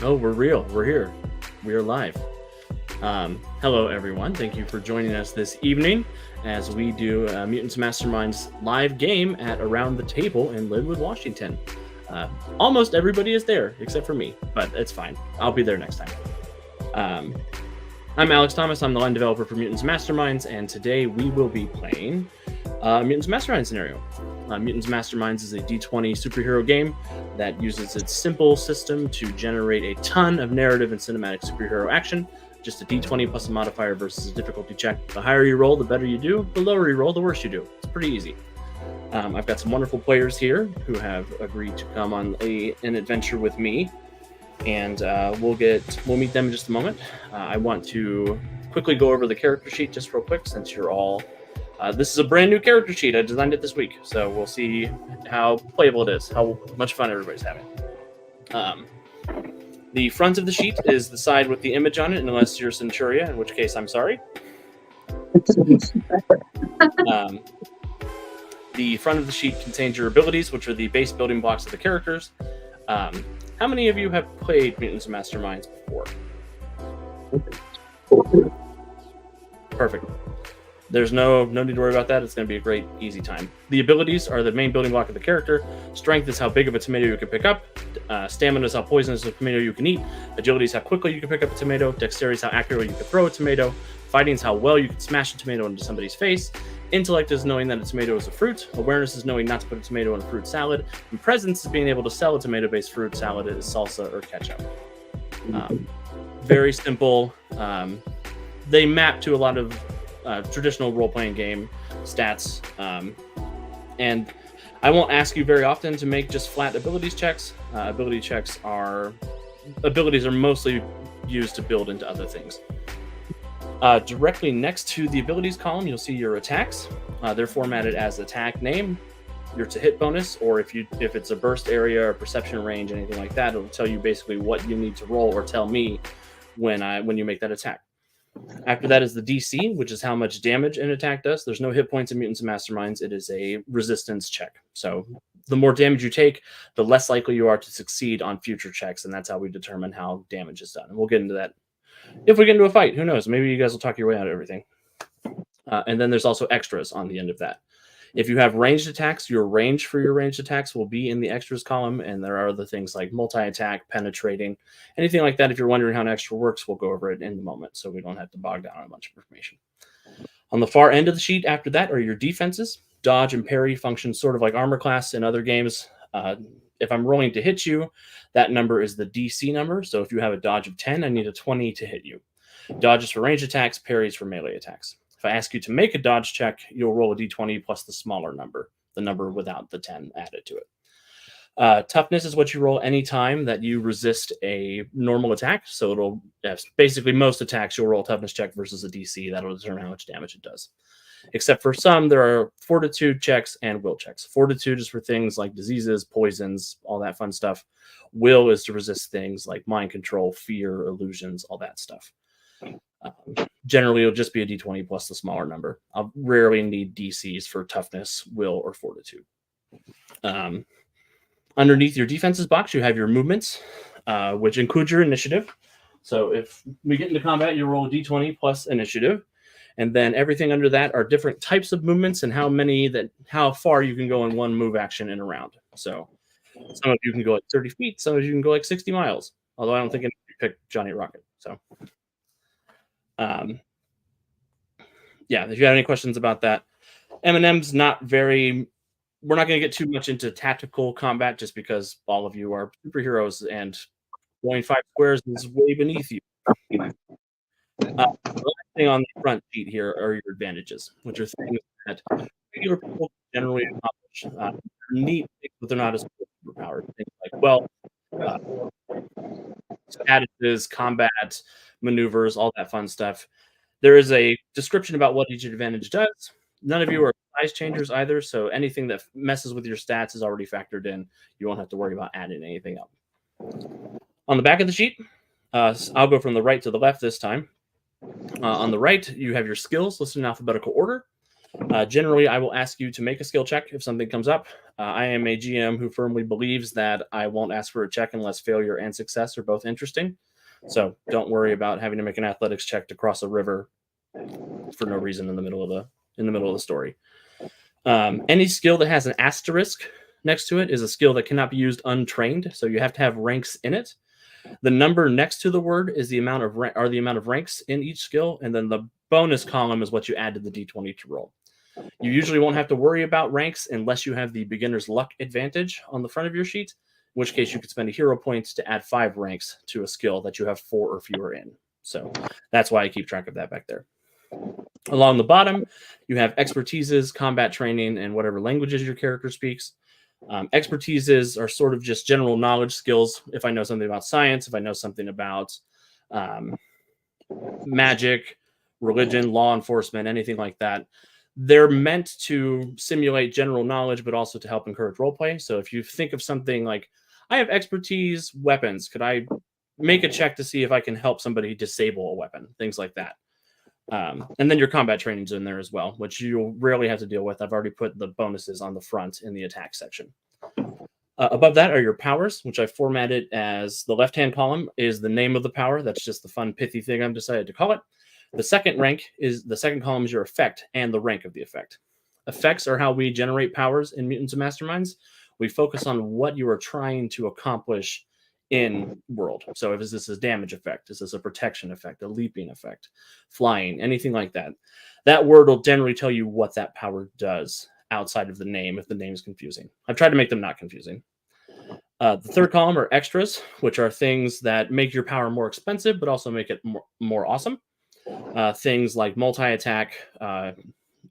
Oh, we're real. We're here. We are live. Hello, everyone. Thank you for joining us this evening as we do Mutants Masterminds live game at Around the Table in Lynnwood, Washington. Almost everybody is there except for me, but it's fine. I'll be there next time. I'm Alex Thomas. I'm the line developer for Mutants Masterminds, and today we will be playing Mutants Masterminds scenario. Mutants Masterminds is a D20 superhero game that uses its simple system to generate a ton of narrative and cinematic superhero action. Just a D20 plus a modifier versus a difficulty check. The higher you roll, the better you do. The lower you roll, the worse you do. It's pretty easy. I've got some wonderful players here who have agreed to come on an adventure with me, and we'll meet them in just a moment. I want to quickly go over the character sheet just real quick, since you're all. This is a brand new character sheet. I designed it this week, so we'll see how playable it is, how much fun everybody's having. The front of the sheet is the side with the image on it, unless you're Centuria, in which case I'm sorry. The front of the sheet contains your abilities, which are the base building blocks of the characters. How many of you have played Mutants Masterminds before? Perfect. There's no need to worry about that. It's going to be a great, easy time. The abilities are the main building block of the character. Strength is how big of a tomato you can pick up. Stamina is how poisonous a tomato you can eat. Agility is how quickly you can pick up a tomato. Dexterity is how accurately you can throw a tomato. Fighting is how well you can smash a tomato into somebody's face. Intellect is knowing that a tomato is a fruit. Awareness is knowing not to put a tomato in a fruit salad. And presence is being able to sell a tomato-based fruit salad as salsa or ketchup. Very simple. They map to a lot of traditional role-playing game stats, and I won't ask you very often to make just flat abilities checks. Abilities are mostly used to build into other things. Directly next to the abilities column, you'll see your attacks. They're formatted as attack name, your to hit bonus, or if it's a burst area or perception range, anything like that, it'll tell you basically what you need to roll or tell me when you make that attack. After that is the DC, which is how much damage an attack does. There's no hit points in Mutants and Masterminds. It is a resistance check. So the more damage you take, the less likely you are to succeed on future checks, and that's how we determine how damage is done. And we'll get into that if we get into a fight. Who knows? Maybe you guys will talk your way out of everything. And then there's also extras on the end of that. If you have ranged attacks, your range for your ranged attacks will be in the extras column, and there are other things like multi-attack, penetrating, anything like that. If you're wondering how an extra works, we'll go over it in a moment, so we don't have to bog down on a bunch of information. On the far end of the sheet after that are your defenses. Dodge and parry function sort of like armor class in other games. If I'm rolling to hit you, that number is the DC number. So if you have a dodge of 10, I need a 20 to hit you. Dodge is for ranged attacks, parries for melee attacks. If I ask you to make a dodge check, you'll roll a d20 plus the smaller number, the number without the 10 added to it. Toughness is what you roll anytime that you resist a normal attack. So basically most attacks, you'll roll a toughness check versus a DC. That'll determine how much damage it does. Except for some, there are fortitude checks and will checks. Fortitude is for things like diseases, poisons, all that fun stuff. Will is to resist things like mind control, fear, illusions, all that stuff. Generally, it'll just be a d20 plus the smaller number. I'll rarely need DCs for toughness, will, or fortitude. Underneath your defenses box, you have your movements, which include your initiative. So if we get into combat, you roll a d20 plus initiative. And then everything under that are different types of movements and how far you can go in one move action in a round. So some of you can go like 30 feet, some of you can go like 60 miles. Although I don't think anybody picked Johnny Rocket. So yeah, if you have any questions about that. M&M's not very. We're not going to get too much into tactical combat just because all of you are superheroes and going 5 squares is way beneath you. The last thing on the front sheet here are your advantages, which are things that regular people generally accomplish. Neat things, but they're not as superpowered. Things like statuses, combat, maneuvers, all that fun stuff. There is a description about what each advantage does. None of you are size changers either, so anything that messes with your stats is already factored in. You won't have to worry about adding anything up. On the back of the sheet, I'll go from the right to the left this time. On the right, you have your skills listed in alphabetical order. Generally, I will ask you to make a skill check if something comes up. I am a GM who firmly believes that I won't ask for a check unless failure and success are both interesting. So don't worry about having to make an athletics check to cross a river for no reason in the middle of the story. Any skill that has an asterisk next to it is a skill that cannot be used untrained. So you have to have ranks in it. The number next to the word is the amount of ranks in each skill, and then the bonus column is what you add to the d20 to roll. You usually won't have to worry about ranks unless you have the beginner's luck advantage on the front of your sheet, in which case you could spend a hero point to add 5 ranks to a skill that you have 4 or fewer in. So that's why I keep track of that back there. Along the bottom, you have expertises, combat training, and whatever languages your character speaks. Expertises are sort of just general knowledge skills. If I know something about science, if I know something about magic, religion, law enforcement, anything like that, they're meant to simulate general knowledge, but also to help encourage roleplay. So if you think of something like, I have expertise weapons, could I make a check to see if I can help somebody disable a weapon? Things like that. And then your combat training's in there as well, which you'll rarely have to deal with. I've already put the bonuses on the front in the attack section. Above that are your powers, which I formatted as the left-hand column is the name of the power. That's just the fun, pithy thing I've decided to call it. The second column is your effect and the rank of the effect. Effects are how we generate powers in Mutants and Masterminds. We focus on what you are trying to accomplish in world. So if is this a damage effect? Is this a protection effect, a leaping effect, flying, anything like that? That word will generally tell you what that power does outside of the name if the name is confusing. I've tried to make them not confusing. The third column are extras, which are things that make your power more expensive, but also make it more awesome. Things like multi-attack,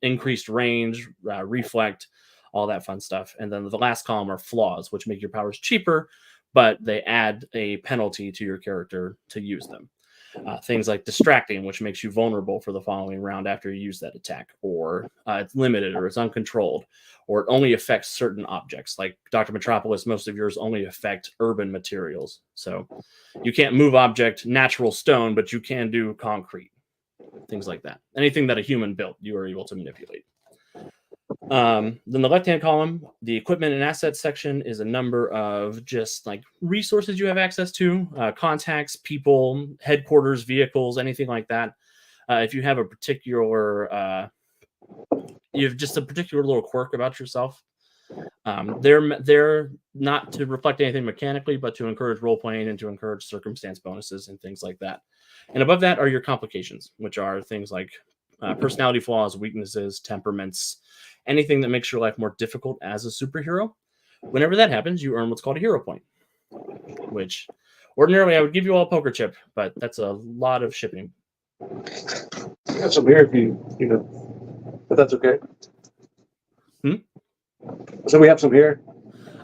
increased range, reflect, all that fun stuff. And then the last column are flaws, which make your powers cheaper, but they add a penalty to your character to use them. Things like distracting, which makes you vulnerable for the following round after you use that attack, or it's limited, or it's uncontrolled, or it only affects certain objects. Like Dr. Metropolis, most of yours only affect urban materials. So you can't move object, natural stone, but you can do concrete. Things like that. Anything that a human built, you are able to manipulate. Then the left-hand column, the equipment and assets section, is a number of just like resources you have access to, contacts, people, headquarters, vehicles, anything like that. If you have a particular, you have just a particular little quirk about yourself, they're not to reflect anything mechanically, but to encourage role playing and to encourage circumstance bonuses and things like that. And above that are your complications, which are things like personality flaws, weaknesses, temperaments, anything that makes your life more difficult as a superhero. Whenever that happens, you earn what's called a hero point, which ordinarily I would give you all a poker chip, but that's a lot of shipping. We got some here if you know, if that's okay. So we have some here.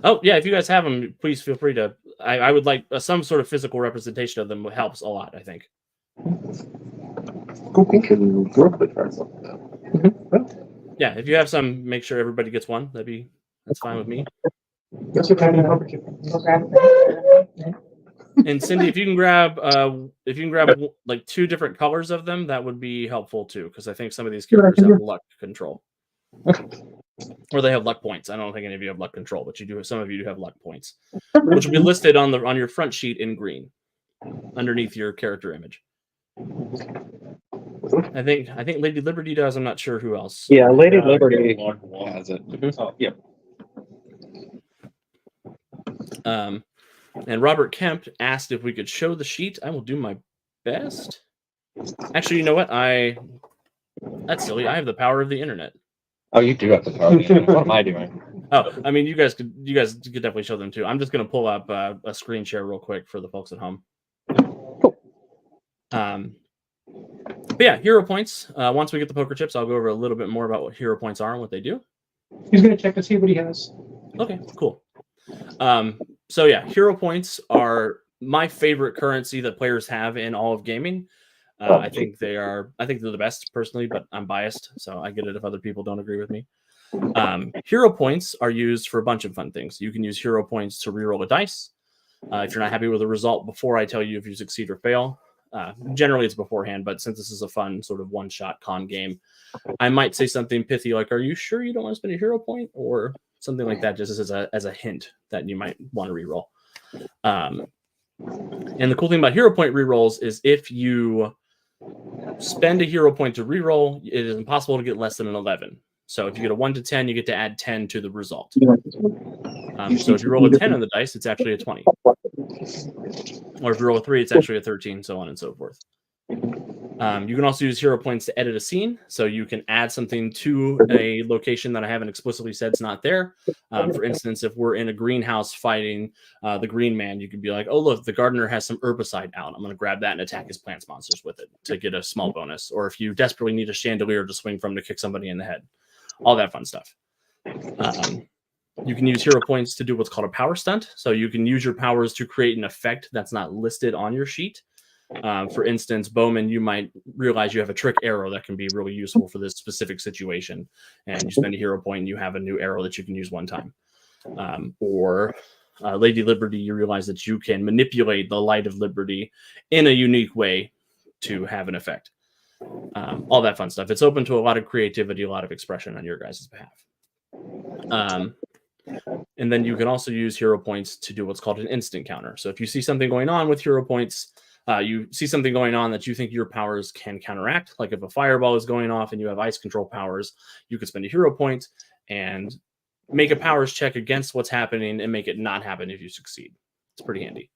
Oh, yeah, if you guys have them, please feel free to. I would like some sort of physical representation of them helps a lot, I think. Cool. We can work with her. Yeah, if you have some, make sure everybody gets one. That's fine with me. That's okay. And Cindy, if you can grab like 2 different colors of them, that would be helpful too, because I think some of these characters have luck control. Or they have luck points. I don't think any of you have luck control, but some of you do have luck points, which will be listed on your front sheet in green underneath your character image. I think Lady Liberty does. I'm not sure who else. Yeah, Lady Liberty has it. Oh, yeah. And Robert Kemp asked if we could show the sheet. I will do my best. Actually, you know what? That's silly. I have the power of the internet. Oh, you do have the power. What am I doing? Oh, I mean, you guys could definitely show them too. I'm just gonna pull up a screen share real quick for the folks at home. But yeah, hero points. Once we get the poker chips, I'll go over a little bit more about what hero points are and what they do. He's gonna check to see what he has. Okay, cool. So yeah, hero points are my favorite currency that players have in all of gaming. I think they're the best personally, but I'm biased, so I get it if other people don't agree with me. Hero points are used for a bunch of fun things. You can use hero points to reroll a dice. If you're not happy with the result before I tell you if you succeed or fail, Generally, it's beforehand, but since this is a fun sort of one-shot con game, I might say something pithy like, "Are you sure you don't want to spend a hero point?" or something like that, just as a hint that you might want to reroll. And the cool thing about hero point rerolls is if you spend a hero point to reroll, it is impossible to get less than an 11. So if you get a 1 to 10, you get to add 10 to the result. So if you roll a 10 on the dice, it's actually a 20. Or if you roll a 3, it's actually a 13, so on and so forth. You can also use hero points to edit a scene. So you can add something to a location that I haven't explicitly said is not there. For instance, if we're in a greenhouse fighting the green man, you could be like, oh, look, the gardener has some herbicide out. I'm going to grab that and attack his plants monsters with it to get a small bonus. Or if you desperately need a chandelier to swing from to kick somebody in the head. All that fun stuff. You can use hero points to do what's called a power stunt. So you can use your powers to create an effect that's not listed on your sheet. For instance, Bowman, you might realize you have a trick arrow that can be really useful for this specific situation. And you spend a hero point and you have a new arrow that you can use one time. Or Lady Liberty, you realize that you can manipulate the light of liberty in a unique way to have an effect. All that fun stuff. It's open to a lot of creativity, a lot of expression on your guys' behalf. And then you can also use hero points to do what's called an instant counter. So if you see something going on with hero points, you see something going on that you think your powers can counteract. Like if a fireball is going off and you have ice control powers, you could spend a hero point and make a powers check against what's happening and make it not happen if you succeed. It's pretty handy.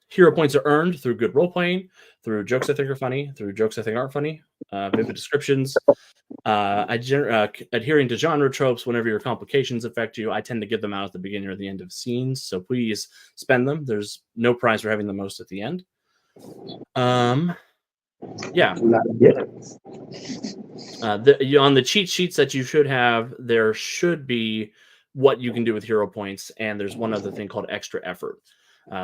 Hero points are earned through good role playing, through jokes I think are funny, through jokes I think aren't funny, vivid descriptions, adhering to genre tropes. Whenever your complications affect you, I tend to give them out at the beginning or the end of scenes. So please spend them. There's no prize for having the most at the end. Yeah. On the cheat sheets that you should have, there should be what you can do with hero points, and there's one other thing called extra effort.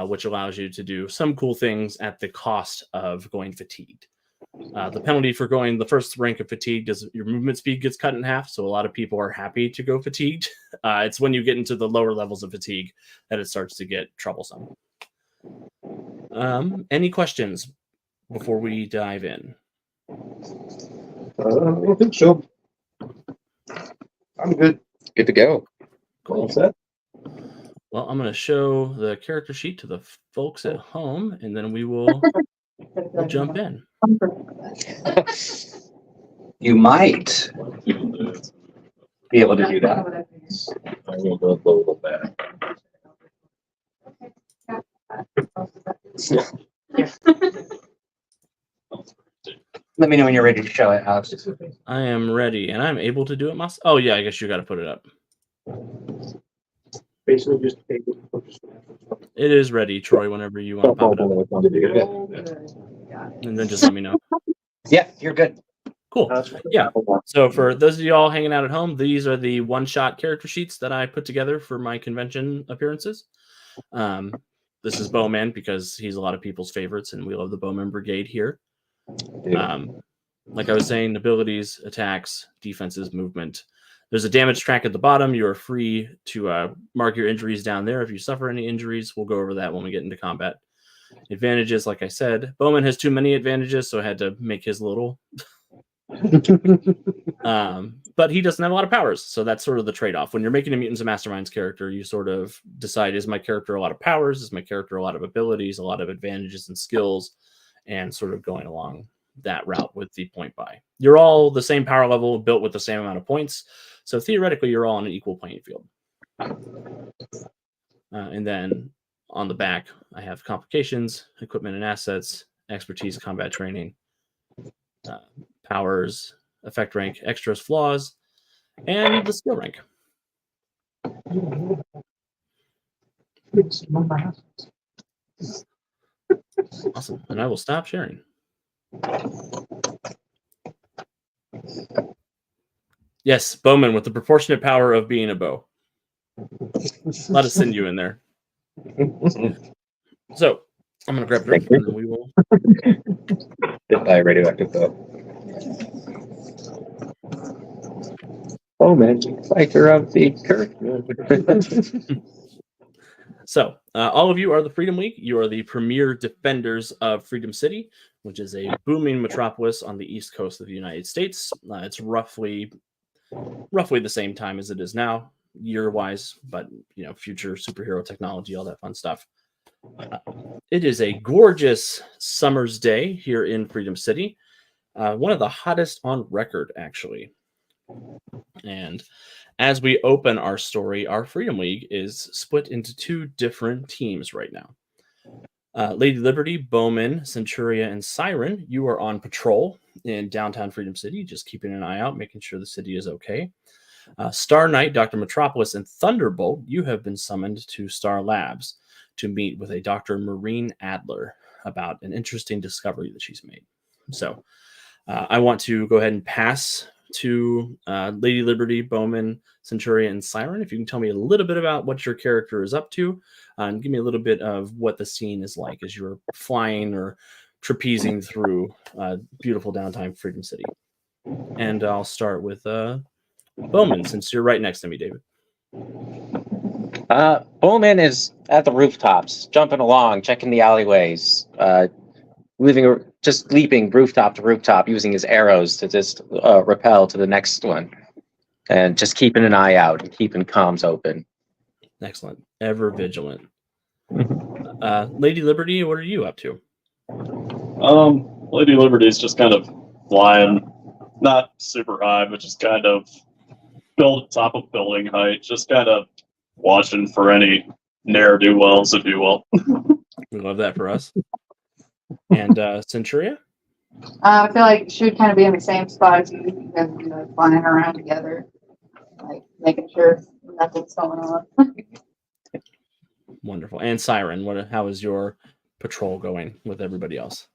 Which allows you to do some cool things at the cost of going fatigued. The penalty for going the first rank of fatigued is your movement speed gets cut in half, so a lot of people are happy to go fatigued. It's when you get into the lower levels of fatigue that it starts to get troublesome. Any questions before we dive in? I don't think so. I'm good. Good to go. Cool. All set. Well, I'm going to show the character sheet to the folks at home, and then we'll jump in. You might be able to do that. I will go a little back. Let me know when you're ready to show it, Alex. I am ready, and I'm able to do it myself. Oh, yeah, I guess you got to put it up. Basically, just take it. It is ready, Troy, whenever you want to pop it up. And then just let me know. Yeah, you're good. Cool. Yeah. So for those of you all hanging out at home, these are the one-shot character sheets that I put together for my convention appearances. This is Bowman because he's a lot of people's favorites, and we love the Bowman Brigade here. Like I was saying, abilities, attacks, defenses, movement. There's a damage track at the bottom. You are free to mark your injuries down there. If you suffer any injuries, we'll go over that when we get into combat. Advantages, like I said, Bowman has too many advantages, so I had to make his little. But he doesn't have a lot of powers, so that's sort of the trade-off. When you're making a Mutants Masterminds character, you sort of decide, is my character a lot of powers? Is my character a lot of abilities, a lot of advantages and skills, and sort of going along that route with the point buy. You're all the same power level, built with the same amount of points. So theoretically, you're all on an equal playing field. And then on the back, I have complications, equipment and assets, expertise, combat training, powers, effect rank, extras, flaws, and the skill rank. Awesome. And I will stop sharing. Yes, Bowman with the proportionate power of being a bow. Let us send you in there. So I'm going to grab a drink and then we will. Goodbye, radioactive bow. Oh man, fighter of the Kirk. So, all of you are the Freedom League. You are the premier defenders of Freedom City, which is a booming metropolis on the east coast of the United States. It's roughly the same time as it is now, year-wise, but future superhero technology, all that fun stuff. It is a gorgeous summer's day here in Freedom City, one of the hottest on record, actually. And as we open our story, our Freedom League is split into two different teams right now. Lady Liberty, Bowman, Centuria, and Siren, you are on patrol in downtown Freedom City, just keeping an eye out, making sure the city is okay. Star Knight, Dr. Metropolis, and Thunderbolt, you have been summoned to Star Labs to meet with a Dr. Maureen Adler about an interesting discovery that she's made. So I want to go ahead and pass to Lady Liberty, Bowman, Centurion, and Siren. If you can tell me a little bit about what your character is up to, and give me a little bit of what the scene is like as you're flying or trapezing through beautiful downtown Freedom City. And I'll start with Bowman, since you're right next to me, David. Bowman is at the rooftops, jumping along, checking the alleyways, just leaping rooftop to rooftop, using his arrows to just rappel to the next one, and just keeping an eye out and keeping comms open. Excellent. Ever vigilant. Lady Liberty, what are you up to? Lady Liberty is just kind of flying, not super high, but just kind of top of building height, just kind of watching for any ne'er-do-wells, if you will. We love that for us. And Centuria? I feel like she would kind of be in the same spot as you guys, flying around together, like making sure nothing's going on. Wonderful. And Siren, how is your patrol going with everybody else?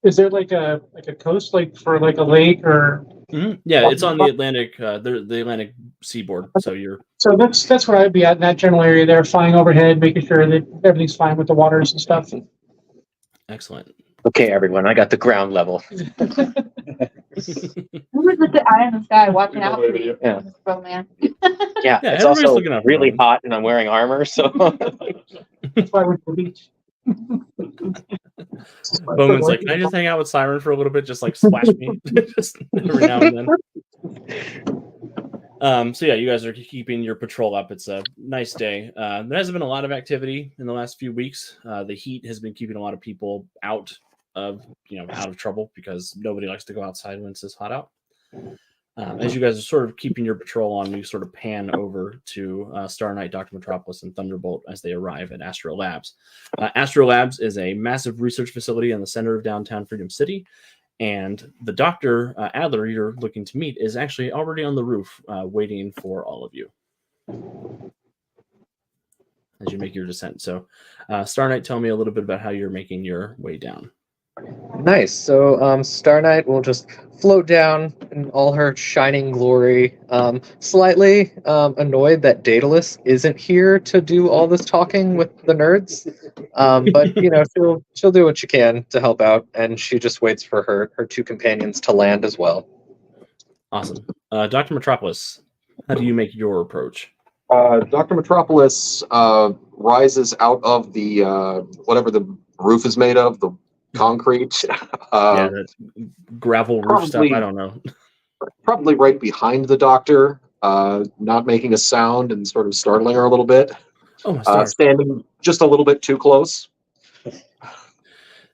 Is there like a coast, like for like a lake or? Mm-hmm. Yeah, it's on the Atlantic, the Atlantic seaboard. So that's where I'd be at, in that general area there, flying overhead, making sure that everything's fine with the waters and stuff. Excellent. Okay, everyone, I got the ground level. Who was with the eye in the sky watching out for you? Yeah. Bowman. Yeah, it's also really hot, and I'm wearing armor, so. That's why I went to the beach. Bowman's like, can I just hang out with Siren for a little bit? Just like splash me just every now and then. So yeah, you guys are keeping your patrol up. It's a nice day. There hasn't been a lot of activity in the last few weeks. The heat has been keeping a lot of people out of trouble, because nobody likes to go outside when it's this hot out. As you guys are sort of keeping your patrol on, we sort of pan over to Star Knight, Dr. Metropolis, and Thunderbolt as they arrive at Astro Labs. Astro Labs is a massive research facility in the center of downtown Freedom City, and the Dr. Adler you're looking to meet is actually already on the roof waiting for all of you as you make your descent. So, Star Knight, tell me a little bit about how you're making your way down. Nice. So Star Knight will just float down in all her shining glory, slightly annoyed that Daedalus isn't here to do all this talking with the nerds. But she'll do what she can to help out, and she just waits for her two companions to land as well. Awesome. Dr. Metropolis, how do you make your approach? Dr. Metropolis rises out of the whatever the roof is made of, the concrete. That gravel roof stuff. I don't know. Probably right behind the doctor, not making a sound and sort of startling her a little bit. Standing just a little bit too close.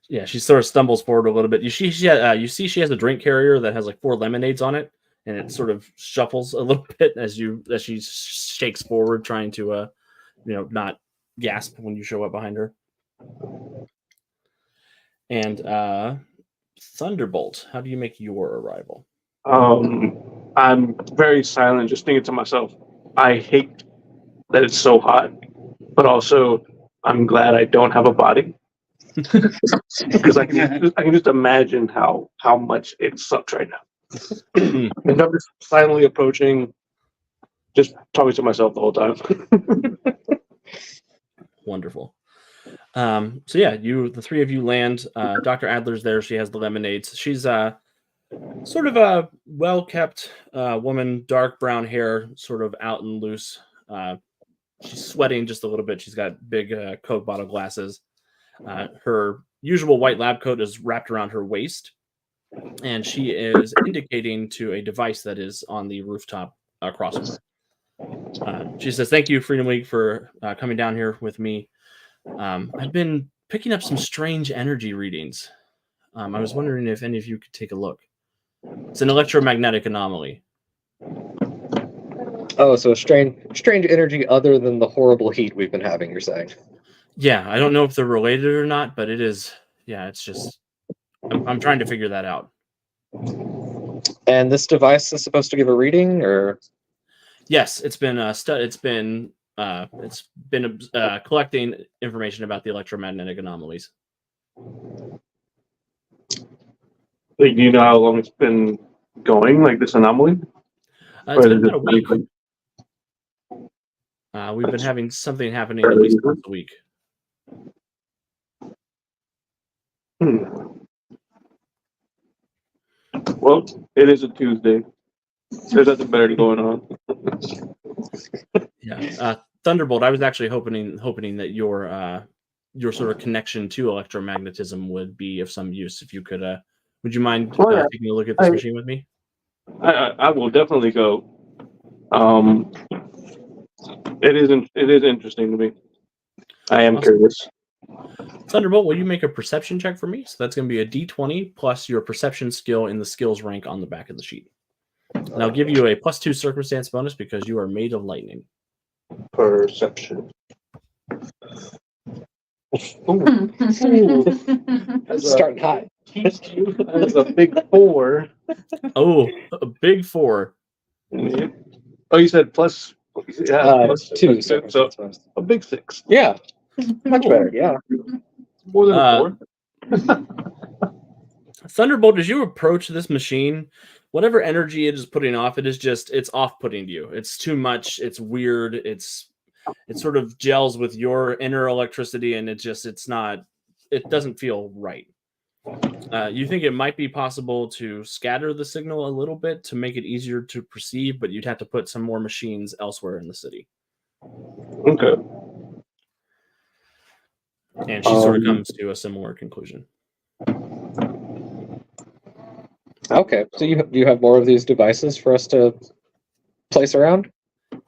Yeah, she sort of stumbles forward a little bit. You see she has a drink carrier that has like 4 lemonades on it, and it sort of shuffles a little bit as she shakes forward, trying to not gasp when you show up behind her. And Thunderbolt, how do you make your arrival? I'm very silent, just thinking to myself, I hate that it's so hot, but also I'm glad I don't have a body. Because I can just imagine how much it sucks right now. And I'm just silently approaching, just talking to myself the whole time. Wonderful. So yeah, the three of you land. Dr. Adler's there. She has the lemonades. She's sort of a well-kept woman, dark brown hair, sort of out and loose, She's sweating just a little bit. She's got big Coke bottle glasses. Her usual white lab coat is wrapped around her waist, and she is indicating to a device that is on the rooftop across from her. She says, "Thank you, Freedom League, for coming down here with me. I've been picking up some strange energy readings. I was wondering if any of you could take a look. It's an electromagnetic anomaly." Oh, so strange energy other than the horrible heat we've been having, you're saying? Yeah, I don't know if they're related or not, but it is. Yeah, it's just. I'm trying to figure that out. And this device is supposed to give a reading, or? Yes, it's been collecting information about the electromagnetic anomalies. Like, do you know how long it's been going, like this anomaly? It's been about a week. We've been having something happening at least once a week. Well, it is a Tuesday. There's nothing better going on. Yeah, Thunderbolt. I was actually hoping that your sort of connection to electromagnetism would be of some use. If you could, would you mind taking a look at this machine with me? I will definitely go. It is interesting to me. I am curious. Thunderbolt, will you make a perception check for me? So that's going to be a D20 plus your perception skill in the skills rank on the back of the sheet. And I'll give you a +2 circumstance bonus because you are made of lightning. Perception. Starting high. That's a big 4. Oh, a big 4. Yep. Oh, you said plus. Yeah, +2. So a big 6. Yeah, much better. Yeah. More than a 4. Thunderbolt, as you approach this machine, whatever energy it is putting off, it's off-putting to you. It's too much. It's weird. It sort of gels with your inner electricity, and it doesn't feel right. You think it might be possible to scatter the signal a little bit to make it easier to perceive, but you'd have to put some more machines elsewhere in the city. Okay. And she sort of comes to a similar conclusion. Okay, so do you have more of these devices for us to place around?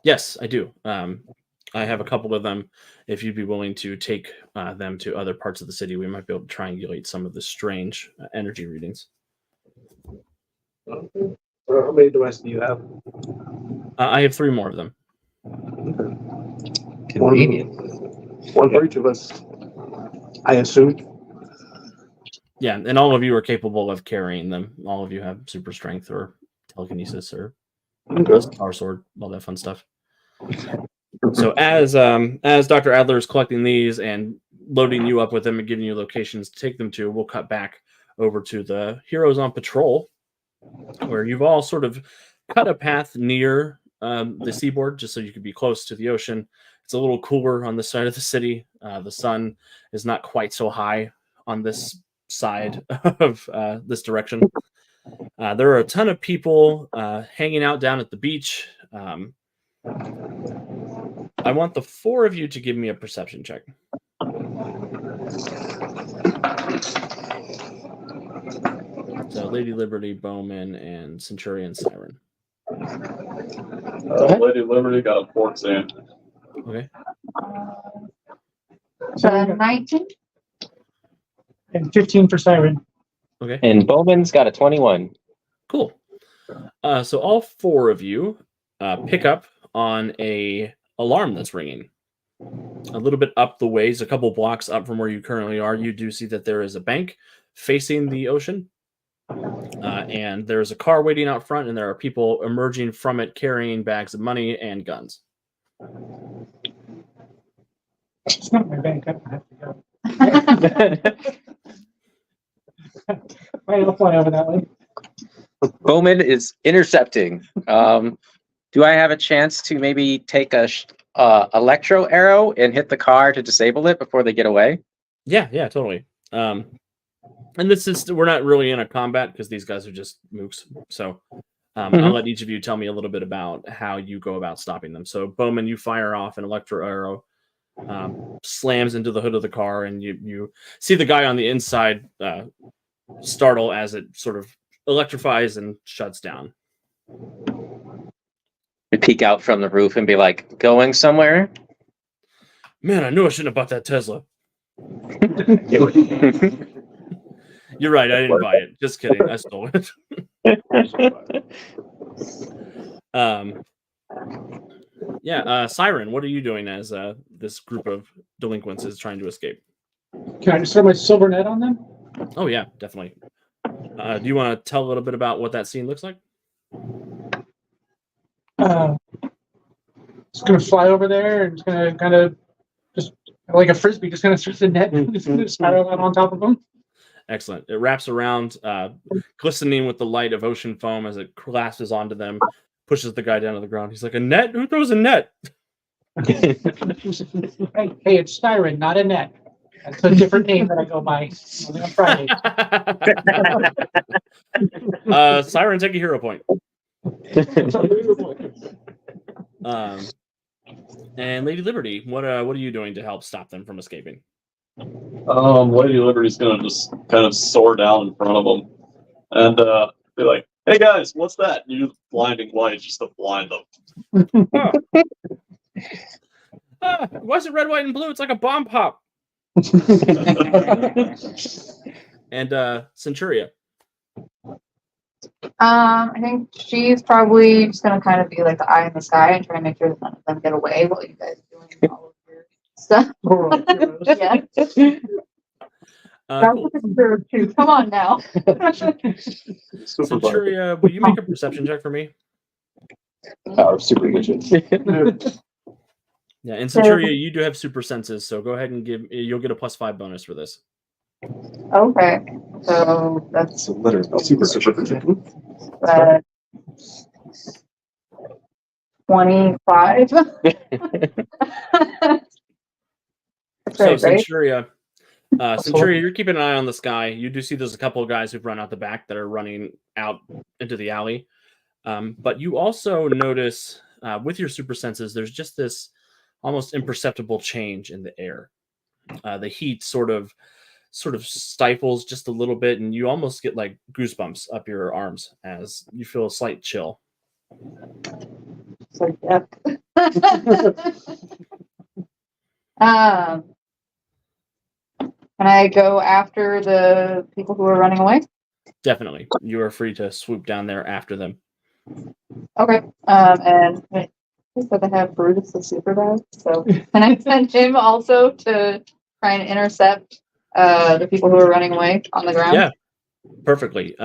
Yes, I do. I have a couple of them. If you'd be willing to take them to other parts of the city, we might be able to triangulate some of the strange energy readings. How many devices do you have? I have 3 more of them. Convenient. One for each of us, I assume. Yeah, and all of you are capable of carrying them. All of you have super strength or telekinesis or power sword, all that fun stuff. So as Dr. Adler is collecting these and loading you up with them and giving you locations to take them to, we'll cut back over to the heroes on patrol, where you've all sort of cut a path near the seaboard just so you could be close to the ocean. It's a little cooler on this side of the city. The sun is not quite so high on this side of this direction. There are a ton of people hanging out down at the beach. I want the 4 of you to give me a perception check. So Lady Liberty, Bowman, and Centurion Siren. Lady Liberty got a 14. Okay. 19? And 15 for Siren. Okay. And Bowman's got a 21. Cool. So all 4 of you pick up on a alarm that's ringing. A little bit up the ways, a couple blocks up from where you currently are, you do see that there is a bank facing the ocean. And there's a car waiting out front, and there are people emerging from it carrying bags of money and guns. It's not my bank. I don't have to go. Right, I'll fly over that way. Bowman is intercepting. Do I have a chance to maybe take a electro arrow and hit the car to disable it before they get away? Yeah, totally. And we're not really in a combat because these guys are just mooks. So I'll let each of you tell me a little bit about how you go about stopping them. So, Bowman, you fire off an electro arrow, slams into the hood of the car, and you see the guy on the inside startle as it sort of electrifies and shuts down. We peek out from the roof and be like, going somewhere? Man, I knew I shouldn't have bought that Tesla. You're right, I didn't buy it. Just kidding, I stole it. Siren, what are you doing as this group of delinquents is trying to escape? Can I just throw my silver net on them? Oh yeah, definitely. Do you want to tell a little bit about what that scene looks like? It's gonna fly over there and it's gonna kind of just like a frisbee, just kind of throw the net and it's gonna spiral out on top of them. Excellent. It wraps around, glistening with the light of ocean foam as it collapses onto them, pushes the guy down to the ground. He's like, a net? Who throws a net? Hey, it's Styron, not a net. That's a different name that I go by only on Friday. Siren, take a hero point. And Lady Liberty, what are you doing to help stop them from escaping? Lady Liberty's gonna just kind of soar down in front of them and be like, "Hey guys, what's that?" And use blinding light just to blind them. Why is it red, white, and blue? It's like a bomb pop. And Centuria. I think she's probably just gonna kind of be like the eye in the sky and try to make sure that none of them get away while you guys are doing all of your stuff. Yeah. Cool. Too. Come on now. Centuria, will you make a perception check for me? Power of supervision. Yeah, and Centuria, you do have super senses, so go ahead and you'll get a +5 bonus for this. Okay, so that's Literally supervision. 25. So Right? Centuria, you're keeping an eye on this guy. You do see there's a couple of guys who've run out the back that are running out into the alley. But you also notice with your super senses, there's just this almost imperceptible change in the air. The heat sort of stifles just a little bit, and you almost get like goosebumps up your arms as you feel a slight chill. So, yeah. Can I go after the people who are running away? Definitely. You are free to swoop down there after them. Okay. And I said they have Brutus the supervisor, so can I send him also to try and intercept the people who are running away on the ground? Yeah, perfectly.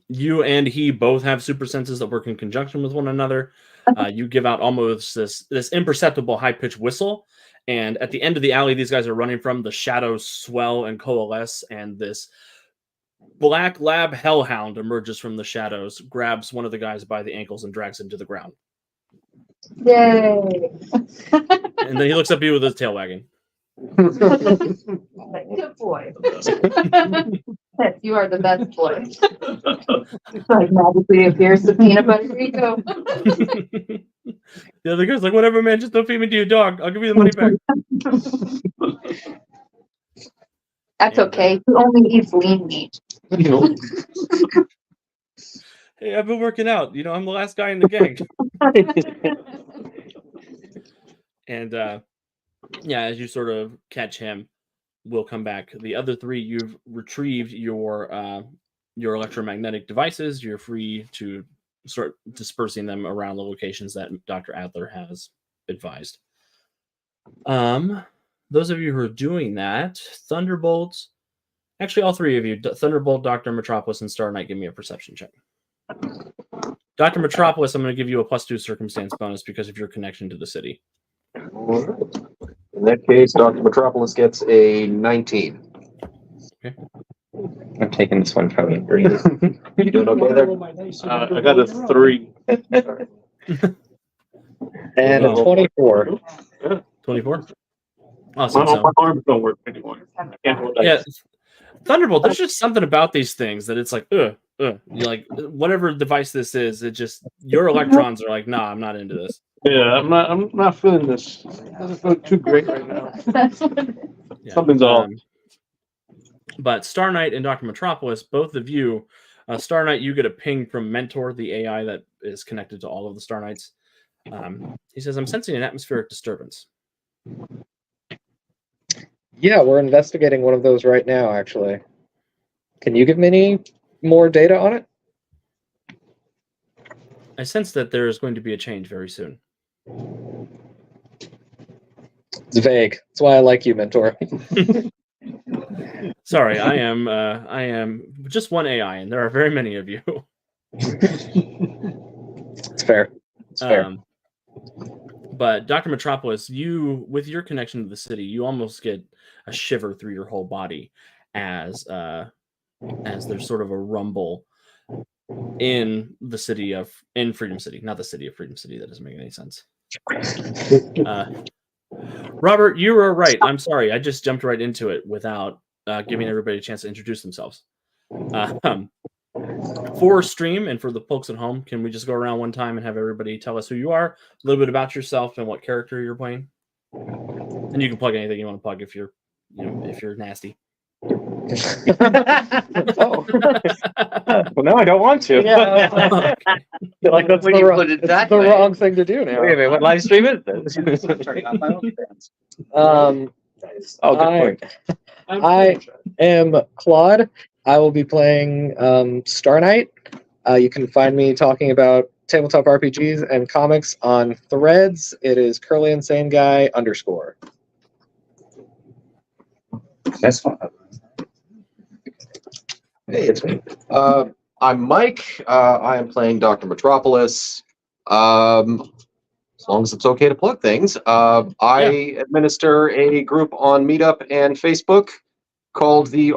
You and he both have super senses that work in conjunction with one another. You give out almost this imperceptible high-pitched whistle, and at the end of the alley these guys are running from, the shadows swell and coalesce, and this black lab hellhound emerges from the shadows, grabs one of the guys by the ankles, and drags him to the ground. Yay! And then he looks up at you with his tail wagging. Good boy. Yes, you are the best boy. It's like magically appears the peanut butter. Here you go. The other guy's like, whatever, man, just don't feed me to your dog. I'll give you the money back. That's okay. He only eats lean meat. Hey, I've been working out. I'm the last guy in the gang. And as you sort of catch him, we'll come back. The other three, you've retrieved your electromagnetic devices. You're free to start dispersing them around the locations that Dr. Adler has advised. Those of you who are doing that, Thunderbolt, actually all three of you, Thunderbolt, Dr. Metropolis, and Star Knight, give me a perception check. Dr. Metropolis, I'm going to give you a +2 circumstance bonus because of your connection to the city. All right. In that case, Dr. Metropolis gets a 19. Okay. I'm taking this one from you. You doing okay there? I got a 3. And a 24. 24? Awesome. My arms don't work anymore. I can't hold Yeah, dice. Thunderbolt, there's just something about these things that it's like, ugh. you're like, whatever device this is, it just your electrons are like, nah, I'm not into this. Yeah, I'm not feeling this. It doesn't feel too great right now. That's what it is. Yeah. Something's off. But Star Knight and Dr. Metropolis, both of you, Star Knight, you get a ping from Mentor, the AI that is connected to all of the Star Knights. He says, I'm sensing an atmospheric disturbance. Yeah, we're investigating one of those right now, actually. Can you give me any more data on it? I sense that there is going to be a change very soon. It's vague. That's why I like you, Mentor. Sorry, I am just one AI, and there are very many of you. It's fair. It's fair. But Dr. Metropolis, you, with your connection to the city, you almost get a shiver through your whole body as there's sort of a rumble in the city of Freedom City, not the city of Freedom City. That doesn't make any sense. Robert, you were right. I'm sorry. I just jumped right into it without giving everybody a chance to introduce themselves. For stream and for the folks at home, can we just go around one time and have everybody tell us who you are, a little bit about yourself, and what character you're playing? And you can plug anything you want to plug if you're nasty. Oh. Well, no, I don't want to. Yeah. I feel like that's When you put it that the wrong thing to do now. Wait a minute, what live stream is this? Oh, good point. I am Claude. I will be playing Star Knight. You can find me talking about tabletop RPGs and comics on Threads. It is CurlyInsaneGuy _. That's fun. Hey, it's me. I'm Mike. I am playing Dr. Metropolis. As long as it's okay to plug things. I administer a group on Meetup and Facebook called the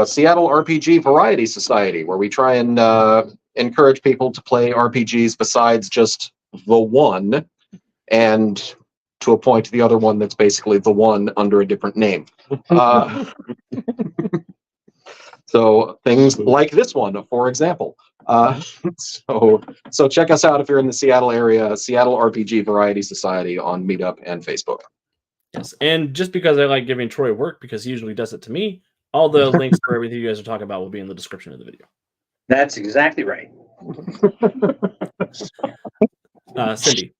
Seattle RPG Variety Society, where we try and encourage people to play RPGs besides just the one, and to a point, the other one that's basically the one under a different name. So things like this one, for example. So check us out if you're in the Seattle area, Seattle RPG Variety Society on Meetup and Facebook. Yes, and just because I like giving Troy work, because he usually does it to me, all the links for everything you guys are talking about will be in the description of the video. That's exactly right. Cindy.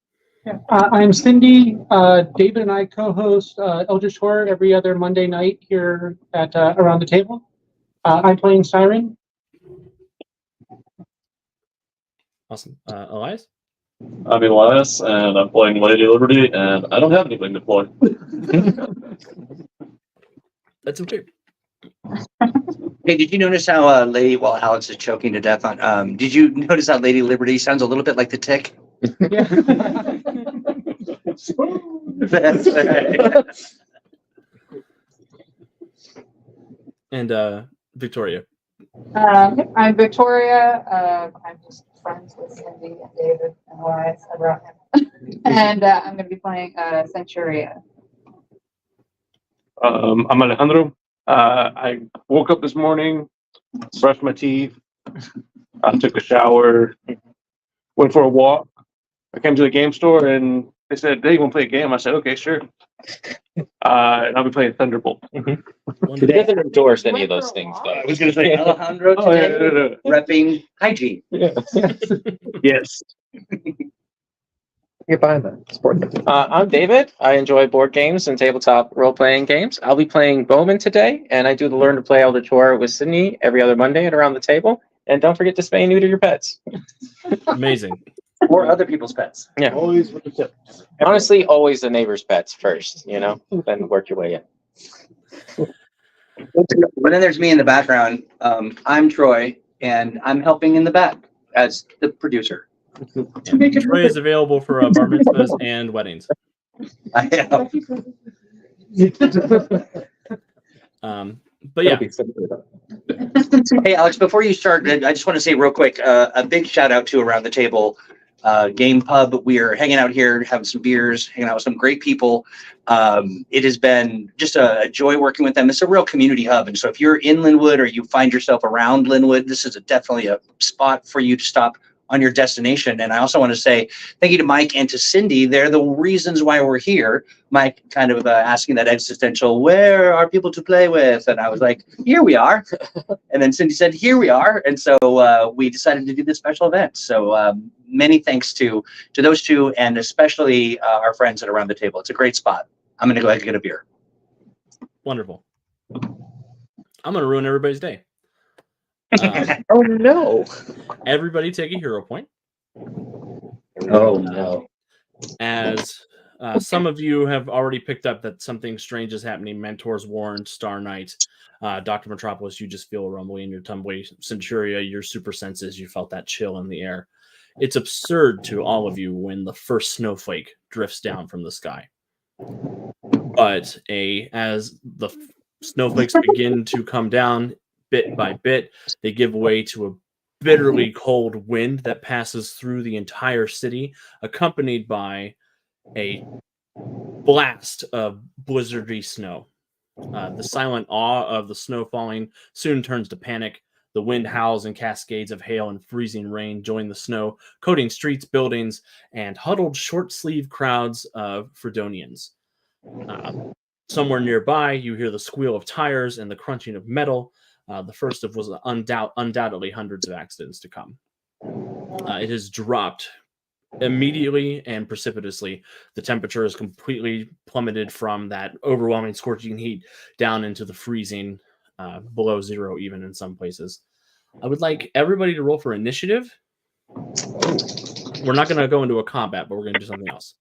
Yeah. I'm Cindy. David and I co-host Eldritch Horror every other Monday night here at Around the Table. I'm playing Siren. Awesome. Elias? I'm Elias, and I'm playing Lady Liberty, and I don't have anything to play. That's okay. Hey, did you notice how while Alex is choking to death on, did you notice how Lady Liberty sounds a little bit like the Tick? Yeah. That's right. And Victoria. I'm Victoria. I'm just friends with Cindy and David and Elias. I brought him. And I'm going to be playing Centuria. I'm Alejandro. I woke up this morning, brushed my teeth, took a shower, went for a walk. I came to the game store and they said, "Hey, you want to play a game?" I said, "Okay, sure." And I'll be playing Thunderbolt. He doesn't endorse any of those things, though. I was going to say Alejandro today, repping hygiene. Yes. Get behind that. Sport. I'm David. I enjoy board games and tabletop role-playing games. I'll be playing Bowman today, and I do the Learn to Play Eldritch Horror with Sydney every other Monday at Around the Table. And don't forget to spay and neuter your pets. Amazing. Or other people's pets. Yeah. Always with the tip. Honestly, always the neighbor's pets first, then work your way in. But then there's me in the background. I'm Troy, and I'm helping in the back as the producer. And Troy is available for bar mitzvahs and weddings. I am. But yeah. Hey, Alex, before you start, I just want to say real quick, a big shout out to Around the Table. game pub. We are hanging out here, having some beers, hanging out with some great people. It has been just a joy working with them. It's a real community hub. And so if you're in Lynnwood or you find yourself around Lynnwood, this is definitely a spot for you to stop on your destination. And I also want to say thank you to Mike and to Cindy. They're the reasons why we're here. Mike kind of asking that existential, where are people to play with? And I was like, here we are. And then Cindy said, here we are. And so we decided to do this special event. So many thanks to those two, and especially our friends that are around the table. It's a great spot. I'm going to go ahead and get a beer. Wonderful. I'm going to ruin everybody's day. Oh no! Everybody take a hero point. Oh no! As some of you have already picked up that something strange is happening. Mentors warned, Star Knight, Dr. Metropolis, you just feel a rumbling in your tummy. Centuria, your super senses, you felt that chill in the air. It's absurd to all of you when the first snowflake drifts down from the sky. But as the snowflakes begin to come down, bit by bit, they give way to a bitterly cold wind that passes through the entire city, accompanied by a blast of blizzardy snow. The silent awe of the snow falling soon turns to panic. The wind howls and cascades of hail and freezing rain join the snow, coating streets, buildings, and huddled short-sleeved crowds of Fredonians. Somewhere nearby, you hear the squeal of tires and the crunching of metal. The first of was undoubtedly hundreds of accidents to come. It has dropped immediately and precipitously. The temperature has completely plummeted from that overwhelming scorching heat down into the freezing below zero, even in some places. I would like everybody to roll for initiative. We're not going to go into a combat, but we're going to do something else.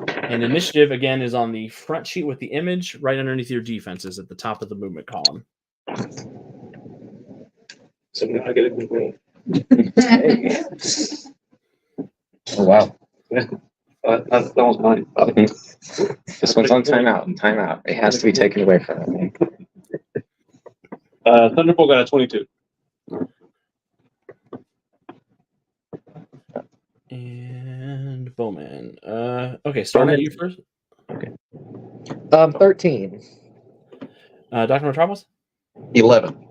And initiative, again, is on the front sheet with the image right underneath your defenses at the top of the movement column. So now I get a good roll. Oh, wow. That was mine. This one's on timeout. It has to be taken away from me. Thunderbolt got a 22. And Bowman. Okay, starting at you first. Okay. 13. Dr. Metropolis? 11.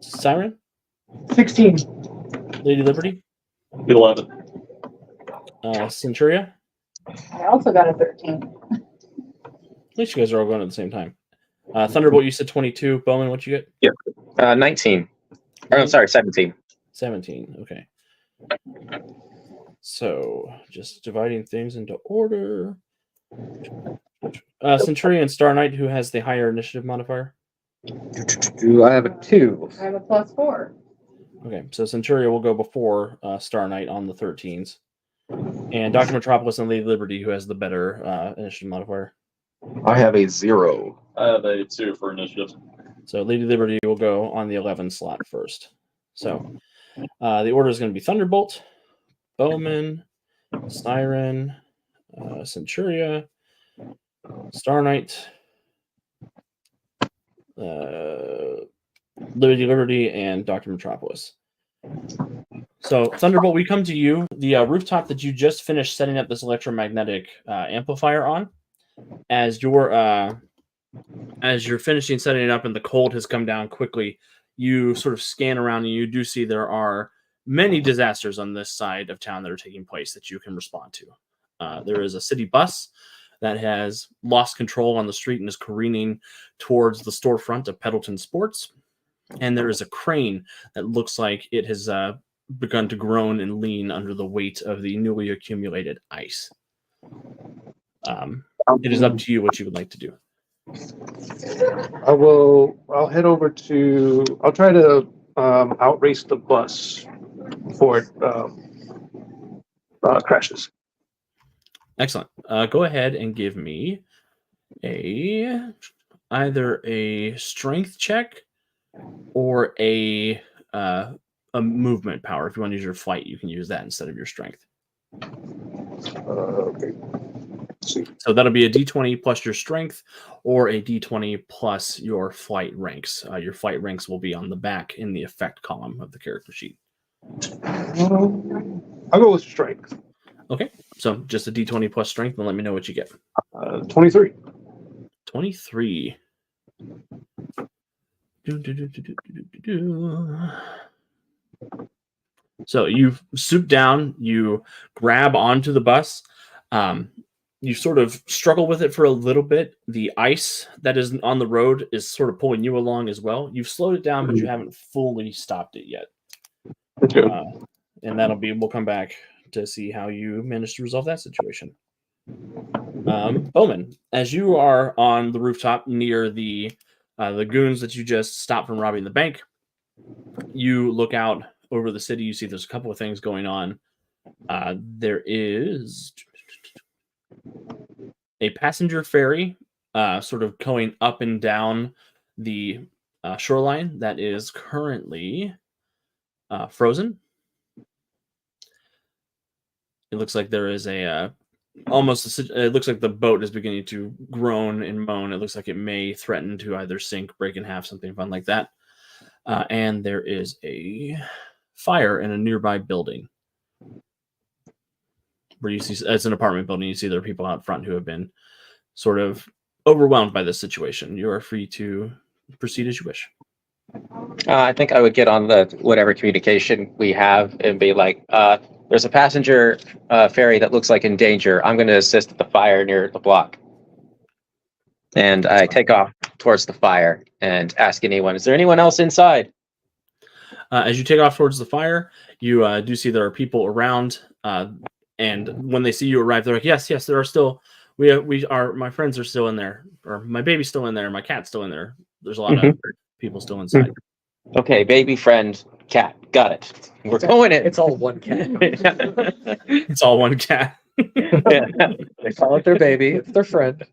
Siren? 16. Lady Liberty? 11. Centuria? I also got a 13. At least you guys are all going at the same time. Thunderbolt, you said 22. Bowman, what you get? 19. Or, I'm sorry, 17. 17. Okay. So, just dividing things into order. Centurion Star Knight, who has the higher initiative modifier? I have a 2. I have a +4. Okay, so Centuria will go before Star Knight on the 13s. And Dr. Metropolis and Lady Liberty, who has the better initiative modifier. I have a 0. I have a 2 for initiative. So Lady Liberty will go on the 11 slot first. So the order is going to be Thunderbolt, Bowman, Siren, Centuria, Star Knight, Liberty, and Dr. Metropolis. So, Thunderbolt, we come to you. The rooftop that you just finished setting up this electromagnetic amplifier on, as you're finishing setting it up and the cold has come down quickly, you sort of scan around and you do see there are many disasters on this side of town that are taking place that you can respond to. There is a city bus that has lost control on the street and is careening towards the storefront of Pendleton Sports. And there is a crane that looks like it has begun to groan and lean under the weight of the newly accumulated ice. It is up to you what you would like to do. I'll head over to. I'll try to outrace the bus before it crashes. Excellent. Go ahead and give me either a strength check or a movement power. If you want to use your flight, you can use that instead of your strength. Okay. So that'll be a d20 plus your strength, or a d20 plus your flight ranks. Your flight ranks will be on the back in the effect column of the character sheet. I'll go with strength. Okay, so just a d20 plus strength, and let me know what you get. 23. 23. So you swoop down, you grab onto the bus. You sort of struggle with it for a little bit. The ice that is on the road is sort of pulling you along as well. You've slowed it down, but you haven't fully stopped it yet. Okay. And we'll come back to see how you manage to resolve that situation. Bowman, as you are on the rooftop near the goons that you just stopped from robbing the bank, you look out over the city. You see there's a couple of things going on. There is a passenger ferry sort of going up and down the shoreline that is currently frozen. It looks like there is it looks like the boat is beginning to groan and moan. It looks like it may threaten to either sink, break in half, something fun like that. And there is a fire in a nearby building where you see it's an apartment building. You see there are people out front who have been sort of overwhelmed by this situation. You are free to proceed as you wish. I think I would get on the whatever communication we have and be like, there's a passenger ferry that looks like in danger. I'm going to assist at the fire near the block. And I take off towards the fire and ask anyone, is there anyone else inside? As you take off towards the fire, you do see there are people around. And when they see you arrive, they're like, yes, there are still, my friends are still in there, or my baby's still in there, my cat's still in there. There's a lot of people still inside. Okay, baby, friend, cat. Got it. We're going in. It's all one cat. It's all one cat. They call it their baby. It's their friend.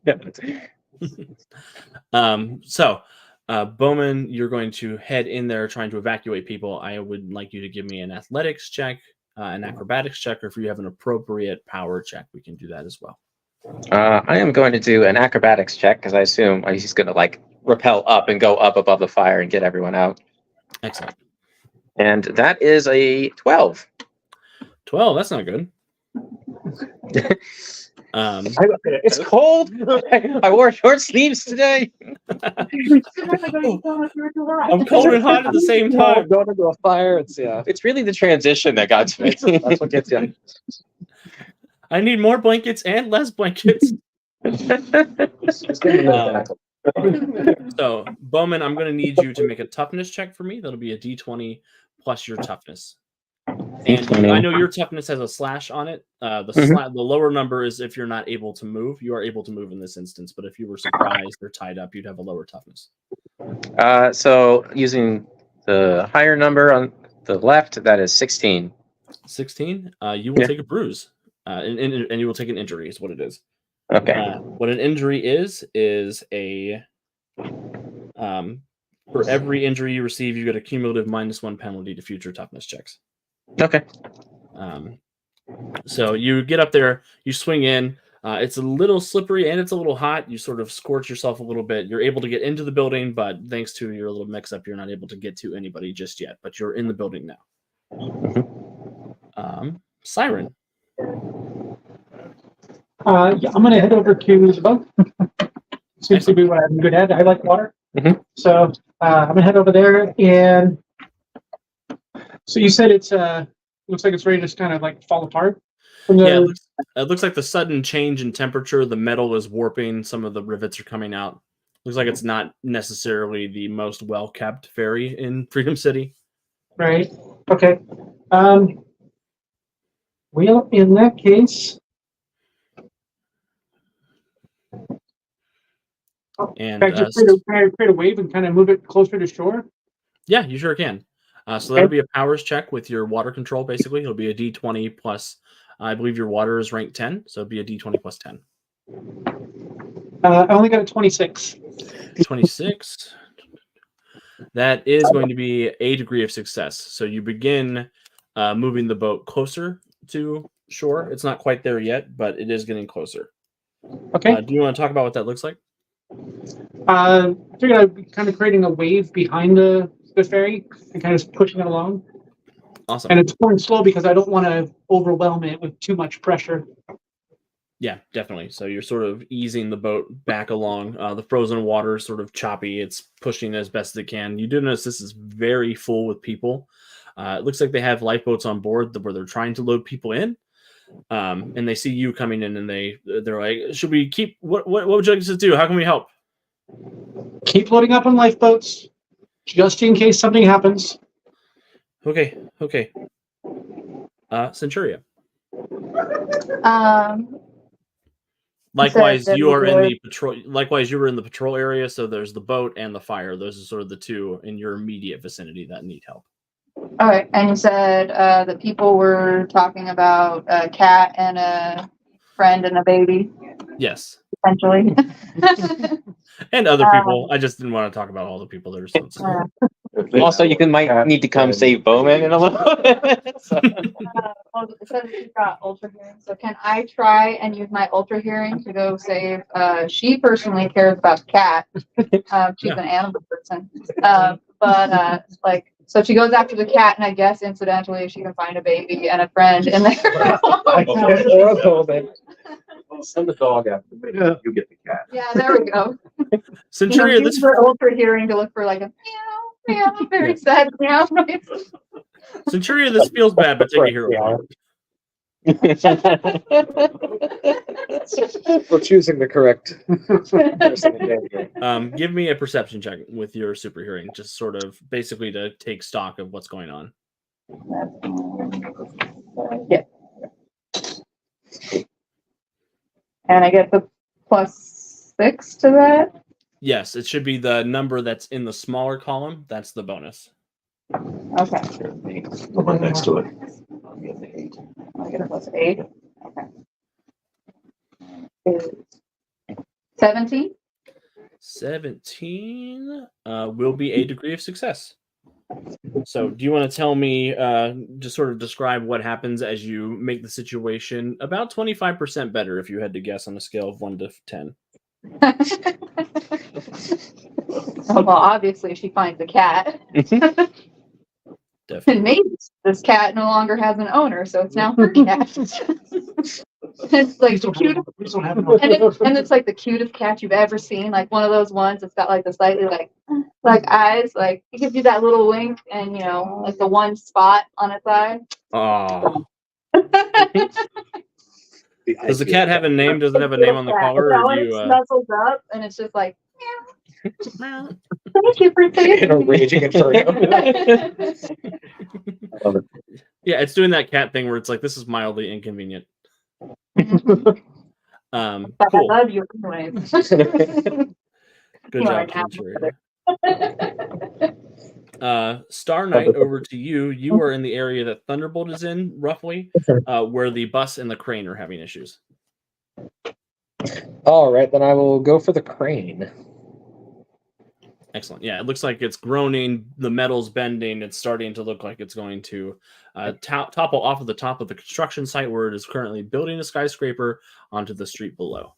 Bowman, you're going to head in there trying to evacuate people. I would like you to give me an athletics check, an acrobatics check, or if you have an appropriate power check, we can do that as well. I am going to do an acrobatics check because I assume he's going to like rappel up and go up above the fire and get everyone out. Excellent. And that is a 12. 12, that's not good. It's cold. I wore short sleeves today. I'm cold and hot at the same time. Going into a fire. It's really the transition that got to me. That's what gets you. I need more blankets and less blankets. So, Bowman, I'm going to need you to make a toughness check for me. That'll be a d20 plus your toughness. And I know your toughness has a slash on it. The lower number is if you're not able to move. You are able to move in this instance, but if you were surprised or tied up, you'd have a lower toughness. So using the higher number on the left, that is 16. 16? You will take a bruise. And you will take an injury is what it is. Okay. What an injury is a for every injury you receive, you get a cumulative -1 penalty to future toughness checks. Okay. So you get up there, you swing in. It's a little slippery and it's a little hot. You sort of scorch yourself a little bit. You're able to get into the building, but thanks to your little mix-up, you're not able to get to anybody just yet. But you're in the building now. Siren. I'm going to head over to the boat. Seems to be what I'm good at. I like water. So I'm going to head over there. And so you said it's looks like it's ready to just kind of like fall apart. Yeah, it looks like the sudden change in temperature, the metal is warping. Some of the rivets are coming out. Looks like it's not necessarily the most well-kept ferry in Freedom City. Right. Okay. Well, in that case... And just create a wave and kind of move it closer to shore? Yeah, you sure can. So that'll be a powers check with your water control, basically. It'll be a d20 plus, I believe your water is ranked 10, so it'll be a d20 plus 10. I only got a 26. 26. That is going to be a degree of success. So you begin moving the boat closer to shore. It's not quite there yet, but it is getting closer. Okay. Do you want to talk about what that looks like? I figured I'd be kind of creating a wave behind the ferry and kind of pushing it along. Awesome. And it's going slow because I don't want to overwhelm it with too much pressure. Yeah, definitely. So you're sort of easing the boat back along. The frozen water is sort of choppy. It's pushing as best as it can. You do notice this is very full with people. It looks like they have lifeboats on board where they're trying to load people in. And they see you coming in, and they're like, "Should we keep? What would you like us to do? How can we help?" Keep loading up on lifeboats, just in case something happens. Okay. Centuria. Likewise, that you are in we're- the patrol. Likewise, you were in the patrol area. So there's the boat and the fire. Those are sort of the two in your immediate vicinity that need help. All right, and you said the people were talking about a cat and a friend and a baby, Yes, essentially. and other people. I just didn't want to talk about all the people. There's Also, might need to come save Bowman in a little bit. So. Well, it says she's got ultra hearing, so can I try and use my ultra hearing to go save? She personally cares about the cat. She's an animal person, but so she goes after the cat, and I guess incidentally she can find a baby and a friend in there. Send the dog after me. Yeah. You get the cat. Yeah, there we go. Centuria. Use her ultra hearing to look for like a meow, very sad meow noise. Centuria, this feels bad, but take a hero point. For choosing the correct person again here. Give me a perception check with your super hearing, just sort of basically to take stock of what's going on. Yeah. And I get the +6 to that. Yes, it should be the number that's in the smaller column. That's the bonus. Okay. The one next to it. I get a +8. Okay. 17. 17 will be a degree of success. So do you want to tell me, just sort of describe what happens as you make the situation about 25% better if you had to guess on a scale of 1 to 10? Well, obviously she finds a cat. Definitely. And maybe this cat no longer has an owner, so it's now her cat. It's like the cutest, and it's like the cutest cat you've ever seen. Like one of those ones that's got like the slightly like eyes, like it gives you that little wink, and like the one spot on its eye. Oh. Does the cat have a name? Does it have a name on the collar? Or do you? It snuzzles up, and it's just like. Meow. Thank you for saying. In a raging inferno. Yeah, it's doing that cat thing where it's like, this is mildly inconvenient. Cool. I love you anyways. Good job, Centuria. Star Knight, over to you. You are in the area that Thunderbolt is in, roughly, where the bus and the crane are having issues. All right, then I will go for the crane. Excellent. Yeah, it looks like it's groaning. The metal's bending. It's starting to look like it's going to topple off of the top of the construction site where it is currently building a skyscraper onto the street below.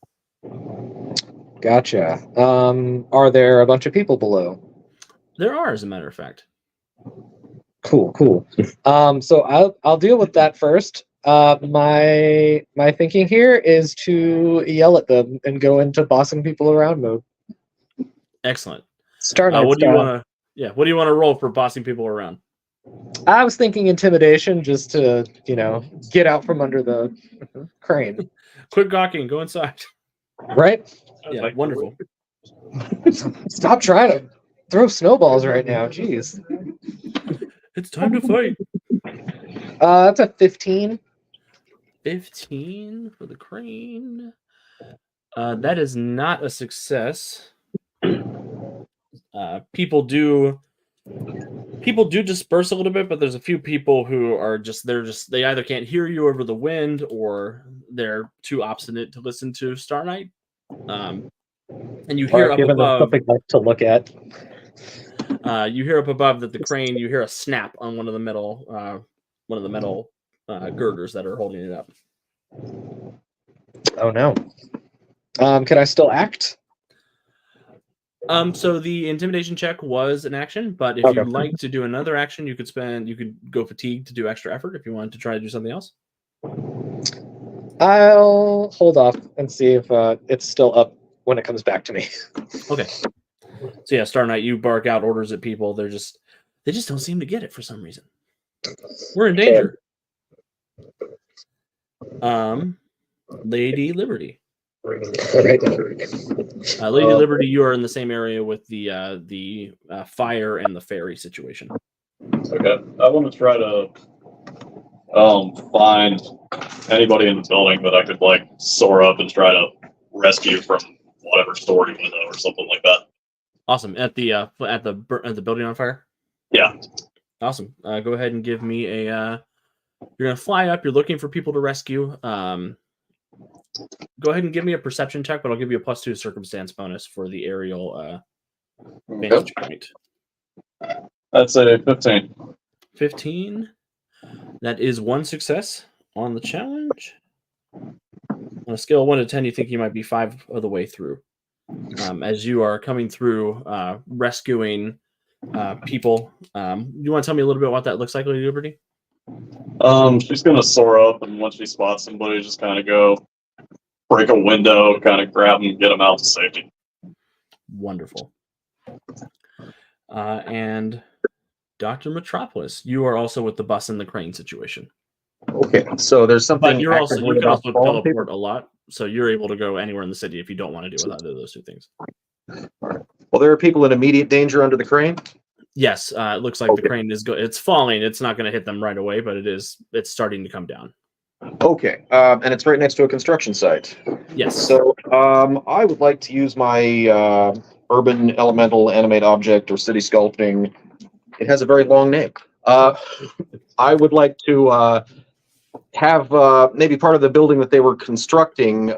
Gotcha. Are there a bunch of people below? There are, as a matter of fact. Cool. So I'll deal with that first. My thinking here is to yell at them and go into bossing people around mode. Excellent. Start. What do you want to? Yeah. What do you want to roll for bossing people around? I was thinking intimidation, just to get out from under the crane. Quit gawking. Go inside. Right? Yeah. Wonderful. Stop trying to throw snowballs right now. Jeez. It's time to fight. That's a 15. 15 for the crane. That is not a success. People do disperse a little bit, but there's a few people who are they either can't hear you over the wind or they're too obstinate to listen to Star Knight. And you hear up above something nice to look at. You hear up above that the crane. You hear a snap on one of the metal girders that are holding it up. Oh no. Can I still act? So the intimidation check was an action, but if Okay. you'd like to do another action, you could go fatigue to do extra effort if you wanted to try to do something else. I'll hold off and see if it's still up when it comes back to me. Okay. So yeah, Star Knight, you bark out orders at people. They just don't seem to get it for some reason. We're in danger. Lady Liberty. Right. Lady Liberty, you are in the same area with the fire and the ferry situation. Okay, I want to try to find anybody in the building that I could like soar up and try to rescue from whatever story window or something like that. Awesome. At the building on fire. Yeah. Awesome. Go ahead and give me a. You're gonna fly up. You're looking for people to rescue. Go ahead and give me a perception check, but I'll give you a +2 circumstance bonus for the aerial vantage point. That's a 15. 15. That is one success on the challenge. On a scale of 1 to 10, you think you might be 5 of the way through. As you are coming through, rescuing people. You want to tell me a little bit what that looks like, Lady Liberty? She's gonna soar up, and once she spots somebody, just kind of go break a window, kind of grab them, get them out to safety. Wonderful. And Dr. Metropolis, you are also with the bus and the crane situation. Okay, so there's something. But you can also about fallen people? teleport a lot, so you're able to go anywhere in the city if you don't want to deal with either of those two things. Well, there are people in immediate danger under the crane. Yes, it looks like the crane is it's falling. It's not going to hit them right away, but it's starting to come down. Okay, and it's right next to a construction site. Yes. So I would like to use my urban elemental animate object or city sculpting. It has a very long name. I would like to have maybe part of the building that they were constructing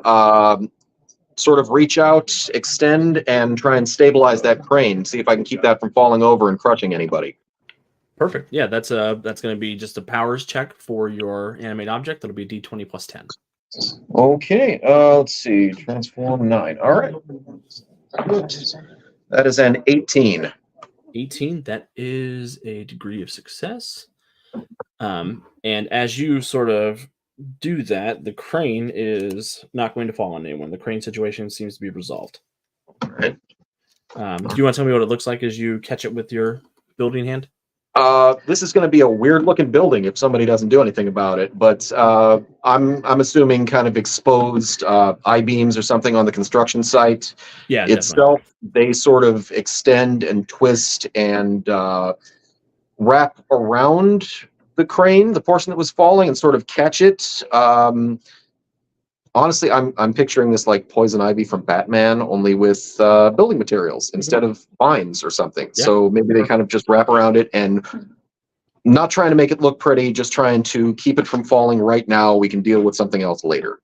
sort of reach out, extend, and try and stabilize that crane. See if I can keep that from falling over and crushing anybody. Perfect. Yeah, that's going to be just a powers check for your animate object. That'll be D20 plus 10. Okay, let's see. Transform 9. All right. That is an 18. 18. That is a degree of success. And as you sort of do that, the crane is not going to fall on anyone. The crane situation seems to be resolved. All right. Do you want to tell me what it looks like as you catch it with your building hand? This is going to be a weird-looking building if somebody doesn't do anything about it. But I'm assuming kind of exposed I-beams or something on the construction site. Yeah, itself. Definitely. They sort of extend and twist and wrap around the crane, the portion that was falling, and sort of catch it. Honestly, I'm picturing this like poison ivy from Batman, only with building materials instead of vines or something. Yeah. So maybe they kind of just wrap around it and not trying to make it look pretty, just trying to keep it from falling right now. We can deal with something else later.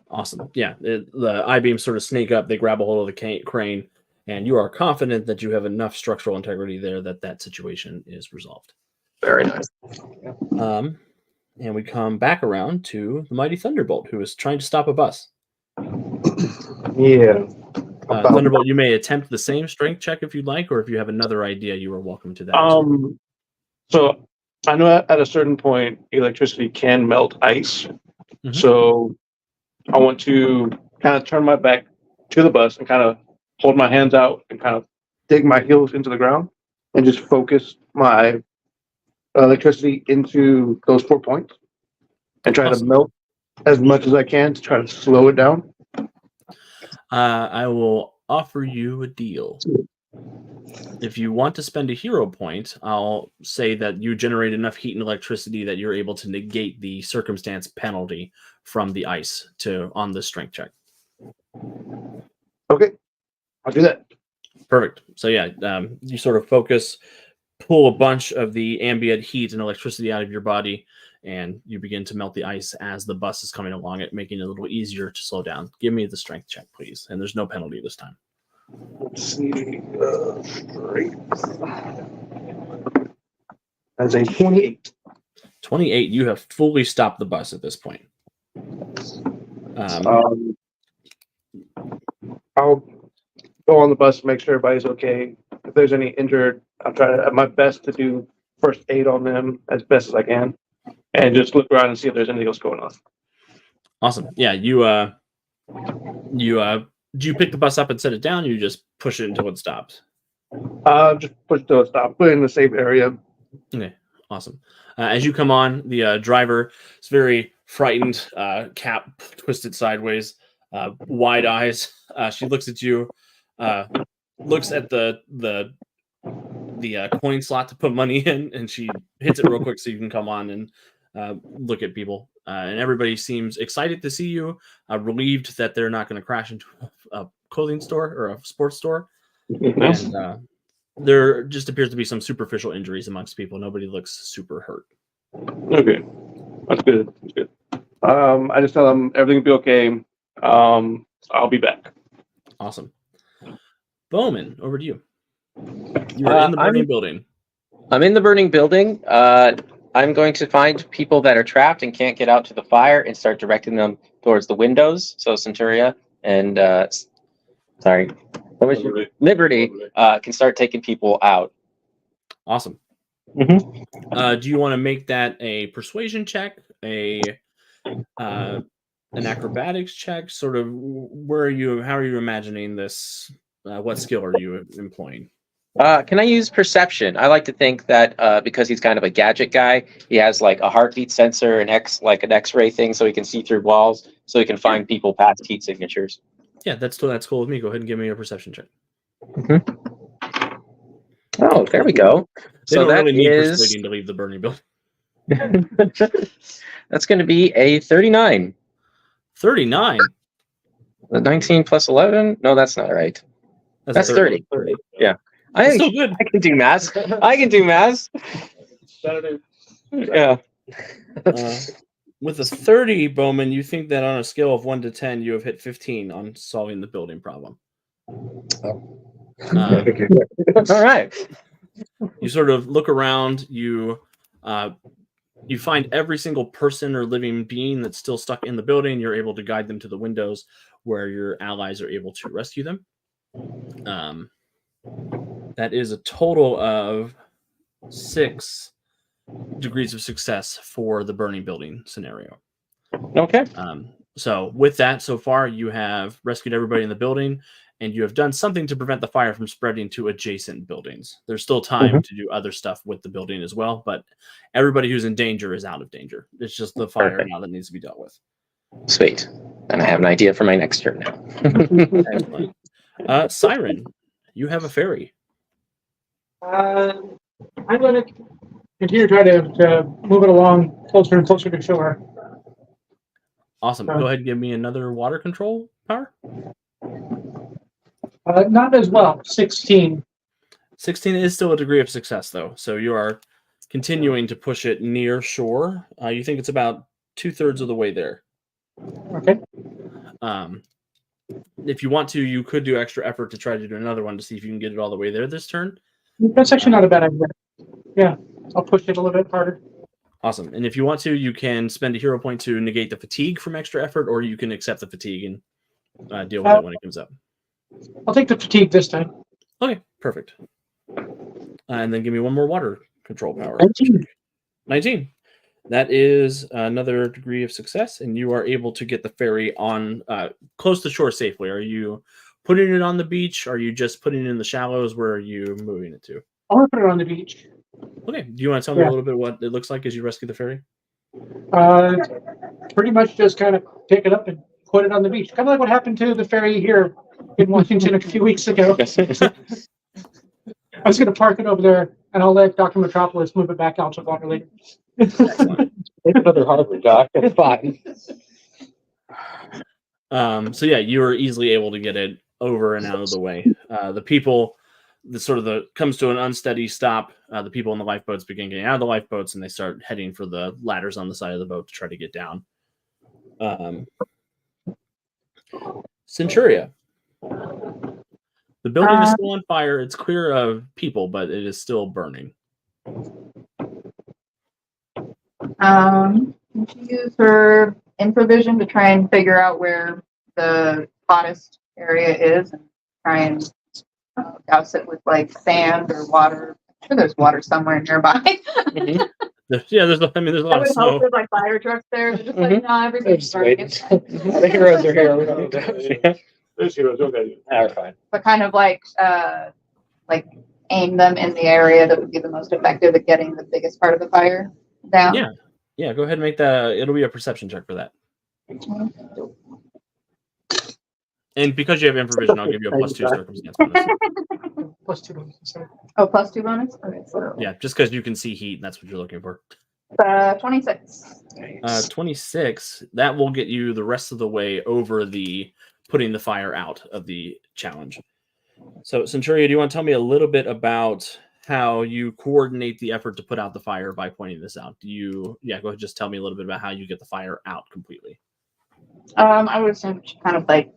Awesome. Yeah, the I-beams sort of snake up. They grab a hold of the crane, and you are confident that you have enough structural integrity there that situation is resolved. Very nice. And we come back around to the mighty Thunderbolt, who is trying to stop a bus. Yeah. Thunderbolt, you may attempt the same strength check if you'd like, or if you have another idea, you are welcome to that. So I know at a certain point, electricity can melt ice. Mm-hmm. So I want to kind of turn my back to the bus and kind of hold my hands out and kind of dig my heels into the ground and just focus my electricity into those 4 points and try to melt as much as I can to try to slow it down. I will offer you a deal. If you want to spend a hero point, I'll say that you generate enough heat and electricity that you're able to negate the circumstance penalty from the ice on the strength check. Okay, I'll do that. Perfect. So yeah, you sort of focus, pull a bunch of the ambient heat and electricity out of your body, and you begin to melt the ice as the bus is coming along it, making it a little easier to slow down. Give me the strength check, please. And there's no penalty this time. Let's see. Strength. That's a 28. 28. You have fully stopped the bus at this point. I'll go on the bus, make sure everybody's okay. If there's any injured, I'll try to my best to do first aid on them as best as I can, and just look around and see if there's anything else going on. Awesome. Yeah, do you pick the bus up and set it down? Or you just push it until it stops? Just push till it stop. Put it in the safe area. Okay, awesome. As you come on, the driver is very frightened, cap twisted sideways, wide eyes. She looks at you, looks at the coin slot to put money in, and she hits it real quick so you can come on and look at people. And everybody seems excited to see you, relieved that they're not going to crash into a clothing store or a sports store. And there just appears to be some superficial injuries amongst people. Nobody looks super hurt. Okay, that's good. That's good. I just tell them everything will be okay. I'll be back. Awesome. Bowman, over to you. You are in the burning building. I'm in the burning building. I'm going to find people that are trapped and can't get out to the fire and start directing them towards the windows. So Centuria and Liberty can start taking people out. Awesome. Mm-hmm. Do you want to make that a persuasion check, an acrobatics check? Sort of, how are you imagining this? What skill are you employing? Can I use perception? I like to think that because he's kind of a gadget guy, he has like a heartbeat sensor, an X-ray thing, so he can see through walls, so he can find people past heat signatures. Yeah, that's cool with me. Go ahead and give me a perception check. Mm-hmm. Oh, there we go. They So don't that really need is persuading to leave the burning building. that's going to be a 39. 39. 19 plus 11? No, that's not right. That's 30. Yeah. That's still good. I can do math. Yeah. With a 30, Bowman, you think that on a scale of 1 to 10, you have hit 15 on solving the building problem. All right. You sort of look around. You find every single person or living being that's still stuck in the building. You're able to guide them to the windows where your allies are able to rescue them. That is a total of 6 degrees of success for the burning building scenario. Okay. So with that, so far you have rescued everybody in the building, and you have done something to prevent the fire from spreading to adjacent buildings. There's still time to do other stuff with the building as well, but everybody who's in danger is out of danger. It's just the fire now that needs to be dealt with. Sweet. And I have an idea for my next turn now. Excellent. Siren, you have a ferry. I'm going to continue to try to move it along closer and closer to shore. Awesome. Go ahead and give me another water control power. Not as well. 16. 16 is still a degree of success, though. So you are continuing to push it near shore. You think it's about 2/3 of the way there. Okay. If you want to, you could do extra effort to try to do another one to see if you can get it all the way there this turn. That's actually not a bad idea. Yeah, I'll push it a little bit harder. Awesome. And if you want to, you can spend a hero point to negate the fatigue from extra effort, or you can accept the fatigue and deal with it when it comes up. I'll take the fatigue this time. Okay, perfect. And then give me one more water control power. 19. That is another degree of success, and you are able to get the ferry on close to shore safely. Are you putting it on the beach? Are you just putting it in the shallows? Where are you moving it to? I want to put it on the beach. Okay. Do you want to tell me a little bit what it looks like as you rescue the ferry? Pretty much just kind of pick it up and put it on the beach. Kind of like what happened to the ferry here in Washington a few weeks ago. I was going to park it over there, and I'll let Dr. Metropolis move it back out to water later. Take another harbor, Doc. It's fine. So yeah, you were easily able to get it over and out of the way. The people, comes to an unsteady stop. The people in the lifeboats begin getting out of the lifeboats, and they start heading for the ladders on the side of the boat to try to get down. Centuria. The building is still on fire. It's clear of people, but it is still burning. Use her infravision to try and figure out where the hottest area is and try and douse it with like sand or water. I'm sure there's water somewhere nearby. Yeah, there's a That lot of would snow. help with like fire trucks there. They're just like, no, They're everything's just burning. waiting. It's fine. The heroes are here. We don't need to. There's heroes. Okay. We're fine. But kind of like aim them in the area that would be the most effective at getting the biggest part of the fire down. Yeah. Yeah, go ahead and make that. It'll be a perception check for that. And because you have improvision, I'll give you a +2 circumstance bonus. +2 bonus. Sorry. Oh, +2 bonus? Okay, so Yeah, just because you can see heat, and that's what you're looking for. 26. 26. That will get you the rest of the way over the putting the fire out of the challenge. So, Centuria, do you want to tell me a little bit about how you coordinate the effort to put out the fire by pointing this out? Go ahead, just tell me a little bit about how you get the fire out completely. I would assume she kind of like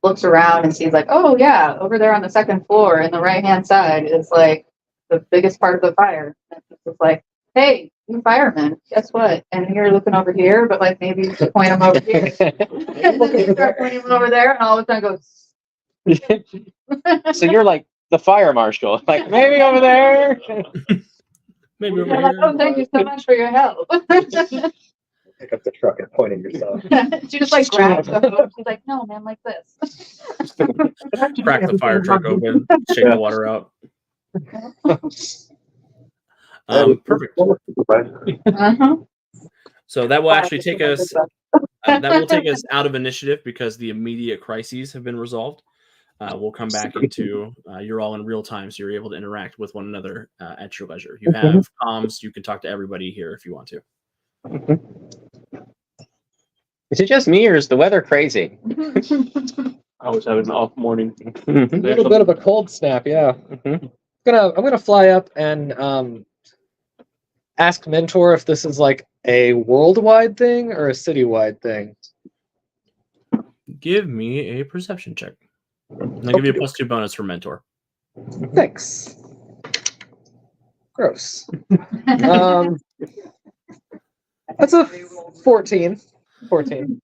looks around and sees like, oh yeah, over there on the second floor in the right-hand side is like the biggest part of the fire. And it's just like, hey, you firemen, guess what? And you're looking over here, but like maybe you should point them over here. And then you start pointing them over there, and all of a sudden goes. So you're like the fire marshal, like maybe over there. Maybe over You're like, here. oh, thank you so much for your help. Pick up the truck and point at yourself. She just like grabs the hose. She's like, no, man, like this. Crack the fire truck open, shake the water out. Perfect. Uh-huh. So that will actually take us. That will take us out of initiative because the immediate crises have been resolved. We'll come back into you're all in real time, so you're able to interact with one another at your leisure. You have comms. You can talk to everybody here if you want to. Is it just me or is the weather crazy? I was having an off morning. A little bit of a cold snap, yeah. I'm gonna fly up and ask Mentor if this is like a worldwide thing or a citywide thing. Give me a perception check. I'll give you a +2 bonus for Mentor. Thanks. Gross. That's a 14. 14.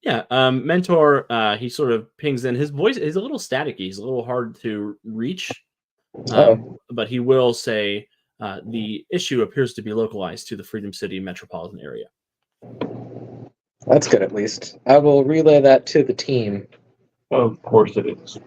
Yeah, Mentor, he sort of pings in. His voice is a little staticky. He's a little hard to reach. But he will say the issue appears to be localized to the Freedom City metropolitan area. That's good, at least. I will relay that to the team. Of course it is.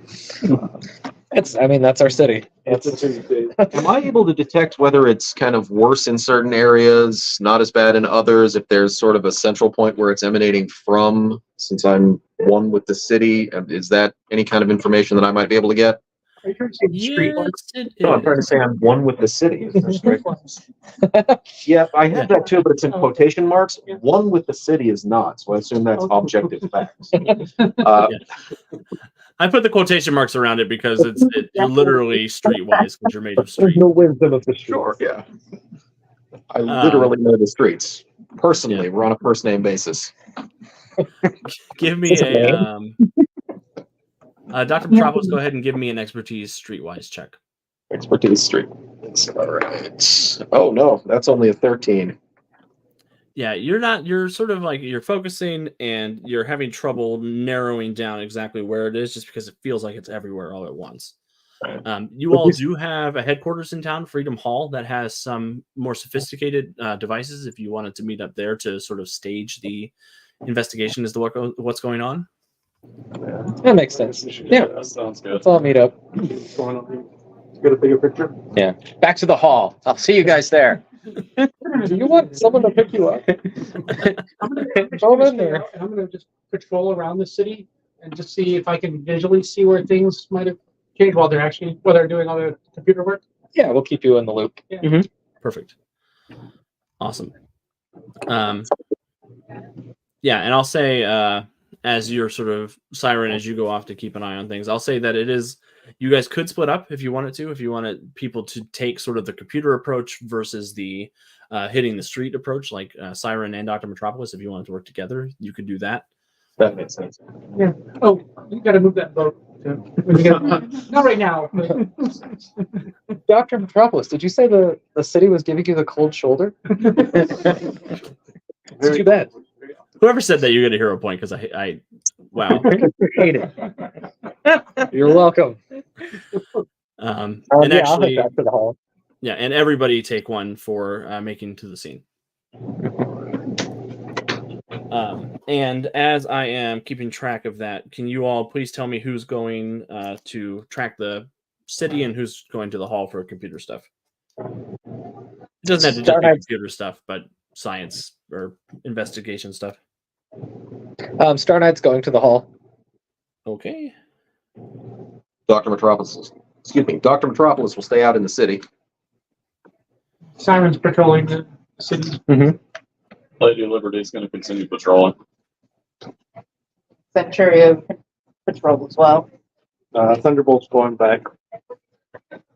That's our city. Am I able to detect whether it's kind of worse in certain areas, not as bad in others, if there's sort of a central point where it's emanating from, since I'm one with the city? Is that any kind of information that I might be able to get? Are you trying to say street Yes, lights? it No, I'm trying to is. say I'm one with the city. Is there straight lines? Lights. Yeah, I have that too, but it's in Oh. quotation marks. Yeah. One with the city is not, so I assume that's Okay. objective facts. I put the quotation marks around it because you're literally streetwise because you're made of street. wisdom of the shore. Yeah. I literally know the streets. Personally, we're on a first name basis. Give me a Dr. Metropolis, go ahead and give me an expertise streetwise check. Expertise street. All right. Oh no, that's only a 13. Yeah, you're sort of like you're focusing and you're having trouble narrowing down exactly where it is just because it feels like it's everywhere all at once. You all do have a headquarters in town, Freedom Hall, that has some more sophisticated devices if you wanted to meet up there to sort of stage the investigation as to what's going on. That makes sense. Yeah, That sounds good. let's all meet up. What's going on here? Get a bigger picture. Yeah. Back to the hall. I'll see you guys there. Do you want someone to pick you up? I'm Go gonna in there. I'm gonna just patrol around the city and just see if I can visually see where things might have changed while they're doing all the computer work. Yeah, we'll keep you in the loop. Perfect. Awesome. Yeah, and I'll say as you're sort of Siren, as you go off to keep an eye on things, I'll say that it is you guys could split up if you wanted to, if you wanted people to take sort of the computer approach versus the hitting the street approach, like Siren and Dr. Metropolis. If you wanted to work together, you could do that. That makes sense. Yeah. Oh, you gotta move that boat. Not right now. Dr. Metropolis, did you say the city was giving you the cold shoulder? It's too bad. Whoever said that, you get a hero point because I wow. Appreciate it. You're welcome. And yeah, I'll head actually, back to the hall. yeah, and everybody take one for making to the scene. And as I am keeping track of that, can you all please tell me who's going to track the city and who's going to the hall for computer stuff? It doesn't have to just be computer stuff, but science or investigation stuff. Star Knight's going to the hall. Okay. Dr. Metropolis will stay out in the city. Simon's patrolling the city. Lady Liberty is going to continue patrolling. Centuria patrol as well. Thunderbolt's going back.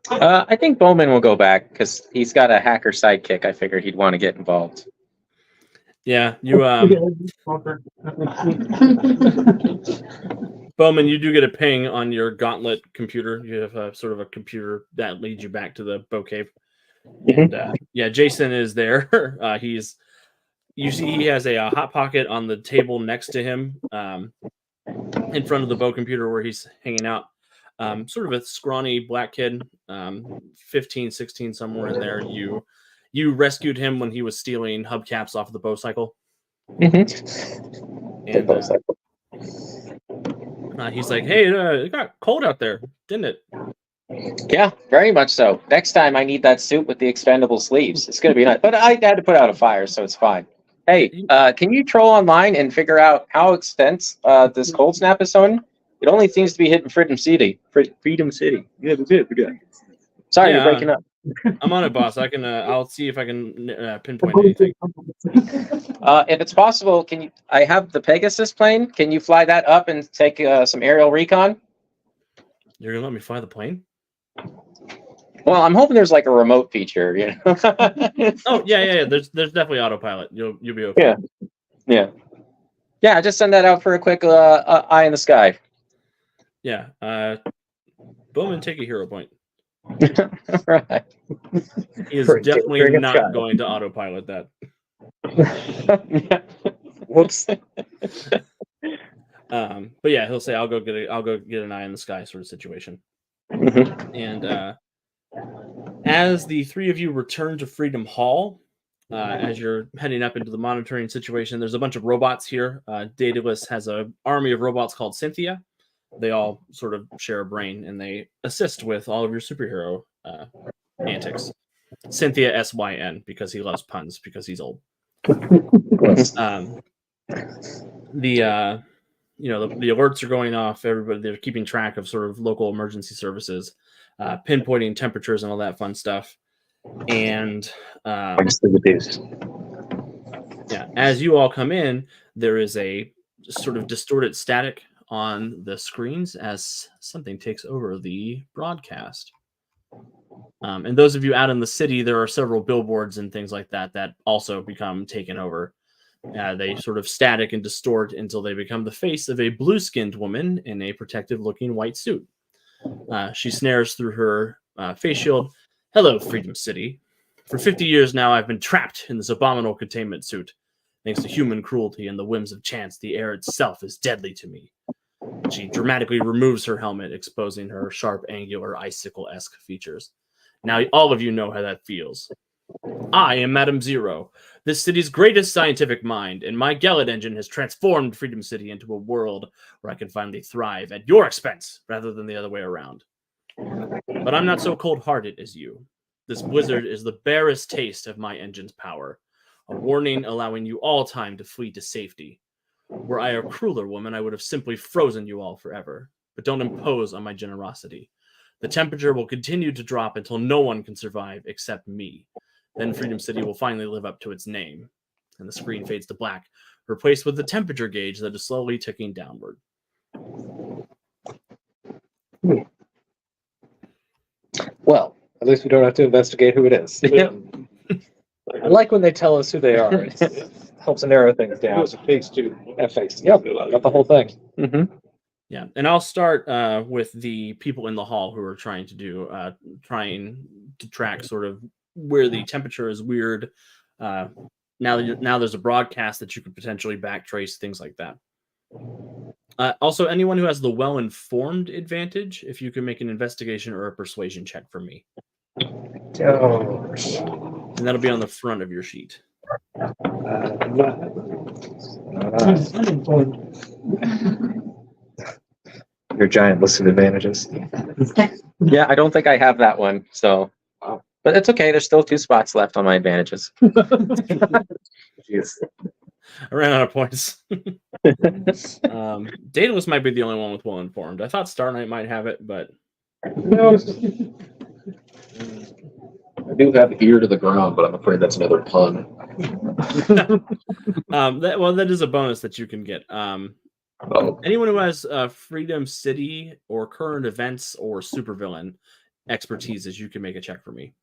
I think Bowman will go back because he's got a hacker sidekick. I figured he'd want to get involved. Yeah, you Bowman, you do get a ping on your Gauntlet computer. You have a sort of a computer that leads you back to the bow cave. And yeah, Jason is there. You see he has a hot pocket on the table next to him, in front of the bow computer where he's hanging out. Sort of a scrawny black kid, 15, 16, somewhere in there. You rescued him when he was stealing hubcaps off of the bow cycle. And he's like, "Hey, it got cold out there, didn't it?" Yeah, very much so. Next time I need that suit with the expandable sleeves. It's going to be nice. But I had to put out a fire, so it's fine. Hey, can you troll online and figure out how extensive this cold snap is on? It only seems to be hitting Freedom City. Freedom City. Yeah, that's it. Sorry, you're breaking up. I'm on it, boss. I can. I'll see if I can pinpoint anything. If it's possible, can you? I have the Pegasus plane. Can you fly that up and take some aerial recon? You're gonna let me fly the plane? Well, I'm hoping there's like a remote feature, you know. Oh yeah. There's definitely autopilot. You'll be okay. Yeah. Just send that out for a quick eye in the sky. Yeah. Bowman, take a hero point. Right. He is definitely not going to autopilot that. Whoops. But yeah, he'll say, I'll go get an eye in the sky sort of situation. And as the three of you return to Freedom Hall, as you're heading up into the monitoring situation, there's a bunch of robots here. Daedalus has an army of robots called Cynthia. They all sort of share a brain, and they assist with all of your superhero antics. Cynthia SYN, because he loves puns, because he's old. The alerts are going off. Everybody, they're keeping track of sort of local emergency services, pinpointing temperatures and all that fun stuff. And as you all come in, there is a sort of distorted static on the screens as something takes over the broadcast. And those of you out in the city, there are several billboards and things like that that also become taken over. They sort of static and distort until they become the face of a blue-skinned woman in a protective-looking white suit. She snares through her face shield. "Hello, Freedom City. For 50 years now, I've been trapped in this abominable containment suit. Thanks to human cruelty and the whims of chance, the air itself is deadly to me." She dramatically removes her helmet, exposing her sharp, angular, icicle-esque features. "Now, all of you know how that feels. I am Madam Zero, this city's greatest scientific mind, and my Gallet engine has transformed Freedom City into a world where I can finally thrive at your expense rather than the other way around. But I'm not so cold-hearted as you. This blizzard is the barest taste of my engine's power, a warning allowing you all time to flee to safety. Were I a crueler woman, I would have simply frozen you all forever. But don't impose on my generosity. The temperature will continue to drop until no one can survive except me. Then Freedom City will finally live up to its name." And the screen fades to black, replaced with the temperature gauge that is slowly ticking downward. Well, at least we don't have to investigate who it is. I like when they tell us who they are. It helps narrow things down. It was a face too. Face. Yep, got the whole thing. Yeah, and I'll start with the people in the hall who are trying to track sort of where the temperature is weird. Now there's a broadcast that you could potentially backtrace, things like that. Also, anyone who has the well-informed advantage, if you can make an investigation or a persuasion check for me. Oh. And that'll be on the front of your sheet. Uninformed. Your giant list of advantages. Yeah, I don't think I have that one. So, but it's okay. There's still 2 spots left on my advantages. Jeez. I ran out of points. Daedalus might be the only one with well-informed. I thought Star Knight might have it, but No. I do have ear to the ground, but I'm afraid that's another pun. that is a bonus that you can get. Anyone who has Freedom City or current events or supervillain expertise, you can make a check for me.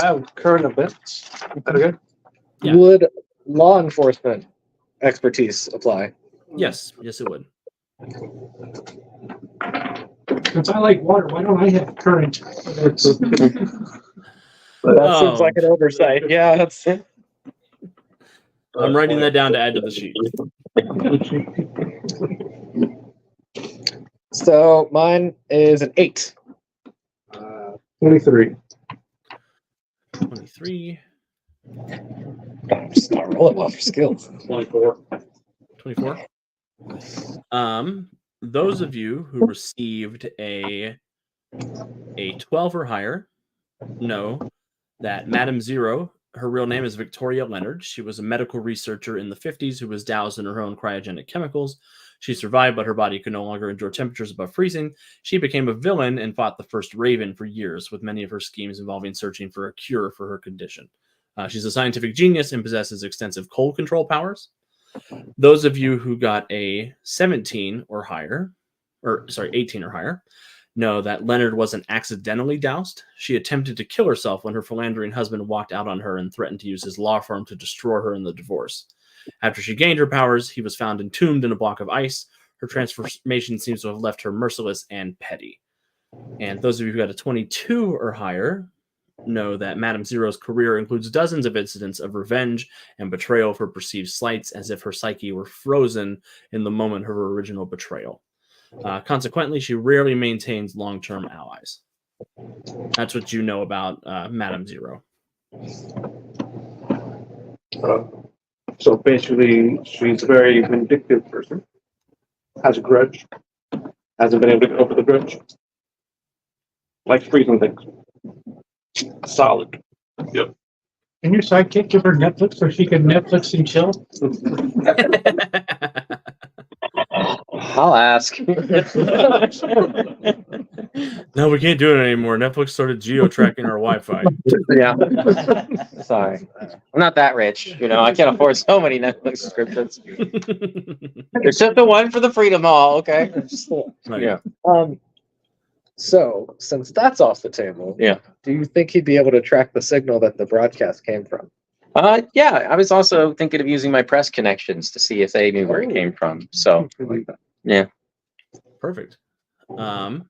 I have current events. Is that okay? Yeah. Would law enforcement expertise apply? Yes, it would. Since I like water, why don't I have current? That seems like an oversight. Yeah, that's it. I'm writing that down to add to the sheet. So mine is an 8. 23. 23. Just not rolling well for skills. 24. 24. Those of you who received a 12 or higher know that Madame Zero, her real name is Victoria Leonard. She was a medical researcher in the 50s who was doused in her own cryogenic chemicals. She survived, but her body could no longer endure temperatures above freezing. She became a villain and fought the first Raven for years, with many of her schemes involving searching for a cure for her condition. She's a scientific genius and possesses extensive cold control powers. Those of you who got a 17 or higher, 18 or higher, know that Leonard wasn't accidentally doused. She attempted to kill herself when her philandering husband walked out on her and threatened to use his law firm to destroy her in the divorce. After she gained her powers, he was found entombed in a block of ice. Her transformation seems to have left her merciless and petty. And those of you who got a 22 or higher know that Madame Zero's career includes dozens of incidents of revenge and betrayal for perceived slights, as if her psyche were frozen in the moment of her original betrayal. Consequently, she rarely maintains long-term allies. That's what you know about Madame Zero. So basically, she's a very vindictive person. Has a grudge. Hasn't been able to get over the grudge. Likes freezing things. Solid. Yep. Can your sidekick give her Netflix so she can Netflix and chill? I'll ask. No, we can't do it anymore. Netflix started geo-tracking our Wi-Fi. Yeah. Sorry. I'm not that rich. I can't afford so many Netflix subscriptions. There's just the one for the Freedom Mall, okay? Right. Yeah. So, since that's off the table, Yeah. do you think he'd be able to track the signal that the broadcast came from? Yeah, I was also thinking of using my press connections to see if they knew where it came from. So, yeah. Perfect. So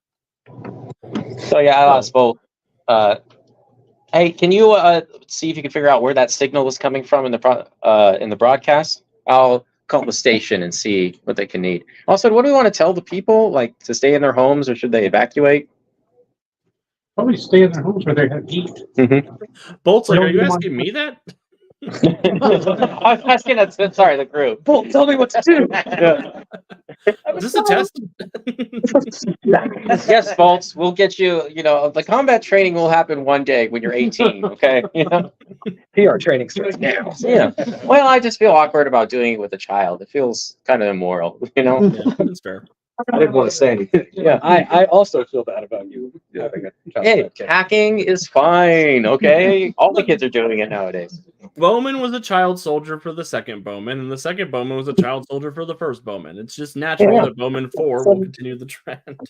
yeah, I asked both. Hey, can you see if you can figure out where that signal was coming from in the broadcast? I'll call the station and see what they can need. Also, what do we want to tell the people? Like to stay in their homes, or should they evacuate? Probably stay in their homes where they have heat. Bolt's like, are you asking me that? I was asking the group. Bolt, tell me what to do. Is this a test? Yes, Bolts, we'll get you, the combat training will happen one day when you're 18, okay? PR training starts now. Yeah. Well, I just feel awkward about doing it with a child. It feels kind of immoral, Yeah, that's fair. I didn't want to say anything. Yeah, I also feel bad about you having a child. Hey, hacking is fine, okay? All the kids are doing it nowadays. Bowman was a child soldier for the second Bowman, and the second Bowman was a child soldier for the first Bowman. It's just natural that Bowman 4 will continue the trend.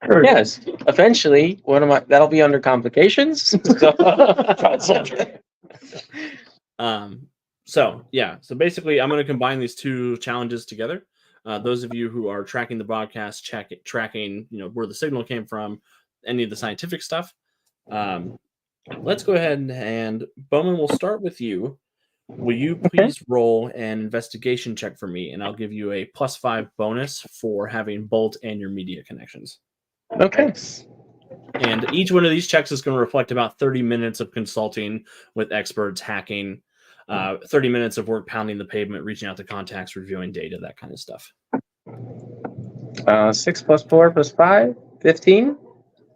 Yes, eventually, that'll be under complications. Child soldier. So basically, I'm going to combine these two challenges together. Those of you who are tracking the broadcast, tracking, where the signal came from, any of the scientific stuff. Let's go ahead and Bowman, we'll start with you. Will you please roll an investigation check for me, and I'll give you a +5 bonus for having Bolt and your media connections. Okay. And each one of these checks is going to reflect about 30 minutes of consulting with experts, hacking, 30 minutes of work pounding the pavement, reaching out to contacts, reviewing data, that kind of stuff. 6 + 4 + 5, 15.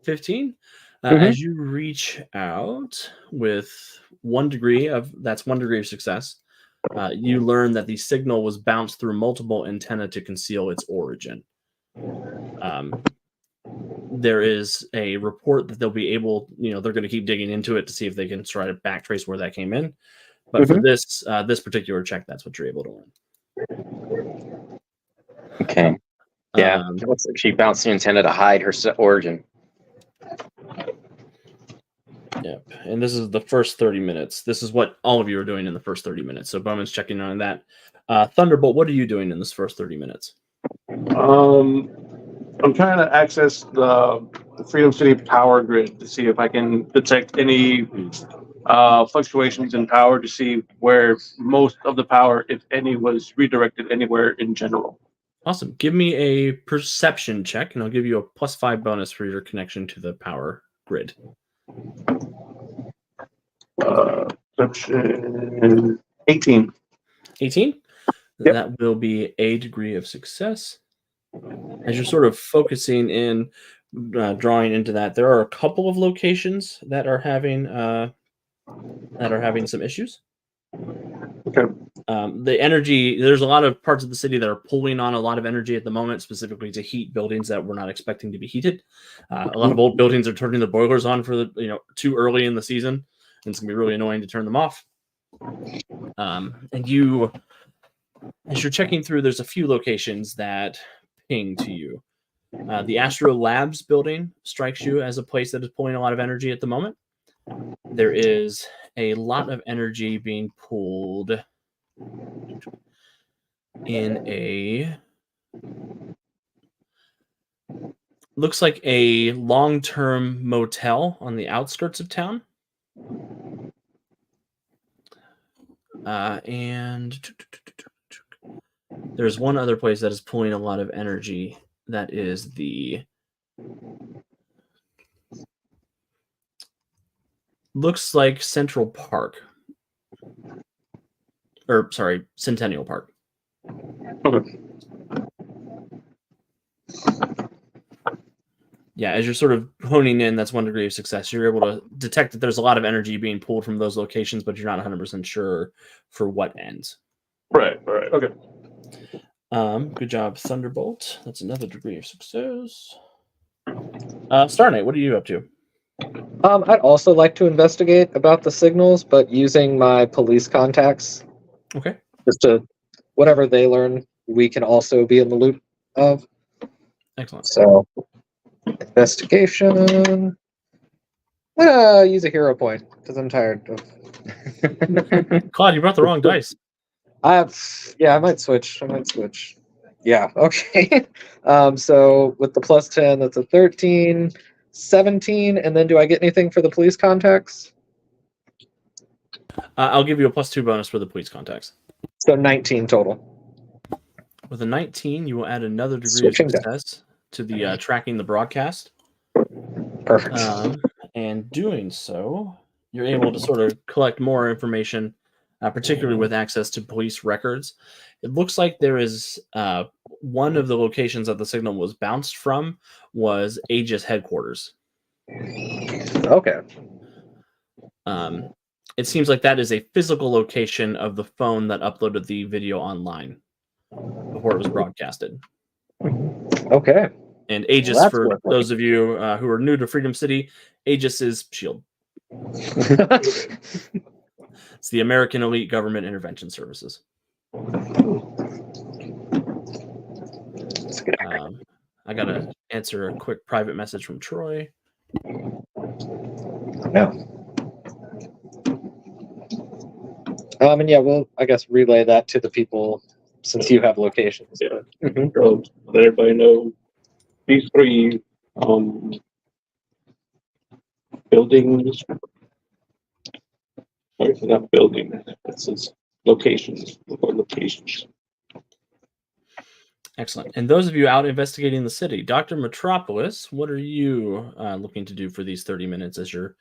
15. Mhm. As you reach out with 1 degree of success, you learn that the signal was bounced through multiple antennae to conceal its origin. There is a report that they'll be able, they're going to keep digging into it to see if they can try to backtrace where that came in. But for this particular check, that's what you're able to learn. Okay. Yeah. It looks like she bounced the antenna to hide her origin. Yep. And this is the first 30 minutes. This is what all of you are doing in the first 30 minutes. So Bowman's checking on that. Thunderbolt, what are you doing in this first 30 minutes? I'm trying to access the Freedom City power grid to see if I can detect any fluctuations in power to see where most of the power, if any, was redirected anywhere in general. Awesome. Give me a perception check, and I'll give you a +5 bonus for your connection to the power grid. Perception 18. 18? Yep. That will be a degree of success. As you're sort of focusing in, drawing into that, there are a couple of locations that are having some issues. Okay. The energy, there's a lot of parts of the city that are pulling on a lot of energy at the moment, specifically to heat buildings that we're not expecting to be heated. A lot of old buildings are turning the boilers on for too early in the season, and it's gonna be really annoying to turn them off. And you, as you're checking through, there's a few locations that ping to you. The Astro Labs building strikes you as a place that is pulling a lot of energy at the moment. There is a lot of energy being pulled in looks like a long-term motel on the outskirts of town. And there's one other place that is pulling a lot of energy. That is looks like Central Park. Or, sorry, Centennial Park. Okay. Yeah, as you're sort of honing in, that's 1 degree of success. You're able to detect that there's a lot of energy being pulled from those locations, but you're not 100% sure for what ends. Right. Okay. Good job, Thunderbolt. That's another degree of success. Star Knight, what are you up to? I'd also like to investigate about the signals, but using my police contacts. Okay. Just to whatever they learn, we can also be in the loop of. Excellent. So, investigation. Use a hero point because I'm tired of. Claude, you brought the wrong dice. I might switch. Yeah, okay. So with the +10, that's a 13, 17, and then do I get anything for the police contacts? I'll give you a +2 bonus for the police contacts. So 19 total. With a 19, you will add another degree Switching of success to the tracking the broadcast. Perfect. And doing so, you're able to sort of collect more information, particularly with access to police records. It looks like there is one of the locations that the signal was bounced from was Aegis headquarters. Okay. It seems like that is a physical location of the phone that uploaded the video online before it was broadcasted. Okay. And Aegis, Well, for those of you who are new to Freedom City, Aegis is SHIELD. It's the American Elite Government Intervention Services. I got to answer a quick private message from Troy. Yeah. And yeah, we'll, I guess, relay that to the people since you have locations. Yeah. So let everybody know these 3 buildings. Sorry, not building. This is locations. Report locations. Excellent. And those of you out investigating the city, Dr. Metropolis, what are you looking to do for these 30 minutes as you're...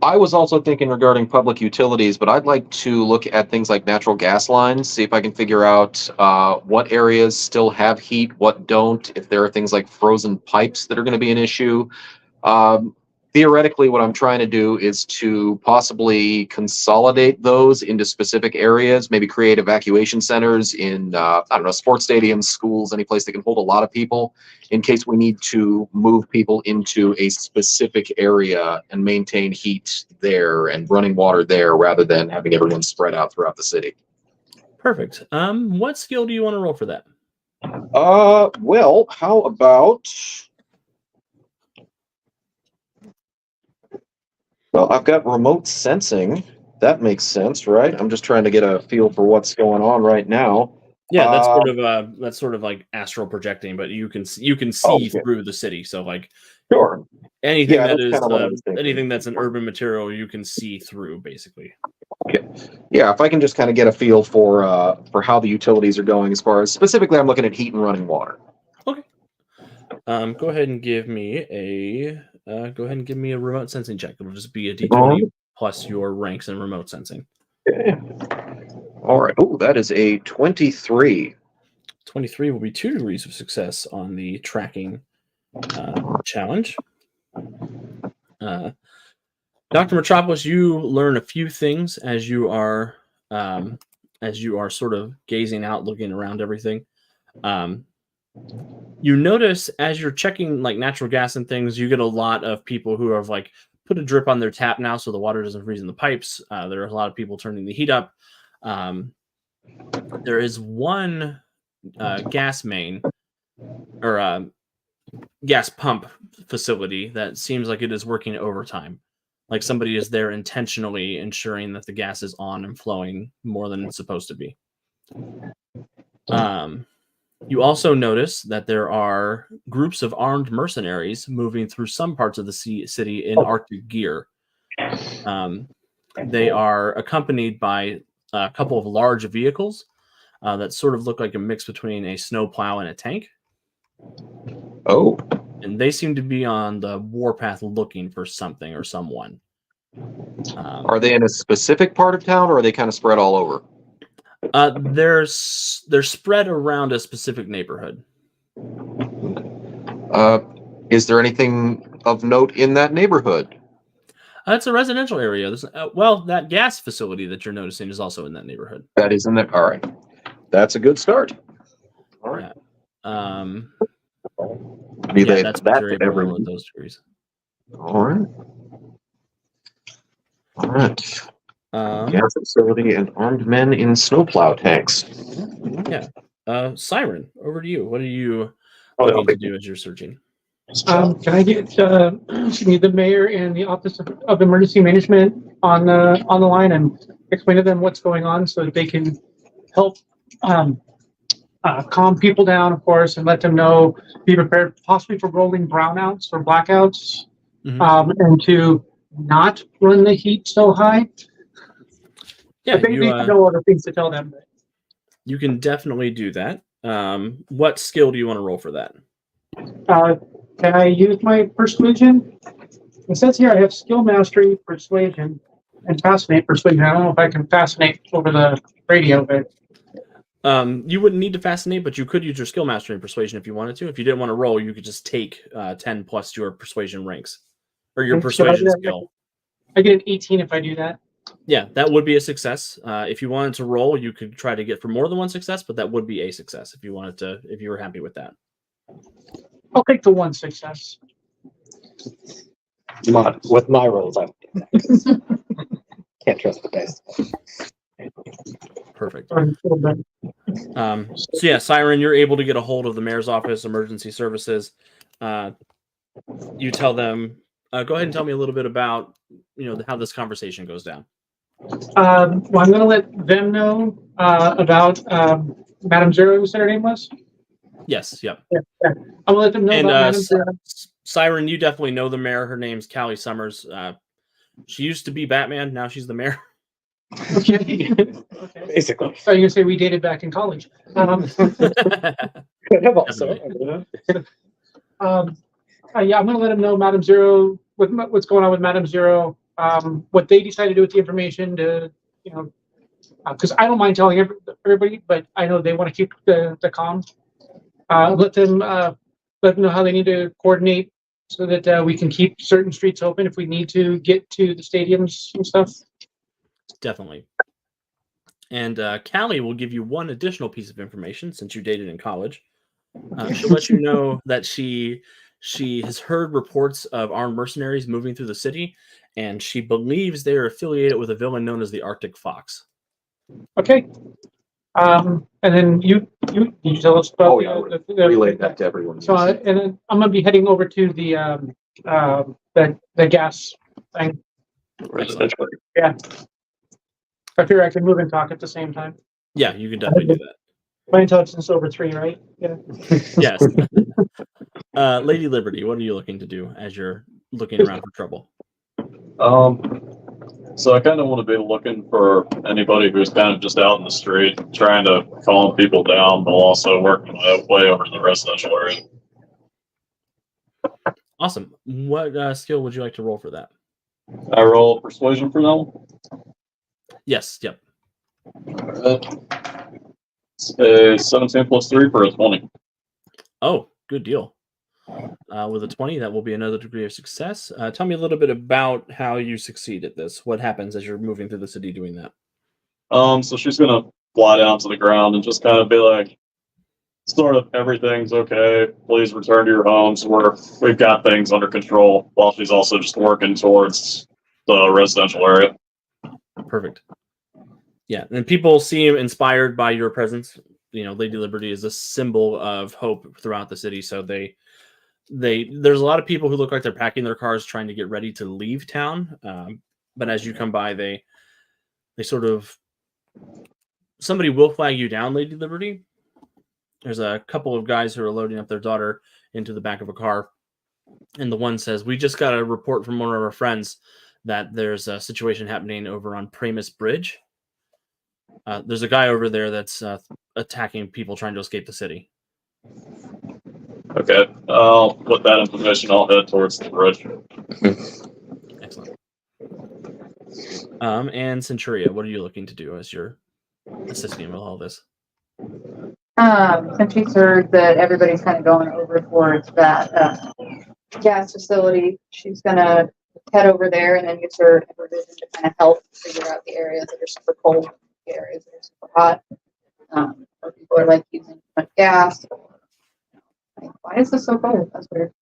I was also thinking regarding public utilities, but I'd like to look at things like natural gas lines, see if I can figure out what areas still have heat, what don't, if there are things like frozen pipes that are going to be an issue. Theoretically, what I'm trying to do is to possibly consolidate those into specific areas, maybe create evacuation centers in, I don't know, sports stadiums, schools, any place that can hold a lot of people in case we need to move people into a specific area and maintain heat there and running water there rather than having everyone spread out throughout the city. Perfect. What skill do you want to roll for that? Well, how about... Well, I've got remote sensing. That makes sense, right? I'm just trying to get a feel for what's going on right now. Yeah, that's sort of like astral projecting, but you can see through the city. So like, sure, anything Yeah, that that's is kinda what I was thinking. anything that's an urban material, you can see through basically. Okay. Yeah, if I can just kind of get a feel for how the utilities are going, as far as specifically, I'm looking at heat and running water. Okay. Go ahead and give me a remote sensing check. It'll just be a D20 plus your ranks in remote sensing. Okay. All right. Oh, that is a 23. 23 will be 2 degrees of success on the tracking challenge. Dr. Metropolis, you learn a few things as you are sort of gazing out, looking around everything. You notice as you're checking like natural gas and things, you get a lot of people who have like put a drip on their tap now so the water doesn't freeze in the pipes. There are a lot of people turning the heat up. There is one gas main or gas pump facility that seems like it is working overtime. Like somebody is there intentionally ensuring that the gas is on and flowing more than it's supposed to be. You also notice that there are groups of armed mercenaries moving through some parts of the city in Arctic gear. They are accompanied by a couple of large vehicles that sort of look like a mix between a snowplow and a tank. Oh. And they seem to be on the warpath looking for something or someone. Are they in a specific part of town, or are they kind of spread all over? They're spread around a specific neighborhood. Is there anything of note in that neighborhood? It's a residential area. Well, that gas facility that you're noticing is also in that neighborhood. That is in there. All right. That's a good start. All right. Yeah, that's what you're able to roll with those degrees. All right. All right. Gas facility and armed men in snowplow tanks. Yeah. Siren, over to you. What are you looking to do as you're searching? Can I get the mayor and the Office of Emergency Management on the line and explain to them what's going on so that they can help calm people down, of course, and let them know, be prepared possibly for rolling brownouts or blackouts, and to not run the heat so high. Yeah, they need to know other things to tell them. You can definitely do that. What skill do you want to roll for that? Can I use my persuasion? It says here I have skill mastery, persuasion, and fascinate persuasion. I don't know if I can fascinate over the radio, but you wouldn't need to fascinate, but you could use your skill mastery and persuasion if you wanted to. If you didn't want to roll, you could just take 10 plus your persuasion ranks or your persuasion skill. I get an 18 if I do that. Yeah, that would be a success. If you wanted to roll, you could try to get for more than one success, but that would be a success if you wanted to. If you were happy with that. I'll take the one success. With my rolls, I can't trust the dice. Perfect. So yeah, Siren, you're able to get a hold of the mayor's office, emergency services. You tell them. Go ahead and tell me a little bit about how this conversation goes down. Well, I'm going to let them know about Madame Zero. You said her name was. Yes. Yep. Yeah. I'm going to let them know about Madame Zero. Siren, you definitely know the mayor. Her name's Callie Summers. She used to be Batman. Now she's the mayor. Okay. Okay. Basically. So you're gonna say we dated back in college? Could have also. Definitely. Yeah, I'm gonna let him know, Madam Zero, what's going on with Madam Zero. What they decide to do with the information to, because I don't mind telling everybody, but I know they want to keep the comms. Let them know how they need to coordinate so that we can keep certain streets open if we need to get to the stadiums and stuff. Definitely. And Callie will give you one additional piece of information since you dated in college. She'll let you know that she has heard reports of armed mercenaries moving through the city, and she believes they are affiliated with a villain known as the Arctic Fox. Okay. And then you tell us about Relay that to everyone. So and then I'm gonna be heading over to the gas thing. Residential. Yeah. I figure I can move and talk at the same time. Yeah, you can definitely do that. My intelligence is over 3, right? Yeah. Yes. Lady Liberty, what are you looking to do as you're looking around for trouble? So I kind of want to be looking for anybody who's kind of just out in the street, trying to calm people down, but also working my way over to the residential area. Awesome. What skill would you like to roll for that? I roll persuasion for them. Yes. Yep. It's a 17 plus 3 for a 20. Oh, good deal. With a 20, that will be another degree of success. Tell me a little bit about how you succeed at this. What happens as you're moving through the city doing that? So she's gonna fly down to the ground and just kind of be like, sort of, everything's okay. Please return to your homes. We've got things under control. While she's also just working towards the residential area. Perfect. Yeah, and people seem inspired by your presence. Lady Liberty is a symbol of hope throughout the city. So there's a lot of people who look like they're packing their cars, trying to get ready to leave town. But as you come by, they sort of, somebody will flag you down, Lady Liberty. There's a couple of guys who are loading up their daughter into the back of a car, and the one says, "We just got a report from one of our friends that there's a situation happening over on Primus Bridge. There's a guy over there that's attacking people trying to escape the city." Okay. With that information, I'll head towards the bridge. Excellent. And Centuria, what are you looking to do as you're assisting with all this? Since she's heard that everybody's kind of going over towards that gas facility, she's gonna head over there and then use her vision to kind of help figure out the areas that are super cold, the areas that are super hot, where people are like using too much gas. Like, why is this so cold? That's weird.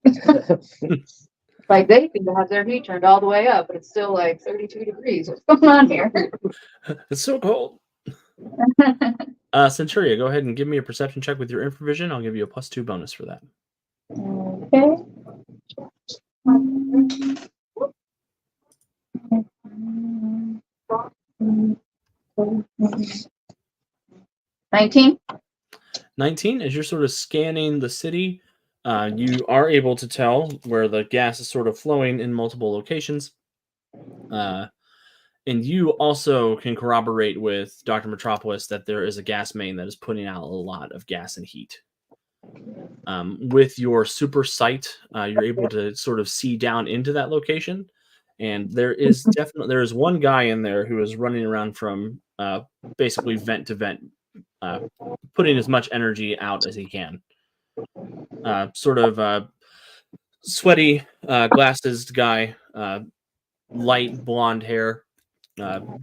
Like they can have their heat turned all the way up, but it's still like 32 degrees. What's going on here? It's so cold. Centuria, go ahead and give me a perception check with your infravision. I'll give you a +2 bonus for that. Okay. 19. 19, as you're sort of scanning the city, you are able to tell where the gas is sort of flowing in multiple locations. And you also can corroborate with Dr. Metropolis that there is a gas main that is putting out a lot of gas and heat. With your super sight, you're able to sort of see down into that location. And there is one guy in there who is running around from basically vent to vent, putting as much energy out as he can. Sort of sweaty, glasses guy, light blonde hair,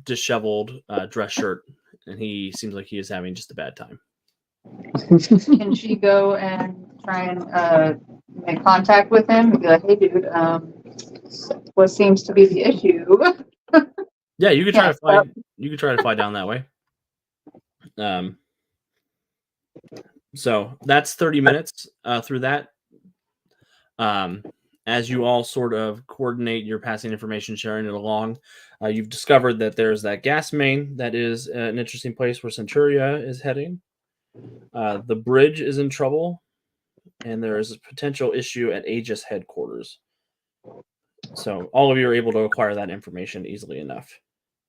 disheveled dress shirt, and he seems like he is having just a bad time. Can she go and try and make contact with him and be like, "Hey, dude, what seems to be the issue?" Yeah, you could try to fly. You could try to fly down that way. So that's 30 minutes through that. As you all sort of coordinate your passing information, sharing it along, you've discovered that there's that gas main that is an interesting place where Centuria is heading. The bridge is in trouble, and there is a potential issue at Aegis headquarters. So all of you are able to acquire that information easily enough.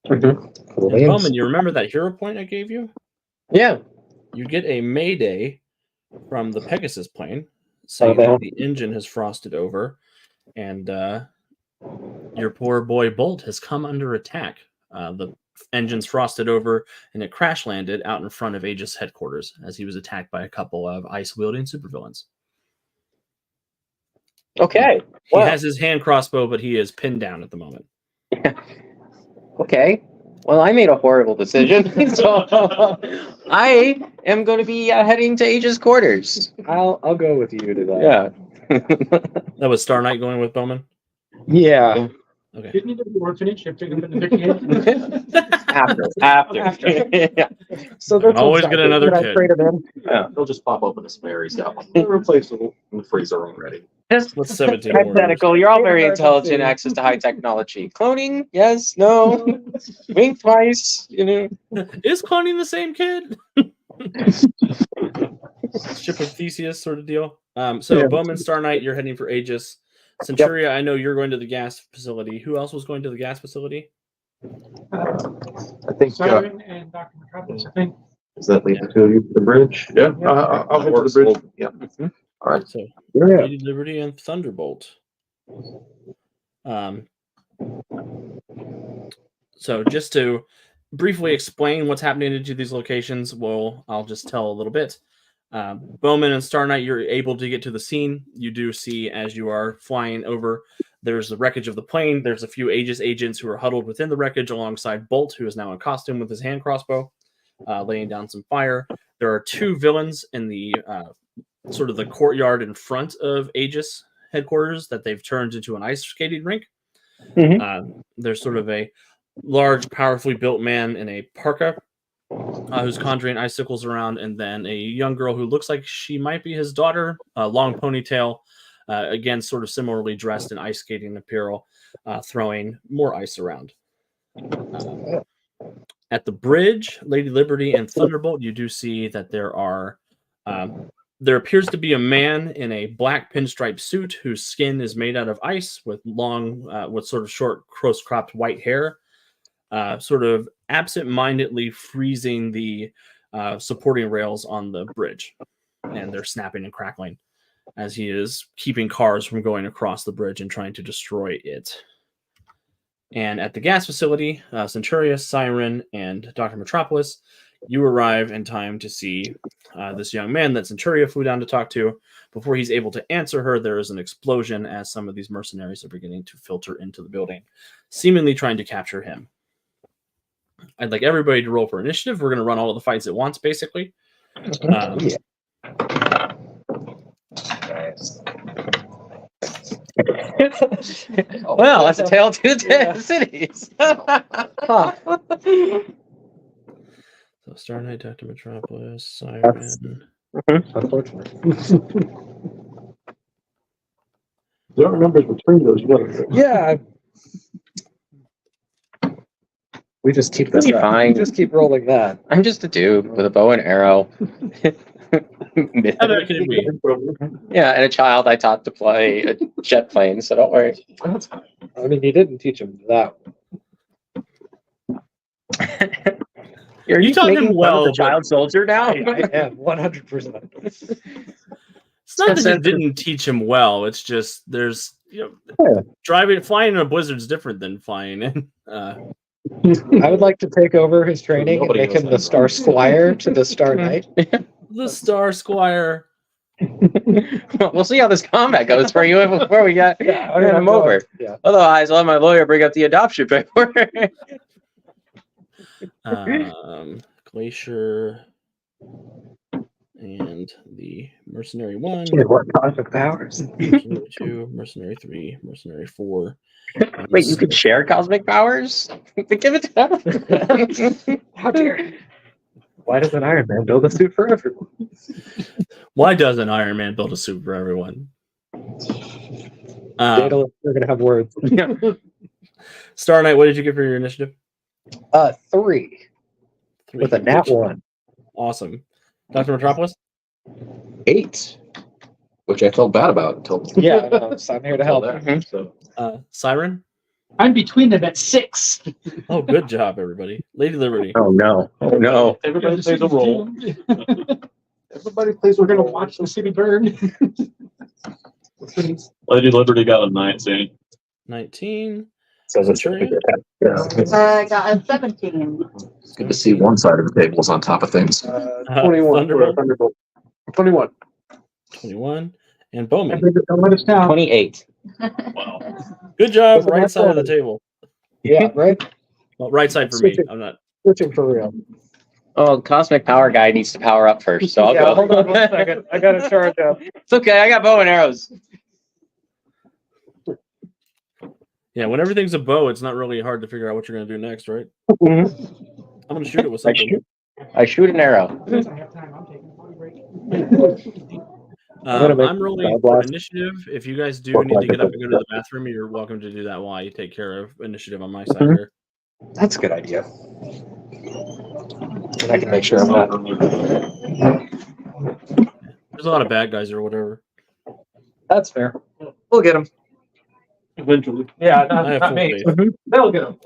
Cool And beans. Bowman, you remember that hero point I gave you? Yeah. You get a mayday from the Pegasus plane, saying that the engine has frosted over, and your poor boy Bolt has come under attack. The engine's frosted over, and it crash landed out in front of Aegis headquarters as he was attacked by a couple of ice-wielding supervillains. Okay. He Well, has his hand crossbow, but he is pinned down at the moment. okay. Well, I made a horrible decision, so I am going to be heading to Aegis quarters. I'll go with you to that. Yeah. That was Star Knight going with Bowman? Yeah. Okay. Didn't you do the orphanage? You have to go to the After. Yeah. So that's Always what's get happening. another Can I kid. trade him in? Yeah. They'll just pop open a spare. He's got one. They're replaceable in the freezer already. Just What's 17 hypothetical. You're all very intelligent, access to high technology. Cloning? Yes, no. Wink twice, you know. Is cloning the same kid? Ship of Theseus sort of deal. So Yeah. Bowman, Star Knight, you're heading for Aegis. Centuria, I know you're going to the gas facility. Who else was going to the gas facility? I think. Siren and Dr. Metropolis, I think. Does that leave the two of you to the bridge? Yeah, I'll head to the bridge. Yeah. All right. So Yeah. Lady Liberty and Thunderbolt. So just to briefly explain what's happening at each of these locations, I'll just tell a little bit. Bowman and Star Knight, you're able to get to the scene. You do see, as you are flying over, there's the wreckage of the plane. There's a few Aegis agents who are huddled within the wreckage alongside Bolt, who is now in costume with his hand crossbow, laying down some fire. There are two villains in the sort of the courtyard in front of Aegis headquarters that they've turned into an ice skating rink. There's sort of a large, powerfully built man in a parka who's conjuring icicles around, and then a young girl who looks like she might be his daughter, long ponytail, again, sort of similarly dressed in ice skating apparel, throwing more ice around. At the bridge, Lady Liberty and Thunderbolt, you do see that there appears to be a man in a black pinstripe suit whose skin is made out of ice with with sort of short, close-cropped white hair, sort of absent-mindedly freezing the supporting rails on the bridge. And they're snapping and crackling as he is keeping cars from going across the bridge and trying to destroy it. And at the gas facility, Centuria, Siren, and Dr. Metropolis, you arrive in time to see this young man that Centuria flew down to talk to. Before he's able to answer her, there is an explosion as some of these mercenaries are beginning to filter into the building, seemingly trying to capture him. I'd like everybody to roll for initiative. We're going to run all of the fights at once, basically. Well, that's a tale of two cities. So Star Knight, Dr. Metropolis, Siren. Unfortunately. There are numbers between those numbers. Yeah. We just keep this up. Fine. We just keep rolling that. I'm just a dude with a bow and arrow. How bad can it be? Yeah, and a child I taught to play a jet plane, so don't worry. I mean, you didn't teach him that. You taught him well, the but- child soldier now. I am 100%. It's not that you didn't teach him well. It's just there's flying in a blizzard's different than flying in. I would like to take over his training and make him the Star Squire to the Star Knight. The Star Squire. We'll see how this combat goes for you before we get him over. Yeah. Otherwise, I'll have my lawyer bring up the adoption paperwork. Glacier and the Mercenary 1, What cosmic powers? Mercenary 2, Mercenary 3, Mercenary 4. Wait, you could share cosmic powers? Give it to them. How dare! Why doesn't Iron Man build a suit for everyone? Why doesn't Iron Man build a suit for everyone? Daedalus, we're gonna have words. Star Knight, what did you get for your initiative? 3 with a nat 1. Awesome. Dr. Metropolis? 8, which I felt bad about until. Yeah, I know, so I'm here to help. So Siren? I'm between them at 6. Oh, good job, everybody. Lady Liberty. Oh no! Oh no! Everybody plays a role. Everybody plays. We're gonna watch the city burn. Lady Liberty got a 19. 19. So it's Centurion? I got a 17. It's good to see one side of the table is on top of things. 21. Thunderbolt. Thunderbolt. 21. 21. And Bowman. Don't let us down. 28. Wow. Good job. Wasn't Right that side of the funny? table. Yeah, right. Well, right side for me. I'm not. Switching for real. Oh, Cosmic Power Guy needs to power up first, so I'll Yeah, go. hold on 1 second. I gotta charge up. It's okay. I got bow and arrows. Yeah, when everything's a bow, it's not really hard to figure out what you're going to do next, right? Mhm. I'm going to shoot it with I something. shoot an arrow. I have time. I'm taking a party break. gonna make I'm rolling Wild for Blast. initiative. If you guys do need to get up and go to the bathroom, you're welcome to do that while I take care of initiative on my side Mhm. here. That's a good idea. And I can make sure I'm not. There's a lot of bad guys or whatever. That's fair. We'll get him. Eventually. Yeah, I have not full me. faith. They'll get them.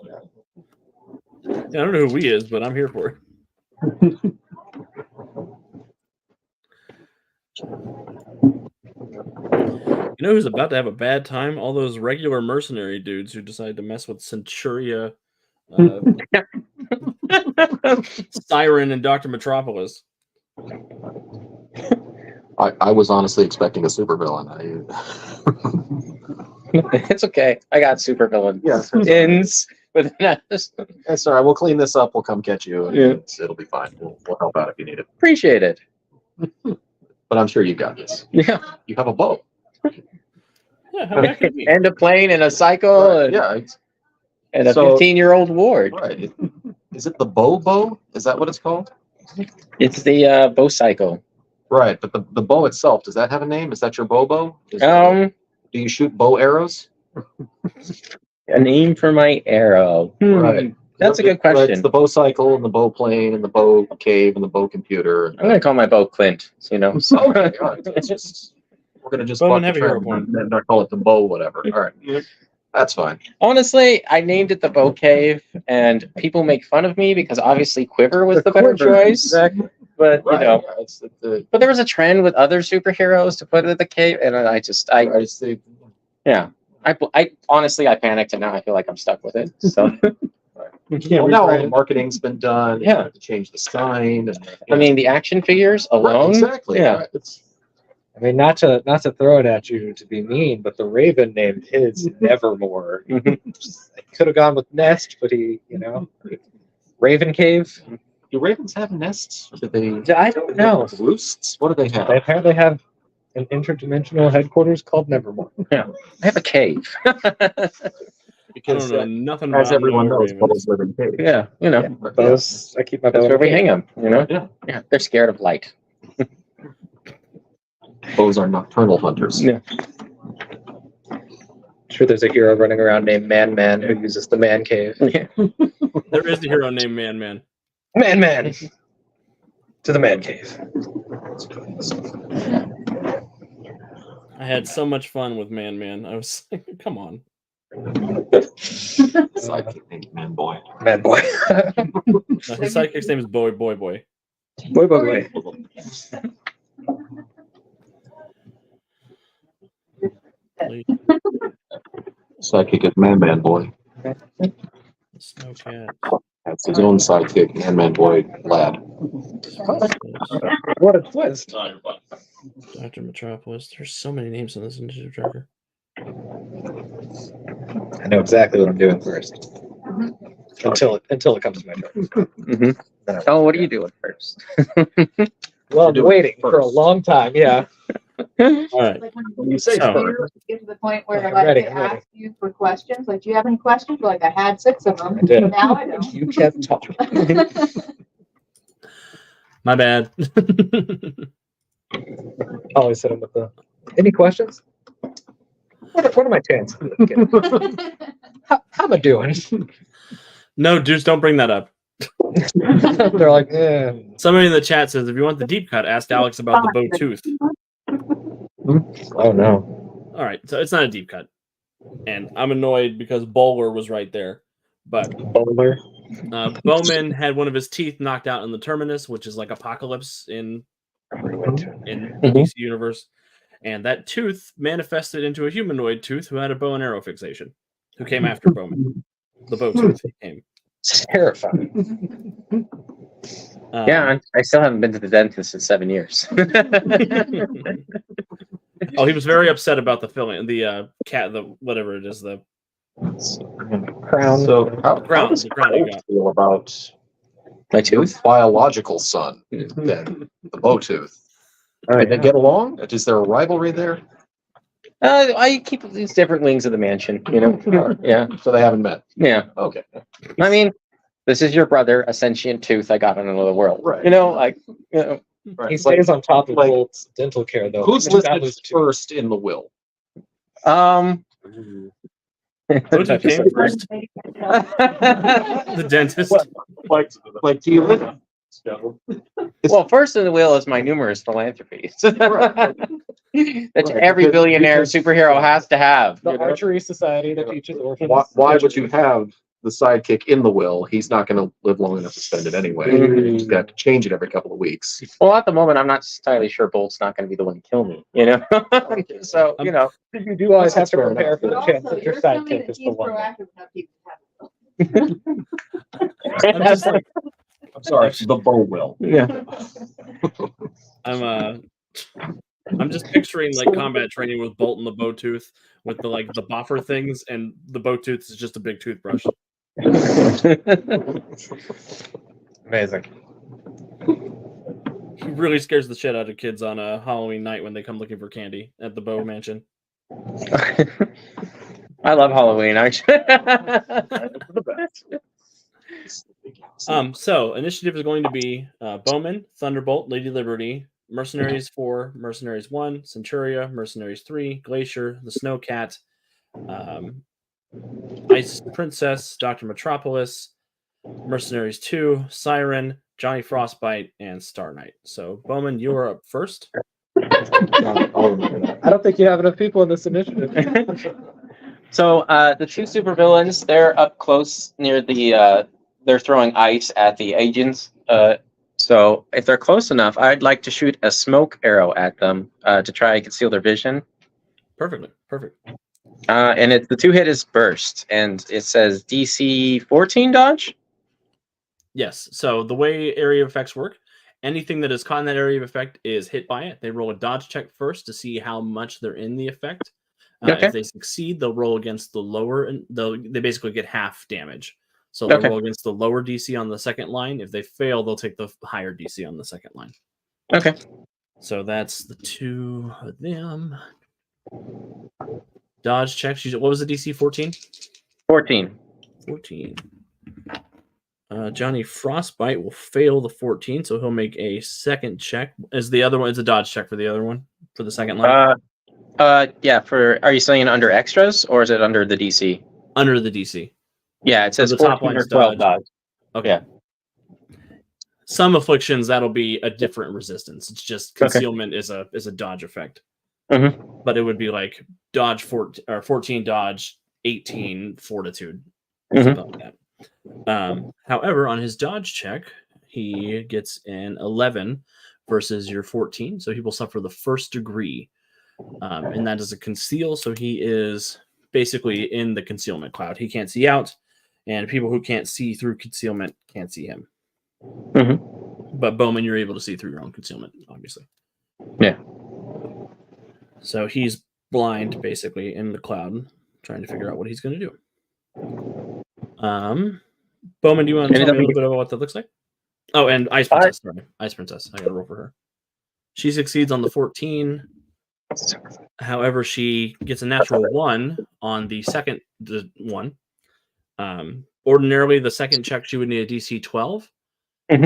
Yeah, I don't know who we is, but I'm here for it. You know who's about to have a bad time? All those regular mercenary dudes who decide to mess with Centuria, Siren, and Dr. Metropolis. I was honestly expecting a supervillain. It's okay. I got super villain. Yes. Ins with an S. That's all right. We'll clean this up. We'll come catch you. And Yeah. it'll be fine. We'll help out if you need it. Appreciate it. But I'm sure you got this. Yeah. You have a bow. Yeah, how that could be. And a plane and a cycle and, Yeah. It's, and a So- 15-year-old ward. right. Is it the bow? Is that what it's called? It's the bow cycle. Right. But the bow itself, does that have a name? Is that your bow? Do you shoot bow arrows? A name for my arrow. Right. That's a good Right, question. it's the bow cycle and the bow plane and the bow cave and the bow computer. I'm gonna call my bow Clint. So, you know. Oh, okay, all right. It's just, we're gonna just Bowman, buck have the a hero trend point. and not call it the bow, whatever. All right. Yep. That's fine. Honestly, I named it the bow cave, and people make fun of me because obviously quiver was the better quiver, choice. Exactly. But you Right. know, Yeah, it's the but there was a trend with other superheroes to put it at the cave, and I honestly I panicked, and now I feel like I'm stuck with it. So well, now all the marketing's been done. Yeah. You have to change the sign. And, I mean, the action figures right, alone. exactly. Yeah. Right. It's, I mean, not to throw it at you to be mean, but the Raven named his Nevermore. Could have gone with Nest, but Raven Cave. do ravens have nests? Do they I don't know. roosts? What do they have? They apparently have an interdimensional headquarters called Nevermore. I have a cave. I Because don't know nothing as about everyone no knows, ravens. bows live in caves. Yeah, you know, Yeah, those I keep my that's bow where in a we cave. hang them. You know, Yeah. they're scared of light. Bows are nocturnal hunters. Yeah. Sure, there's a hero running around named Man who uses the Man Cave. There is a hero named Man. Man, to the Man Cave. I had so much fun with Man. I was like, come on. Sidekick named Man Boy. Man Boy. His sidekick's name is Boy. Boy. Boy. Sidekick is Man Boy. Snowcat. That's his own sidekick, Man Boy Lad. What a twist. Dr. Metropolis. There's so many names on this initiative tracker. I know exactly what I'm doing first. Until it comes to my turn. Mhm. Oh, what are you doing first? Well, I'm You're doing waiting it for a first. long time. Yeah. All right. Like When you say So- first, get to the point where I'm like ready, they I'm ready. ask you for questions, like, do you have any questions? Like, I had 6 of them. I did. Now I don't. You kept talking. My bad. Always hit him with the. Any questions? What are my chances? How am I doing? No, dudes, don't bring that up. They're like, eh. Somebody in the chat says, if you want the deep cut, ask Alex about the bow tooth. Oh no. All right, so it's not a deep cut. and I'm annoyed because Bowler was right there. But Bowler. Bowman had one of his teeth knocked out in the Terminus, which is like Apocalypse in the DC universe. And that tooth manifested into a humanoid tooth who had a bow and arrow fixation, who came after Bowman. The bow tooth came. It's terrifying. Yeah, I still haven't been to the dentist in 7 years. Oh, he was very upset about the filling, the cat, the whatever it is, the Crown. So how crown. does The crown he Bolt got. feel about My tooth? his biological son, then the Bowtooth? Did they get along? Is there a rivalry there? I keep these different wings of the mansion, you know? Yeah. So they haven't met. Yeah. Okay. I mean, this is your brother, a sentient tooth I got in another world. Right. You know, like, you know. Right. He stays on top of like- Bolt's dental care, though. Who's Which is not listed his tooth. first in the will? Who came first? The dentist. Like, do you live? Well, first in the wheel is my numerous philanthropies that every Right. billionaire Because- superhero has to have. The you know? Archery Society that teaches orphans. Why would you have the sidekick in the will? He's not going to live long enough to spend it anyway. Mm. He's got to change it every couple of weeks. Well, at the moment, I'm not entirely sure Bolt's not going to be the one to kill me, you know? So, you know. You do always have to Fair prepare for the But chance also, that your you're telling me sidekick that is the he's one. proactive enough to have. I'm just like, I'm sorry, the bow will. Yeah. I'm just picturing like combat training with Bolt and the bow tooth with the like the boffer things, and the bow tooth is just a big toothbrush. Amazing. He really scares the shit out of kids on a Halloween night when they come looking for candy at the Bow Mansion. I love Halloween, actually. So initiative is going to be Bowman, Thunderbolt, Lady Liberty, Mercenaries 4, Mercenaries 1, Centuria, Mercenaries 3, Glacier, the Snowcat, Ice Princess, Dr. Metropolis, Mercenaries 2, Siren, Johnny Frostbite, and Star Knight. So Bowman, you are up first. I'll remember that. I don't think you have enough people in this initiative. So the two supervillains, they're up close near the. They're throwing ice at the agents. So if they're close enough, I'd like to shoot a smoke arrow at them to try and conceal their vision. Perfect. And the two hit is burst, and it says DC 14 dodge. Yes. So the way area of effects work, anything that is caught in that area of effect is hit by it. They roll a dodge check first to see how much they're in the effect. Okay. If they succeed, they'll roll against the lower, and they basically get half damage. So they'll Okay. roll against the lower DC on the second line. If they fail, they'll take the higher DC on the second line. Okay. So that's the two of them. Dodge checks. What was the DC? 14? 14. 14. Johnny Frostbite will fail the 14, so he'll make a second check. Is the other one? It's a dodge check for the other one for the second line. Yeah. Are you saying it under extras or is it under the DC? Under the DC. Yeah, it says the top 14 or line's 12 dodge. dodge. Okay. Yeah. Some afflictions that'll be a different resistance. It's just Okay. concealment is a dodge effect. Mhm. But it would be like dodge 14 dodge 18 fortitude. Mhm. Something like that. However, on his dodge check, he gets an 11 versus your 14, so he will suffer the first degree, and that is a conceal. So he is basically in the concealment cloud. He can't see out, and people who can't see through concealment can't see him. But Bowman, you're able to see through your own concealment, obviously. Yeah. So he's blind, basically, in the cloud, trying to figure out what he's going to do. Bowman, do you want to tell me a little bit about what that looks like? Oh, and Ice Princess. Sorry. Ice Princess. I got to roll for her. She succeeds on the 14. However, she gets a natural 1 on the second one. Ordinarily, the second check, she would need a DC 12.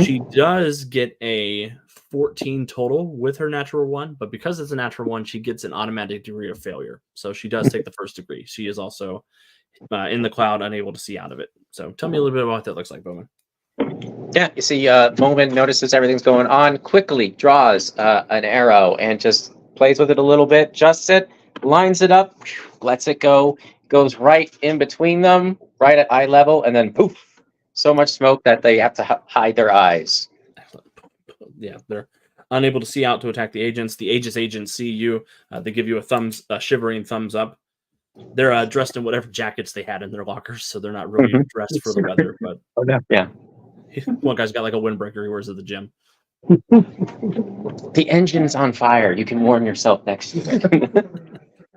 She does get a 14 total with her natural 1, but because it's a natural 1, she gets an automatic degree of failure. So she does take the first degree. She is also in the cloud, unable to see out of it. So tell me a little bit about what that looks like, Bowman. Yeah, you see, Bowman notices everything's going on, quickly draws an arrow and just plays with it a little bit, adjusts it, lines it up, lets it go, goes right in between them, right at eye level, and then poof, so much smoke that they have to hide their eyes. Yeah, they're unable to see out to attack the agents. The Aegis agents see you. They give you a shivering thumbs up. They're dressed in whatever jackets they had in their lockers, so they're not really dressed for the weather. But Oh no. Yeah. one guy's got like a windbreaker he wears at the gym. The engine's on fire. You can warm yourself next year.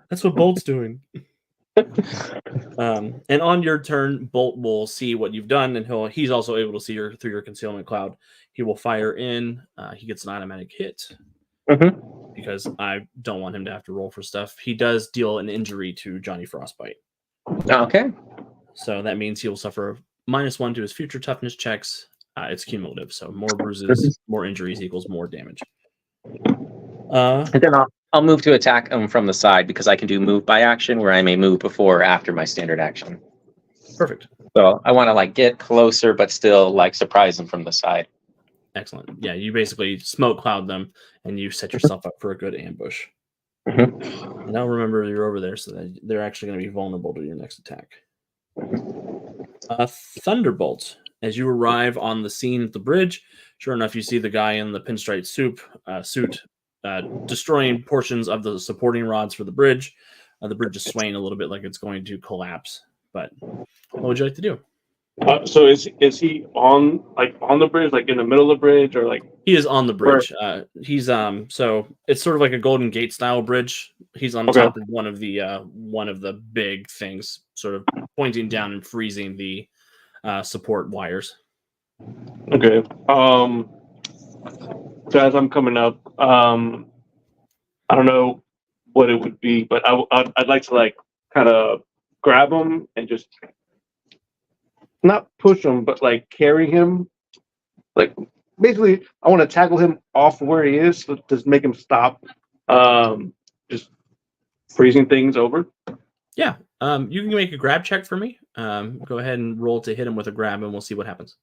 That's what Bolt's doing. And on your turn, Bolt will see what you've done, and he's also able to see through your concealment cloud. He will fire in. He gets an automatic hit because I don't want him to have to roll for stuff. He does deal an injury to Johnny Frostbite. Okay. So that means he will suffer -1 to his future toughness checks. It's cumulative, so more bruises, more injuries equals more damage. And then I'll move to attack him from the side because I can do move by action where I may move before or after my standard action. Perfect. So I want to like get closer, but still like surprise them from the side. Excellent. Yeah, you basically smoke cloud them and you set yourself up for a good ambush. And I'll remember you're over there so that they're actually going to be vulnerable to your next attack. Thunderbolt. As you arrive on the scene at the bridge, sure enough, you see the guy in the pinstripe suit destroying portions of the supporting rods for the bridge. The bridge is swaying a little bit like it's going to collapse. But what would you like to do? So is he on the bridge, like in the middle of the bridge, or like? He is on the bridge. He's so it's sort of like a Golden Gate style bridge. He's on top of one of the big things, sort of pointing down and freezing the support wires. Okay. So as I'm coming up, I don't know what it would be, but I'd like to like kind of grab him and just not push him, but like carry him. Like basically, I want to tackle him off where he is, so just make him stop. Just freezing things over. Yeah. You can make a grab check for me. Go ahead and roll to hit him with a grab, and we'll see what happens.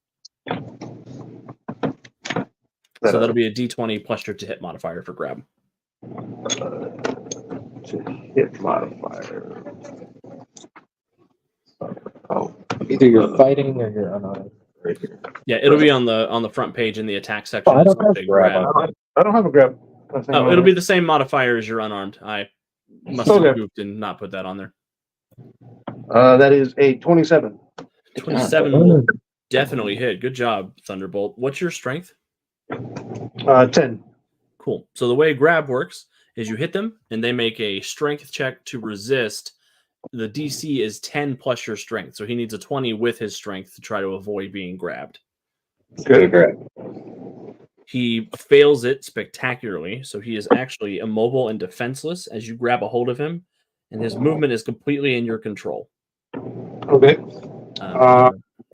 So that'll be a D20 plus your to hit modifier for grab. To hit modifier. Oh, either you're fighting or you're unarmed. Right here. Yeah, it'll be on the front page in the attack section. Oh, I don't It's have a grab. I don't have a grab. Oh, it'll be the same modifier as you're unarmed. I must have goofed and not put that on there. That is a 27. 27 will definitely hit. Good job, Thunderbolt. What's your strength? 10. Cool. So the way grab works is you hit them and they make a strength check to resist. The DC is 10 plus your strength. So he needs a 20 with his strength to try to avoid being grabbed. Good. He fails it spectacularly. So he is actually immobile and defenseless as you grab a hold of him, and his movement is completely in your control. Okay.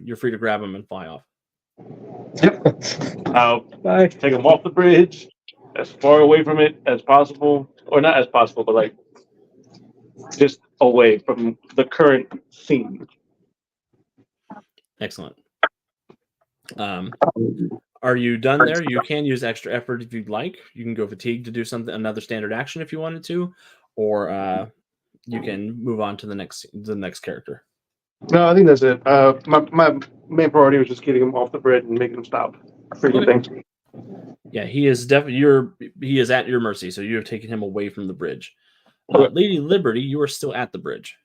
You're free to grab him and fly off. Yep. I'll take him off the bridge as far away from it as possible, or not as possible, but like just away from the current scene. Excellent. Are you done there? You can use extra effort if you'd like. You can go fatigue to do another standard action if you wanted to, or you can move on to the next character. No, I think that's it. My main priority was just getting him off the bridge and making him stop. Pretty good thing. Yeah, he is definitely he is at your mercy, so you have taken him away from the bridge. Lady Liberty, you are still at the bridge.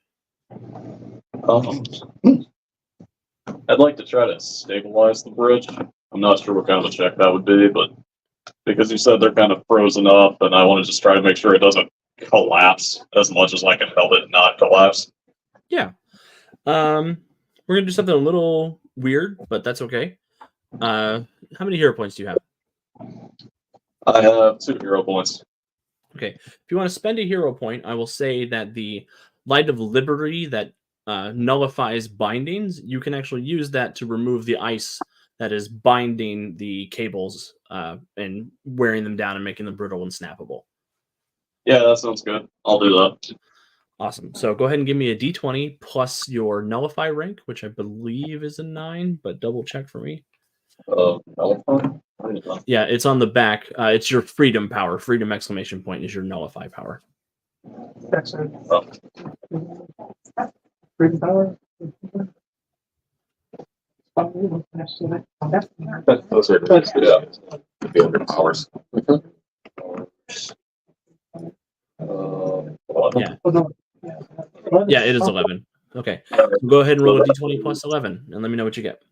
I'd like to try to stabilize the bridge. I'm not sure what kind of a check that would be, but because you said they're kind of frozen up, and I want to just try to make sure it doesn't collapse as much as I can help it not collapse. Yeah. We're gonna do something a little weird, but that's okay. How many hero points do you have? I have 2 hero points. Okay. If you want to spend a hero point, I will say that the Light of Liberty that nullifies bindings, you can actually use that to remove the ice that is binding the cables and wearing them down and making them brittle and snappable. Yeah, that sounds good. I'll do that. Awesome. So go ahead and give me a D20 plus your nullify rank, which I believe is a 9, but double check for me. Yeah, it's on the back. It's your freedom power. Freedom exclamation point is your nullify power. Excellent. Freedom power. Those are the other powers. Yeah. Oh, no. Yeah, it is 11. Okay. So go ahead and roll a d20 plus 11 and let me know what you get.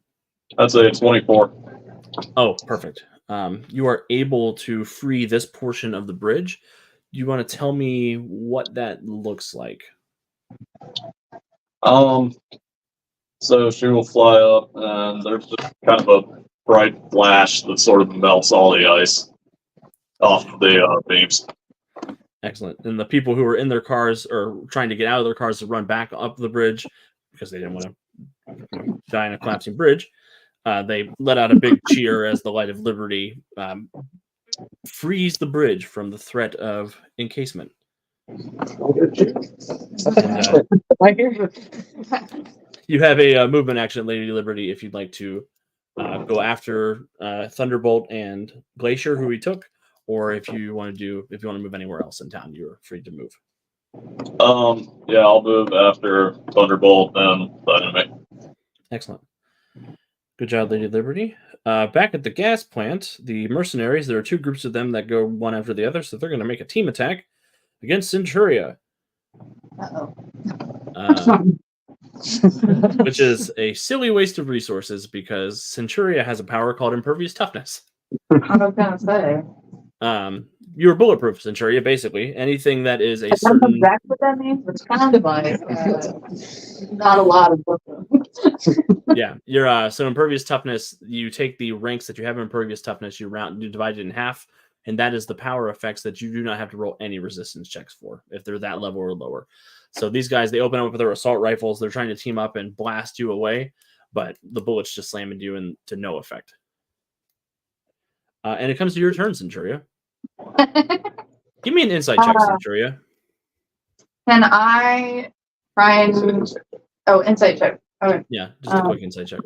I'd say 24. Oh, perfect. You are able to free this portion of the bridge. Do you want to tell me what that looks like? So she will fly up, and there's just kind of a bright flash that sort of melts all the ice off the beams. Excellent. And the people who are in their cars or trying to get out of their cars to run back up the bridge because they didn't want to die in a collapsing bridge, they let out a big cheer as the Light of Liberty frees the bridge from the threat of encasement. And, you have a movement action, Lady Liberty, if you'd like to go after Thunderbolt and Glacier, who we took, or if you want to move anywhere else in town, you're free to move. Yeah, I'll move after Thunderbolt and the enemy. Excellent. Good job, Lady Liberty. Back at the gas plant, the mercenaries, there are two groups of them that go one after the other, so they're going to make a team attack against Centuria. Which is a silly waste of resources because Centuria has a power called Impervious Toughness. I was gonna say. You're bulletproof, Centuria, basically. Anything that is a That's certain... exactly what that means. It's kind of like not a lot of Yeah, you're so Impervious Toughness, you take the ranks that you have in Impervious Toughness, you divide it in half, and that is the power effects that you do not have to roll any resistance checks for if they're that level or lower. So these guys, they open up with their assault rifles. They're trying to team up and blast you away, but the bullets just slam into you and to no effect. And it comes to your turn, Centuria. Give me an insight check, Centuria. Can I try and... Oh, insight check. Okay. Yeah, just a quick insight check.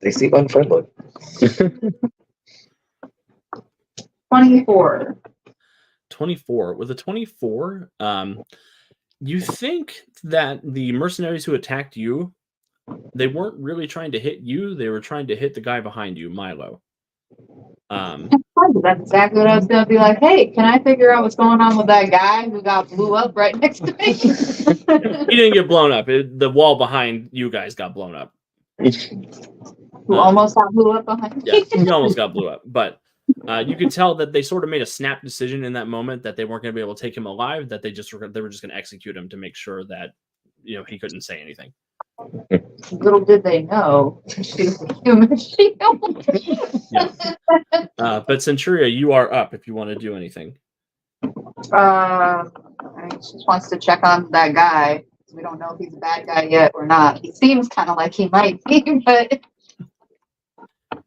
They seem unfriendly. 24. 24. With a 24, you think that the mercenaries who attacked you, they weren't really trying to hit you. They were trying to hit the guy behind you, Milo. That's exactly what I was going to be like. Hey, can I figure out what's going on with that guy who got blew up right next to me? He didn't get blown up. The wall behind you guys got blown up. Who almost got blew up behind me? Yeah, he almost got blew up. But you could tell that they sort of made a snap decision in that moment that they weren't going to be able to take him alive, that they were just going to execute him to make sure that he couldn't say anything. Little did they know she was a human shield. Yeah. But Centuria, you are up if you want to do anything. I just wants to check on that guy. We don't know if he's a bad guy yet or not. He seems kind of like he might be, but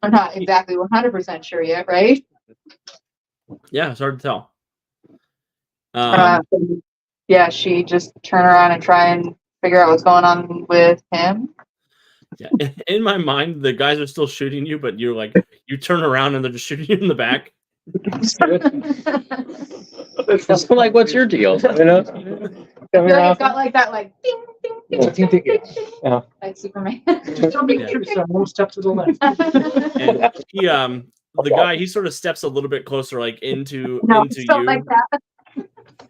I'm not exactly 100% sure yet, right? Yeah, it's hard to tell. Yeah, she just turn around and try and figure out what's going on with him. Yeah, in my mind, the guys are still shooting you, but you're like, you turn around and they're just shooting you in the back. It's like, what's your deal? It's got like that, like ding, ding, ding, ding, ding, ding, Yeah. like Superman. Don't be true, son. One step to the left. And he, the guy, he sort of steps a little bit closer, like into you. Like that.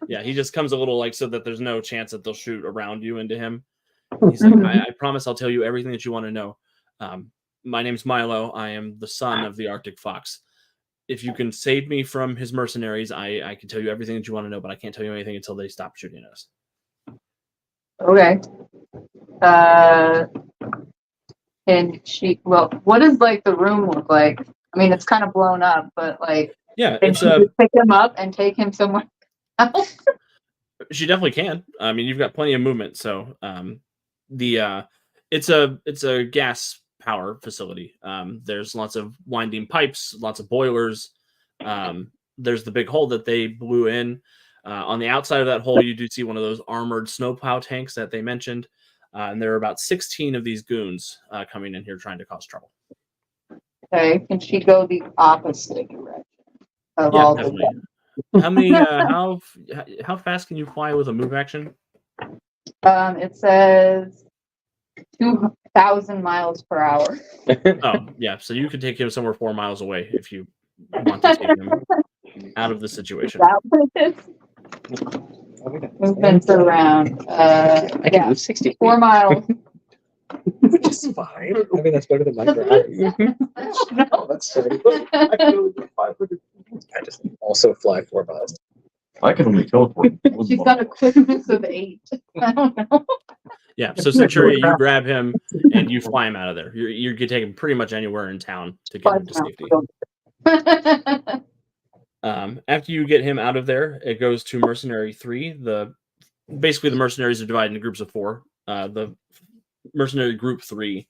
Yeah, he just comes a little so that there's no chance that they'll shoot around you into him. He's like, I promise I'll tell you everything that you want to know. My name's Milo. I am the son of the Arctic Fox. If you can save me from his mercenaries, I can tell you everything that you want to know, but I can't tell you anything until they stop shooting at us. Okay. And what does the room look like? I mean, it's kind of blown up, but yeah, it's pick him up and take him somewhere else. She definitely can. I mean, you've got plenty of movement, so it's a gas power facility. There's lots of winding pipes, lots of boilers. There's the big hole that they blew in. On the outside of that hole, you do see one of those armored snowplow tanks that they mentioned. And there are about 16 of these goons coming in here trying to cause trouble. Okay, can she go the opposite direction of Yeah, all definitely. How many? How fast can you fly with a move action? It says 2,000 miles per hour. Oh, yeah. So you could take him somewhere 4 miles away if you want to take him out of the situation. That what it is? Movements around. I can Yeah, move 60 4 miles. Which is fine. I mean, that's better than my drive. No. That's fine. I just also fly 4 miles. I can only teleport. She's got a quickness of 8. I don't know. Yeah. So Centuria, you grab him and you fly him out of there. You could take him pretty much anywhere in town to get him to safety. After you get him out of there, it goes to Mercenary 3. Basically the mercenaries are divided into groups of 4. The Mercenary Group 3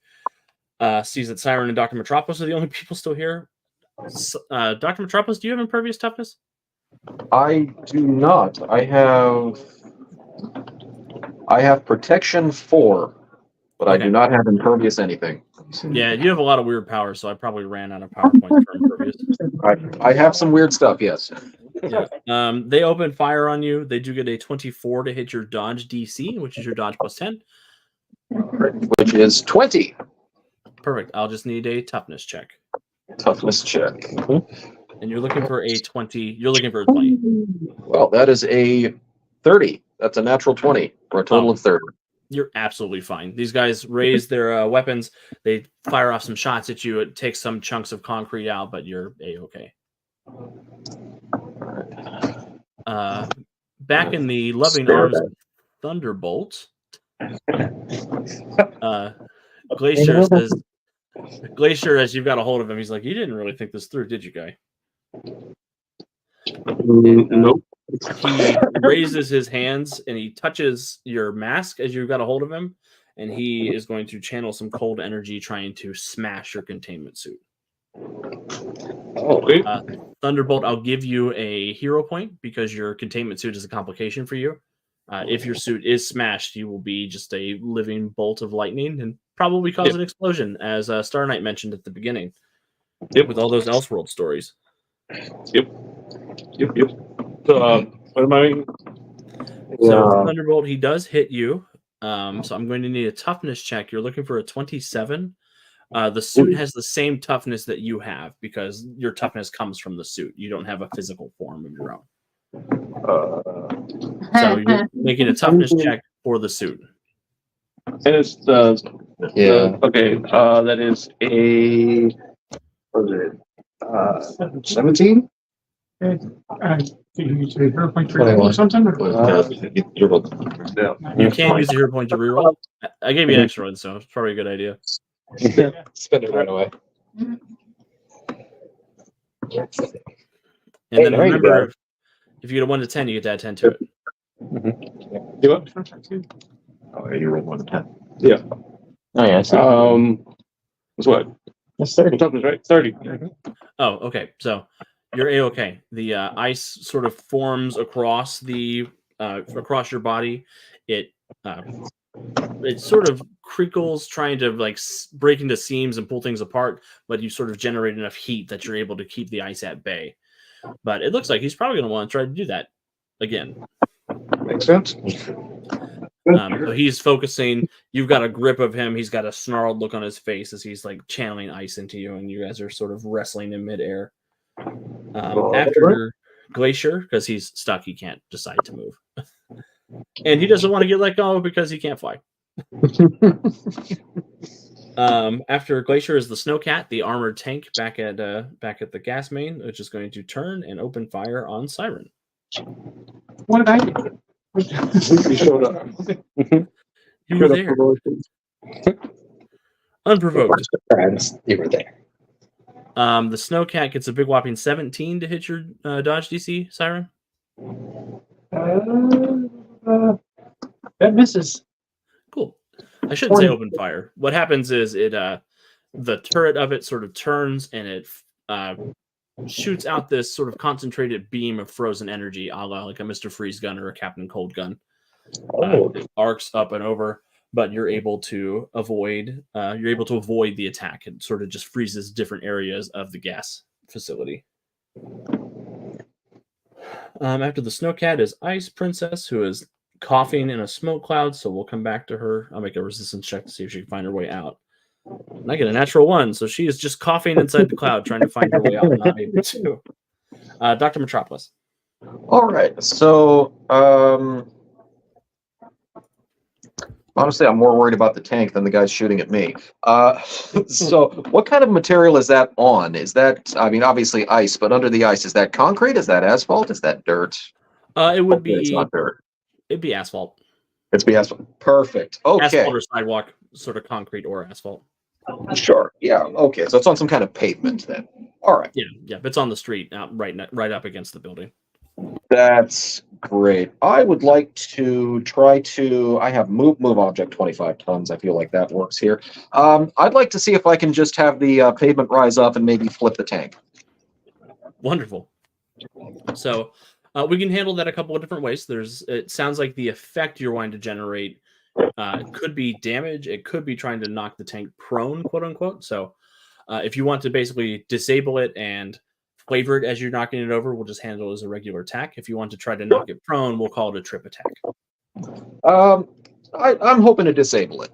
sees that Siren and Dr. Metropolis are the only people still here. Dr. Metropolis, do you have impervious toughness? I do not. I have protection 4, but I do not have impervious anything. Yeah, you have a lot of weird powers, so I probably ran out of power points for impervious. I have some weird stuff, yes. Yeah. They open fire on you. They do get a 24 to hit your dodge DC, which is your dodge plus 10. Which is 20. Perfect. I'll just need a toughness check. Toughness check. And you're looking for a 20. You're looking for a 20. Well, that is a 30. That's a natural 20 for a total of 30. You're absolutely fine. These guys raise their weapons. They fire off some shots at you. It takes some chunks of concrete out, but you're A-okay. Back in the loving arms of Thunderbolt, Glacier, as you've got a hold of him, he's like, you didn't really think this through, did you, guy? Nope. He raises his hands and he touches your mask as you've got a hold of him, and he is going to channel some cold energy trying to smash your containment suit. Thunderbolt, I'll give you a hero point because your containment suit is a complication for you. If your suit is smashed, you will be just a living bolt of lightning and probably cause an explosion, as Star Knight mentioned at the beginning. With all those Elseworld stories. Yep. So, what am I? So Thunderbolt, he does hit you. So I'm going to need a toughness check. You're looking for a 27. The suit has the same toughness that you have because your toughness comes from the suit. You don't have a physical form of your own. So you're making a toughness check for the suit. And it's okay. That is a. What is it? 17. You use a hero point to reroll or something? You can use a hero point to reroll. I gave you an extra one, so it's probably a good idea. Spend it right away. And then remember, if you get a 1 to 10, you get to add 10 to it. Do what? Oh, you rolled 1 to 10. Yeah. Oh, yeah. What's what? That's 30. Toughness, right? 30. Oh, okay. So you're A-okay. The ice sort of forms across across your body. It sort of crinkles, trying to like break into seams and pull things apart, but you sort of generate enough heat that you're able to keep the ice at bay. But it looks like he's probably going to want to try to do that again. Makes sense. So he's focusing. You've got a grip of him. He's got a snarled look on his face as he's like channeling ice into you, and you guys are sort of wrestling in midair. After Glacier, because he's stuck, he can't decide to move, and he doesn't want to get let go because he can't fly. After Glacier is the Snowcat, the armored tank back at the gas main, which is going to turn and open fire on Siren. What did I do? You showed up. You were there. Unprovoked. Friends, you were there. The Snowcat gets a big whopping 17 to hit your dodge DC, Siren. That misses. Cool. I shouldn't say open fire. What happens is the turret of it sort of turns and it shoots out this sort of concentrated beam of frozen energy, a la like a Mr. Freeze gun or a Captain Cold gun. It arcs up and over, but you're able to avoid the attack. It sort of just freezes different areas of the gas facility. After the snowcat is Ice Princess, who is coughing in a smoke cloud. So we'll come back to her. I'll make a resistance check to see if she can find her way out. And I get a natural 1, so she is just coughing inside the cloud, trying to find her way out, not able to. Dr. Metropolis. All right. So, honestly, I'm more worried about the tank than the guys shooting at me. So what kind of material is that on? Is that, I mean, obviously ice, but under the ice, is that concrete? Is that asphalt? Is that dirt? It would be. It's not dirt. It'd be asphalt. It's be asphalt. Perfect. Okay. Asphalt or sidewalk, sort of concrete or asphalt. Sure. Yeah. Okay. So it's on some kind of pavement then. All right. Yeah. It's on the street, right up against the building. That's great. I would like to try to. I have move object 25 tons. I feel like that works here. I'd like to see if I can just have the pavement rise up and maybe flip the tank. Wonderful. So we can handle that a couple of different ways. It sounds like the effect you're wanting to generate could be damage. It could be trying to knock the tank prone, quote unquote. So if you want to basically disable it and flavor it as you're knocking it over, we'll just handle it as a regular attack. If you want to try to knock it prone, we'll call it a trip attack. I'm hoping to disable it.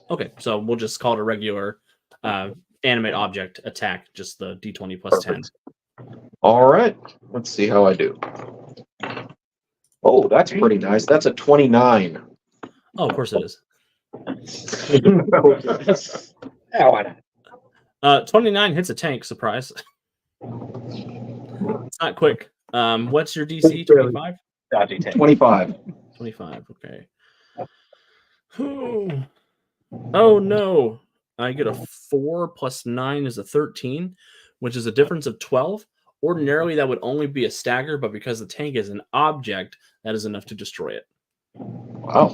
Okay, so we'll just call it a regular animate object attack, just the d20 plus Perfect. 10. All right. Let's see how I do. Oh, that's pretty nice. That's a 29. Oh, of course it is. 29 hits a tank, surprise. It's not quick. What's your DC? 25? 25. 25, okay. Oh no. I get a 4 plus 9 is a 13, which is a difference of 12. Ordinarily, that would only be a stagger, but because the tank is an object, that is enough to destroy it. Wow.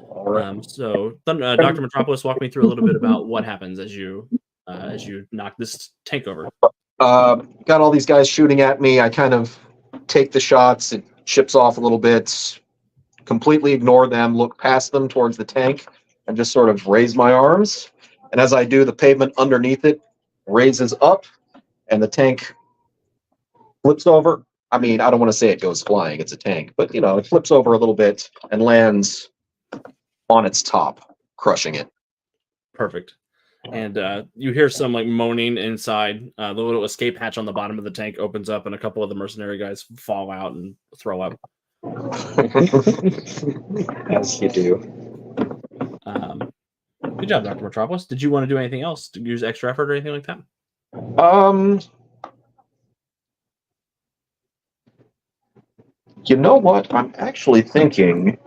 All right. So, Dr. Metropolis, walk me through a little bit about what happens as you knock this tank over. Got all these guys shooting at me. I kind of take the shots. It chips off a little bit. Completely ignore them. Look past them towards the tank, and just sort of raise my arms. And as I do, the pavement underneath it raises up, and the tank flips over. I mean, I don't want to say it goes flying. It's a tank, but you know, it flips over a little bit and lands on its top, crushing it. Perfect. And you hear some like moaning inside. The little escape hatch on the bottom of the tank opens up, and a couple of the mercenary guys fall out and throw up. As you do. Good job, Dr. Metropolis. Did you want to do anything else? To use extra effort or anything like that? You know what? I'm actually thinking.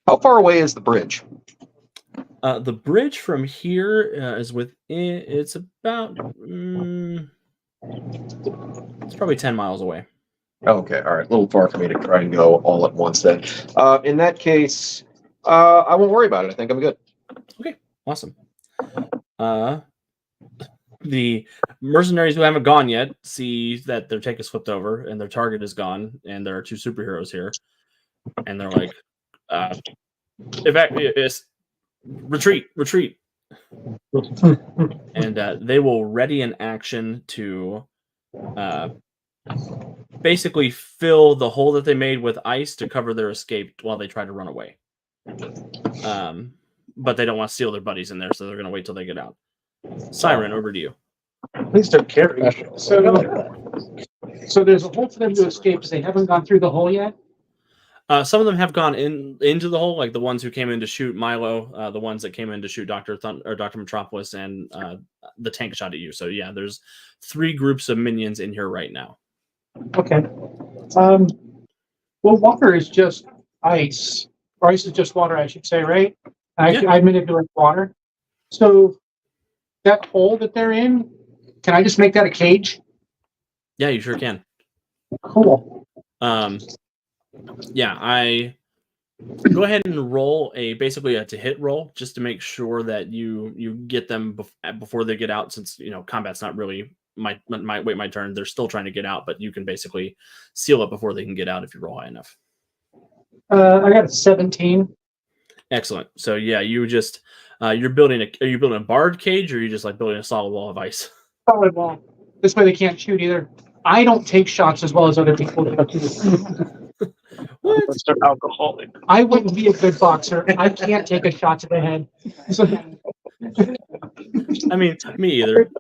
How far away is the bridge? The bridge from here is within. It's about. It's probably 10 miles away. Okay, all right. A little far for me to try and go all at once then. In that case, I won't worry about it. I think I'm good. Okay, awesome. The mercenaries who haven't gone yet see that their tank is flipped over and their target is gone, and there are two superheroes here, and they're like, retreat. And they will ready an action to basically fill the hole that they made with ice to cover their escape while they try to run away. But they don't want to steal their buddies in there, so they're going to wait till they get out. Siren, over to you. Please don't carry. So there's a hole for them to escape because they haven't gone through the hole yet. Some of them have gone into the hole, like the ones who came in to shoot Milo, the ones that came in to shoot Dr. Metropolis, and the tank shot at you. So yeah, there's 3 groups of minions in here right now. Okay. Well, water is just ice. Or ice is just water, I should say, right? I manipulate water. So that hole that they're in, can I just make that a cage? Yeah, you sure can. Cool. Yeah, I go ahead and roll basically a to hit roll just to make sure that you get them before they get out, since combat's not really my turn. They're still trying to get out, but you can basically seal it before they can get out if you roll high enough. I got a 17. Excellent. So yeah, you just are you building a barred cage, or are you just like building a solid wall of ice? Solid wall. This way they can't shoot either. I don't take shots as well as other people do. What? Mr. Alcoholic. I wouldn't be a good boxer. I can't take a shot to the head. So, I mean, me either.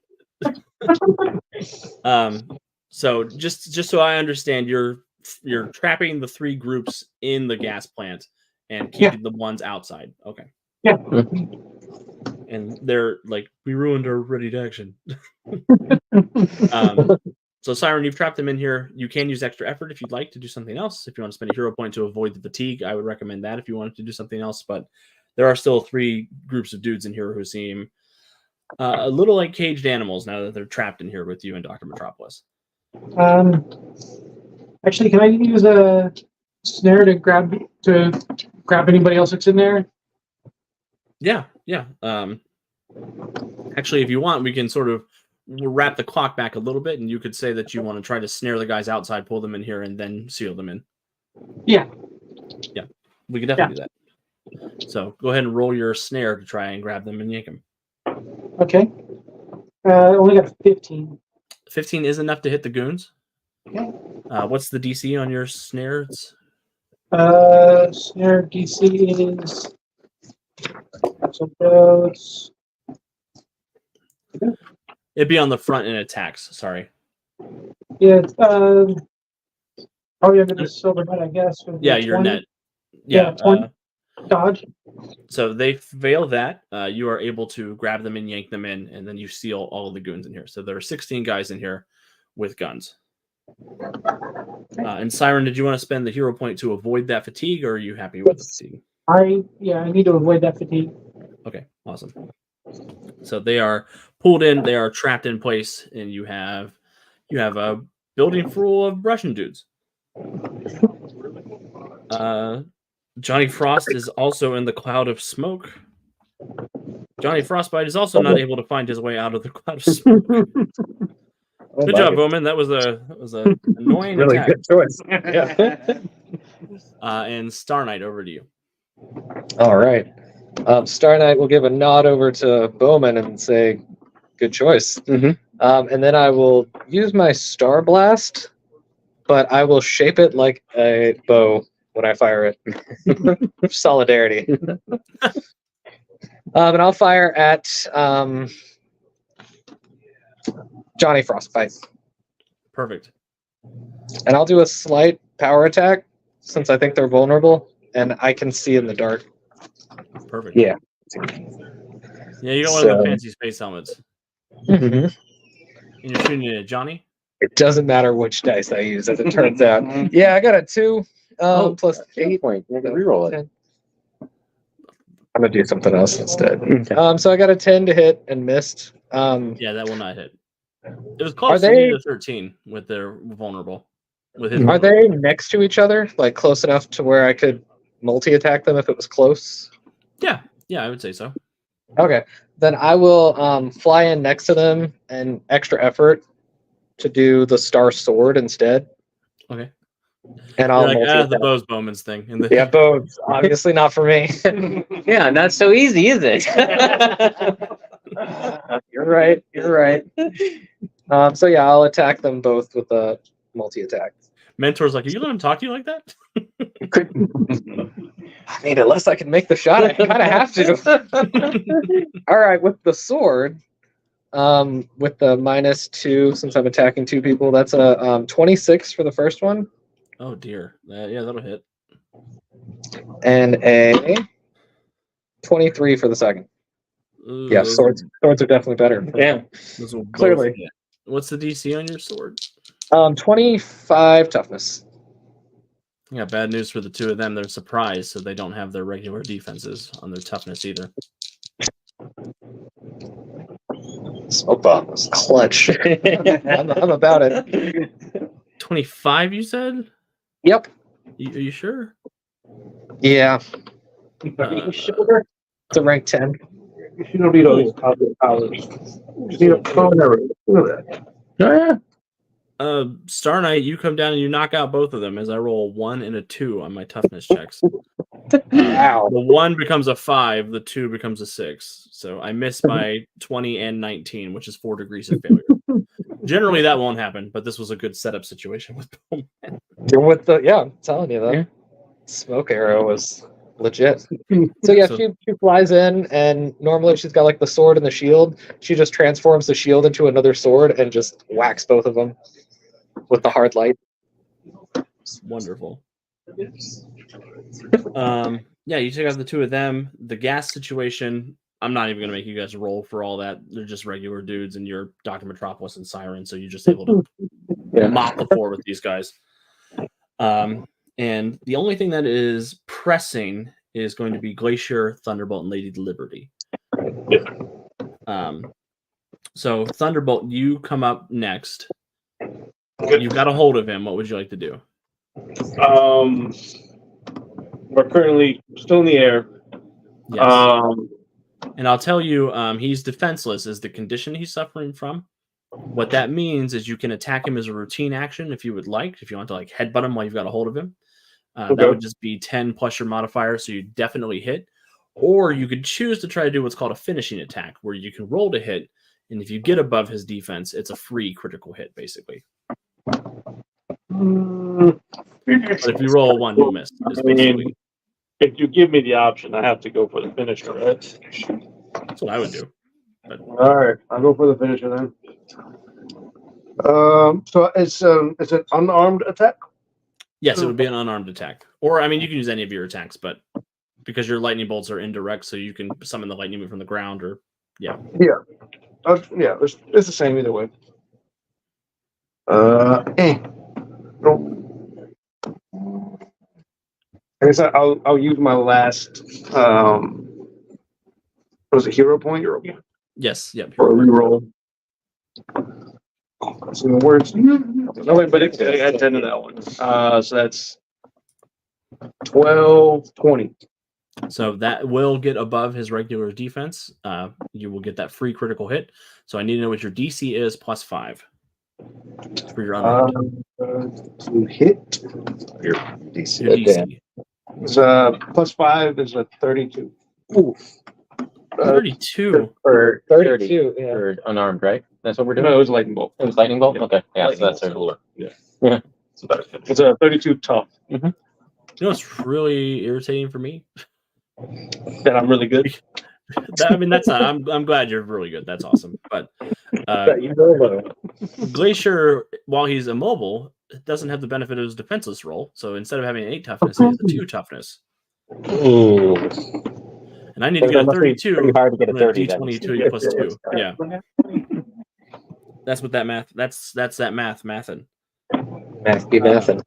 So just so I understand, you're trapping the 3 groups in the gas plant and keeping the ones outside. Okay. Yeah. And they're like, we ruined our ready to action. So Siren, you've trapped them in here. You can use extra effort if you'd like to do something else. If you want to spend a hero point to avoid the fatigue, I would recommend that if you wanted to do something else. But there are still 3 groups of dudes in here who seem a little like caged animals now that they're trapped in here with you and Dr. Metropolis. Actually, can I use a snare to grab anybody else that's in there? Yeah. Actually, if you want, we can sort of wrap the clock back a little bit, and you could say that you want to try to snare the guys outside, pull them in here, and then seal them in. Yeah. We could definitely do that. So go ahead and roll your snare to try and grab them and yank them. Okay. Only got 15. 15 is enough to hit the goons. Okay. What's the DC on your snare? It's... Snare DC is... So goes... It'd be on the front in attacks. Sorry. Yeah. Probably under the silver net, I guess. Yeah, your 20? net. Yeah, 20. Dodge. So they fail that. You are able to grab them and yank them in, and then you seal all of the goons in here. So there are 16 guys in here with guns. And Siren, did you want to spend the hero point to avoid that fatigue, or are you happy with the fatigue? I need to avoid that fatigue. Okay, awesome. So they are pulled in, they are trapped in place, and you have a building full of Russian dudes. Johnny Frost is also in the cloud of smoke. Johnny Frostbite is also not able to find his way out of the cloud of smoke. Good job, Bowman. That was a annoying Really attack. good choice. Yeah. And Star Knight, over to you. All right. Star Knight will give a nod over to Bowman and say, "Good choice." And then I will use my Star Blast, but I will shape it like a bow when I fire it. Solidarity. And I'll fire at Johnny Frostbite. Perfect. And I'll do a slight power attack since I think they're vulnerable and I can see in the dark. Perfect. Yeah. Yeah, you got one of the fancy space helmets. Mm-hmm. And you're shooting at Johnny? It doesn't matter which dice I use, as it turns out. Yeah, I got a 2 plus 8. Point. You can reroll it. 10. I'm gonna do something else instead. Okay. So I got a 10 to hit and missed. Yeah, that will not hit. It was close Are they- to 13 with their vulnerable. With his Are they next to each other, like close enough to where I could multi-attack them if it was close? Yeah, I would say so. Okay, then I will fly in next to them and extra effort to do the Star Sword instead. Okay. And I'll You're like, multi-attack. the Bose Bowman's thing. And the... Yeah, both. Obviously not for me. Yeah, not so easy, is it? You're right. So yeah, I'll attack them both with a multi-attack. Mentor's like, are you let him talk to you like that? I mean, unless I can make the shot, I kind of have to. All right, with the sword, with the -2, since I'm attacking 2 people, that's a 26 for the first one. Oh dear. Yeah, that'll hit. And a 23 for the second. Ooh, Yeah, swords are definitely better. Yeah. Those will both Clearly. hit. What's the DC on your sword? 25 toughness. Yeah, bad news for the 2 of them. They're surprised, so they don't have their regular defenses on their toughness either. Smoke bomb was clutch. I'm about it. 25, you said? Yep. Are you sure? Yeah. Shoulder. It's a rank 10. You don't need all these positive powers. You just need a primary. Look at that. Oh, yeah. Star Knight, you come down and you knock out both of them as I roll a 1 and a 2 on my toughness checks. Wow. The 1 becomes a 5, the 2 becomes a 6. So I miss by 20 and 19, which is 4 degrees of failure. Generally, that won't happen, but this was a good setup situation with Bowman. You're with the I'm telling you that Yeah. smoke arrow was legit. So yeah, So- she flies in, and normally she's got like the sword and the shield. She just transforms the shield into another sword and just whacks both of them with the hard light. It's wonderful. Yeah, you take out the two of them. The gas situation, I'm not even going to make you guys roll for all that. They're just regular dudes, and you're Dr. Metropolis and Siren, so you're just able to mop the floor with these guys. And the only thing that is pressing is going to be Glacier, Thunderbolt, and Lady Liberty. So Thunderbolt, you come up next. You've got a hold of him. What would you like to do? We're currently still in the air. Yes. And I'll tell you, he's defenseless is the condition he's suffering from. What that means is you can attack him as a routine action if you would like. If you want to like headbutt him while you've got a hold of him, that would just be 10 plus your modifier, so you definitely hit. Or you could choose to try to do what's called a finishing attack, where you can roll to hit, and if you get above his defense, it's a free critical hit, basically. But if you roll a 1, you miss. I mean, if you give me the option, I have to go for the finisher, right? That's what I would do. But All right, I'll go for the finisher then. So it's an unarmed attack. yes, it would be an unarmed attack. Or, I mean, you can use any of your attacks, but because your lightning bolts are indirect, so you can summon the lightning bolt from the ground, or Yeah, it's the same either way. No. I guess I'll use my last was it hero point? yes, yep. Or reroll. That's in the words. No, wait, but I had 10 to that one. So that's 12, 20. So that will get above his regular defense. You will get that free critical hit. So I need to know what your DC is plus 5 for your unarmed. To hit. Your Your DC. DC. It's plus 5 is a 32. Oof. 32. For 32, yeah. for unarmed, right? That's what we're No, doing. it was lightning bolt. It was lightning bolt. Yeah. Okay, yeah, Lightning so that's bolt's cooler. Yeah. It's a 32 tough. You know what's really irritating for me? That I'm really good. I mean, that's not. I'm glad you're really good. That's awesome. But Glacier, while he's immobile, doesn't have the benefit of his defenseless roll. So instead of having an 8 toughness, he has a 2 toughness. Ooh. And I need to get a 32. Pretty hard to get a with 30. then. D22 plus 2. Yeah. That's what that math. That's that mathin'. Math be mathin'.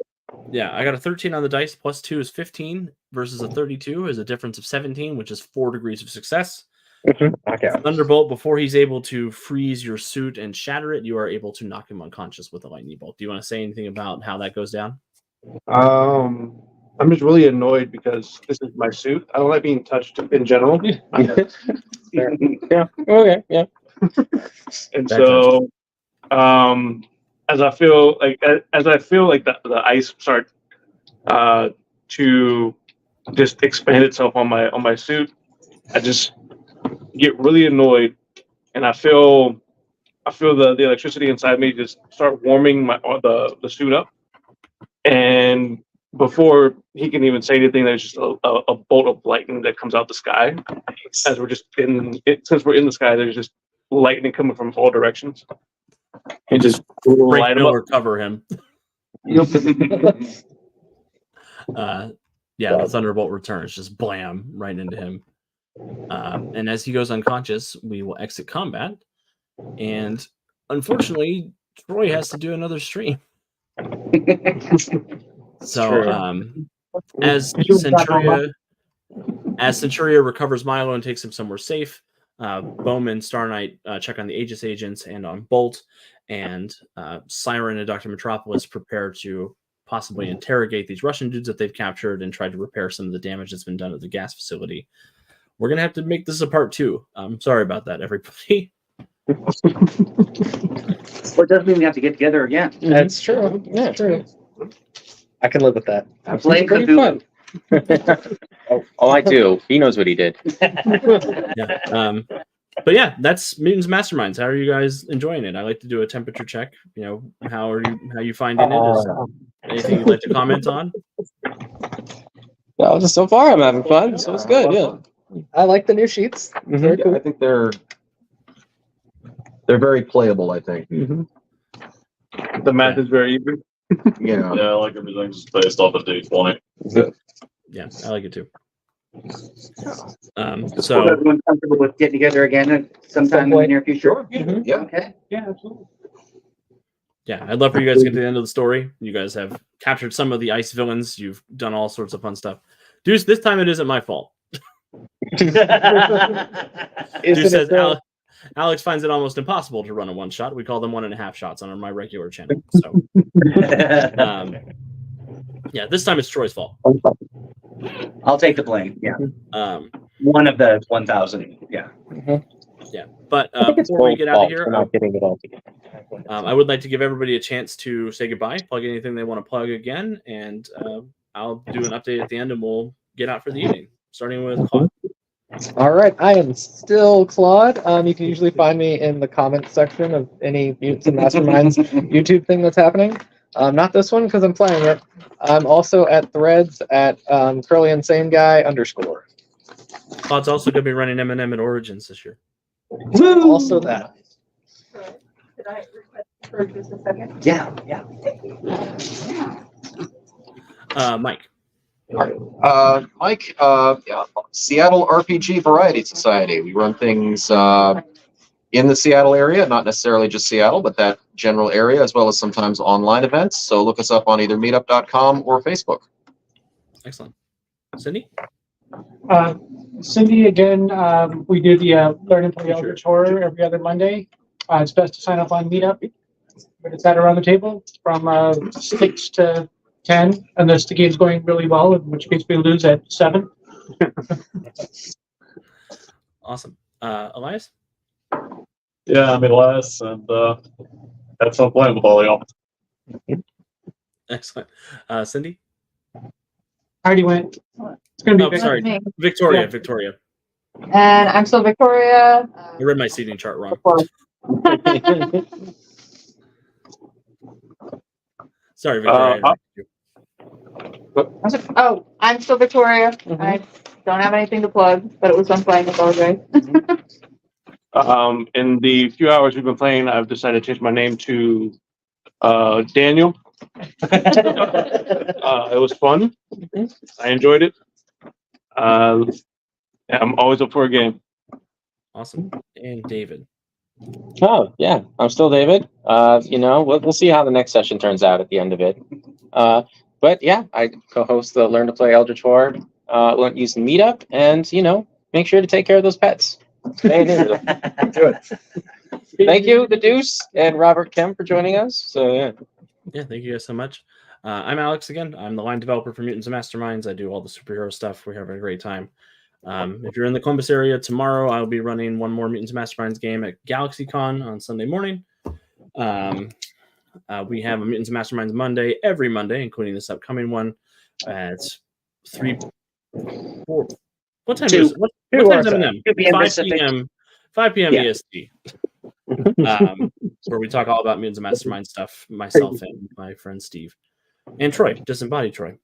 Yeah, I got a 13 on the dice. Plus 2 is 15 versus a 32 is a difference of 17, which is 4 degrees of success. Okay. Thunderbolt, before he's able to freeze your suit and shatter it, you are able to knock him unconscious with a lightning bolt. Do you want to say anything about how that goes down? I'm just really annoyed because this is my suit. I don't like being touched in general. Yeah. Okay. Yeah. And so, as I feel like the ice start to just expand itself on my suit, I just get really annoyed, and I feel the electricity inside me just start warming the suit up, and before he can even say anything, there's just a bolt of lightning that comes out the sky. As we're just since we're in the sky, there's just lightning coming from all directions. And just light him up. Or cover him. Yep. Yeah, the Thunderbolt returns, just blam right into him. And as he goes unconscious, we will exit combat. And unfortunately, Troy has to do another stream. So as Centuria recovers Milo and takes him somewhere safe, Bowman, Star Knight check on the Aegis agents and on Bolt, and Siren and Dr. Metropolis prepare to possibly interrogate these Russian dudes that they've captured and try to repair some of the damage that's been done at the gas facility. We're going to have to make this a part 2. I'm sorry about that, everybody. Well, it doesn't mean we have to get together again. That's true. Yeah, true. I can live with that. Play Cthulhu. Oh, I do. He knows what he did. Yeah. But yeah, that's Mutants Masterminds. How are you guys enjoying it? I like to do a temperature check. You know, how you finding it? Is anything you'd like to comment on? Well, just so far I'm having fun, so it's good. Yeah. I like the new sheets. Very Yeah, cool. I think they're very playable. I think. Mm-hmm. The math is very even. Yeah. Yeah, I like everything just based off of D20. Yeah, I like it too. So So everyone's comfortable with getting together again sometime in the near future? Yeah. Okay. Yeah, absolutely. yeah, I'd love for you guys to get to the end of the story. You guys have captured some of the ice villains. You've done all sorts of fun stuff. Deuce, this time it isn't my fault. Deuce says Alex finds it almost impossible to run a one shot. We call them 1.5 shots on my regular channel. So, yeah, this time it's Troy's fault. I'll take the blame. Yeah. One of the 1,000. Yeah. Yeah, but before we get out of here, not getting it all together. I would like to give everybody a chance to say goodbye, plug anything they want to plug again, and I'll do an update at the end, and we'll get out for the evening, starting with Claude. All right, I am still Claude. You can usually find me in the comments section of any Mutants and Masterminds YouTube thing that's happening. Not this one because I'm playing it. I'm also at Threads at Curly Insane Guy _. Claude's also going to be running M&M at Origins this year. Also that. Did I request for just a second? Yeah. Yeah. Mike. Mike, yeah, Seattle RPG Variety Society. We run things in the Seattle area, not necessarily just Seattle, but that general area, as well as sometimes online events. So look us up on either meetup.com or Facebook. Excellent. Cindy? Cindy, again, we do the Learn and Play Eldritch Horror every other Monday. It's best to sign up on Meetup, but it's at around the table from 6 to 10, unless the game's going really well, in which case we lose at 7. Awesome. Elias? Yeah, I'm Elias, and had fun playing with all y'all. Excellent. Cindy? I already went. It's going to be Oh, big. sorry. Me. Victoria. Yeah. Victoria. And I'm still Victoria. I read my seating chart wrong. Sorry, Victoria. Oh, I'm still Victoria. I don't have anything to plug, but it was fun playing with all guys. In the few hours we've been playing, I've decided to change my name to Daniel. It was fun. I enjoyed it. I'm always up for a game. Awesome. And David. Oh, yeah, I'm still David. We'll see how the next session turns out at the end of it. But yeah, I co-host the Learn to Play Eldritch Horror. Won't use the Meetup, and make sure to take care of those pets. Stay near them. Do it. Thank you, the Deuce and Robert Kim, for joining us. So yeah. Yeah, thank you guys so much. I'm Alex again. I'm the line developer for Mutants and Masterminds. I do all the superhero stuff. We're having a great time. If you're in the Columbus area tomorrow, I'll be running one more Mutants and Masterminds game at GalaxyCon on Sunday morning. We have a Mutants and Masterminds Monday every Monday, including this upcoming one at 3, 4. What time is it? What time is it? 2 p.m. 5 Pacific. p.m. 5 p.m. Yeah. EST. Where we talk all about Mutants and Mastermind stuff, myself and my friend Steve. And Troy, disembodied Troy.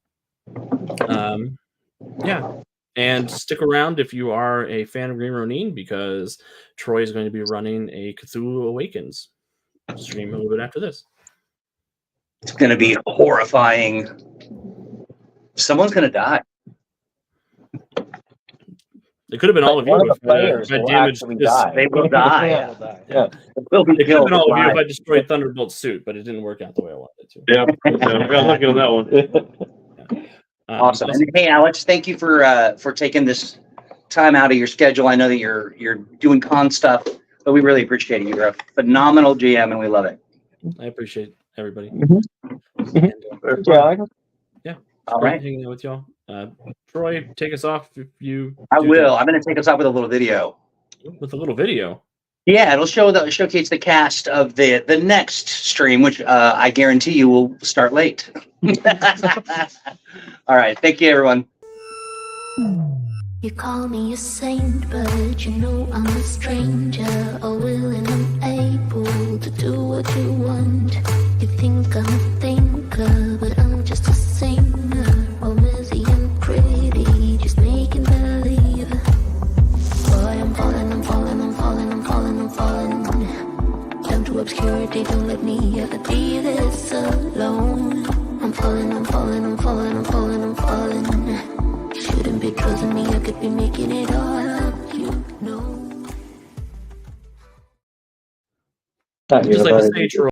Yeah. And stick around if you are a fan of Green Ronin, because Troy is going to be running a Cthulhu Awakens stream a little bit after this. It's going to be horrifying. Someone's going to die. It could have been all of you One of the if players I will damaged actually this. die. They will die. Yeah. Will be It could have killed been all of you if alive. I destroyed Thunderbolt's suit, but it didn't work out the way I wanted it to. Yeah, I got lucky on that one. Awesome. And hey, Alex, thank you for taking this time out of your schedule. I know that you're doing con stuff, but we really appreciate it. You're a phenomenal GM, and we love it. I appreciate everybody. Yeah. All right. Hanging out with y'all. Troy, take us off if you. I do will. I'm going to take us off with a little video. that. With a little video. Yeah, it'll showcase the cast of the next stream, which I guarantee you will start late. All right. Thank you, everyone. You call me a saint, but you know I'm a stranger. All willing and able to do what you want. You think I'm a thinker, but I'm just a singer. All messy and pretty, just making believe. Boy, I'm falling, I'm falling, I'm falling, I'm falling, I'm falling. Down to obscurity, don't let me ever be this alone. I'm falling, I'm falling, I'm falling, I'm falling, I'm falling. Shouldn't be trusting me, I could be making it all up, you know. Just like the stage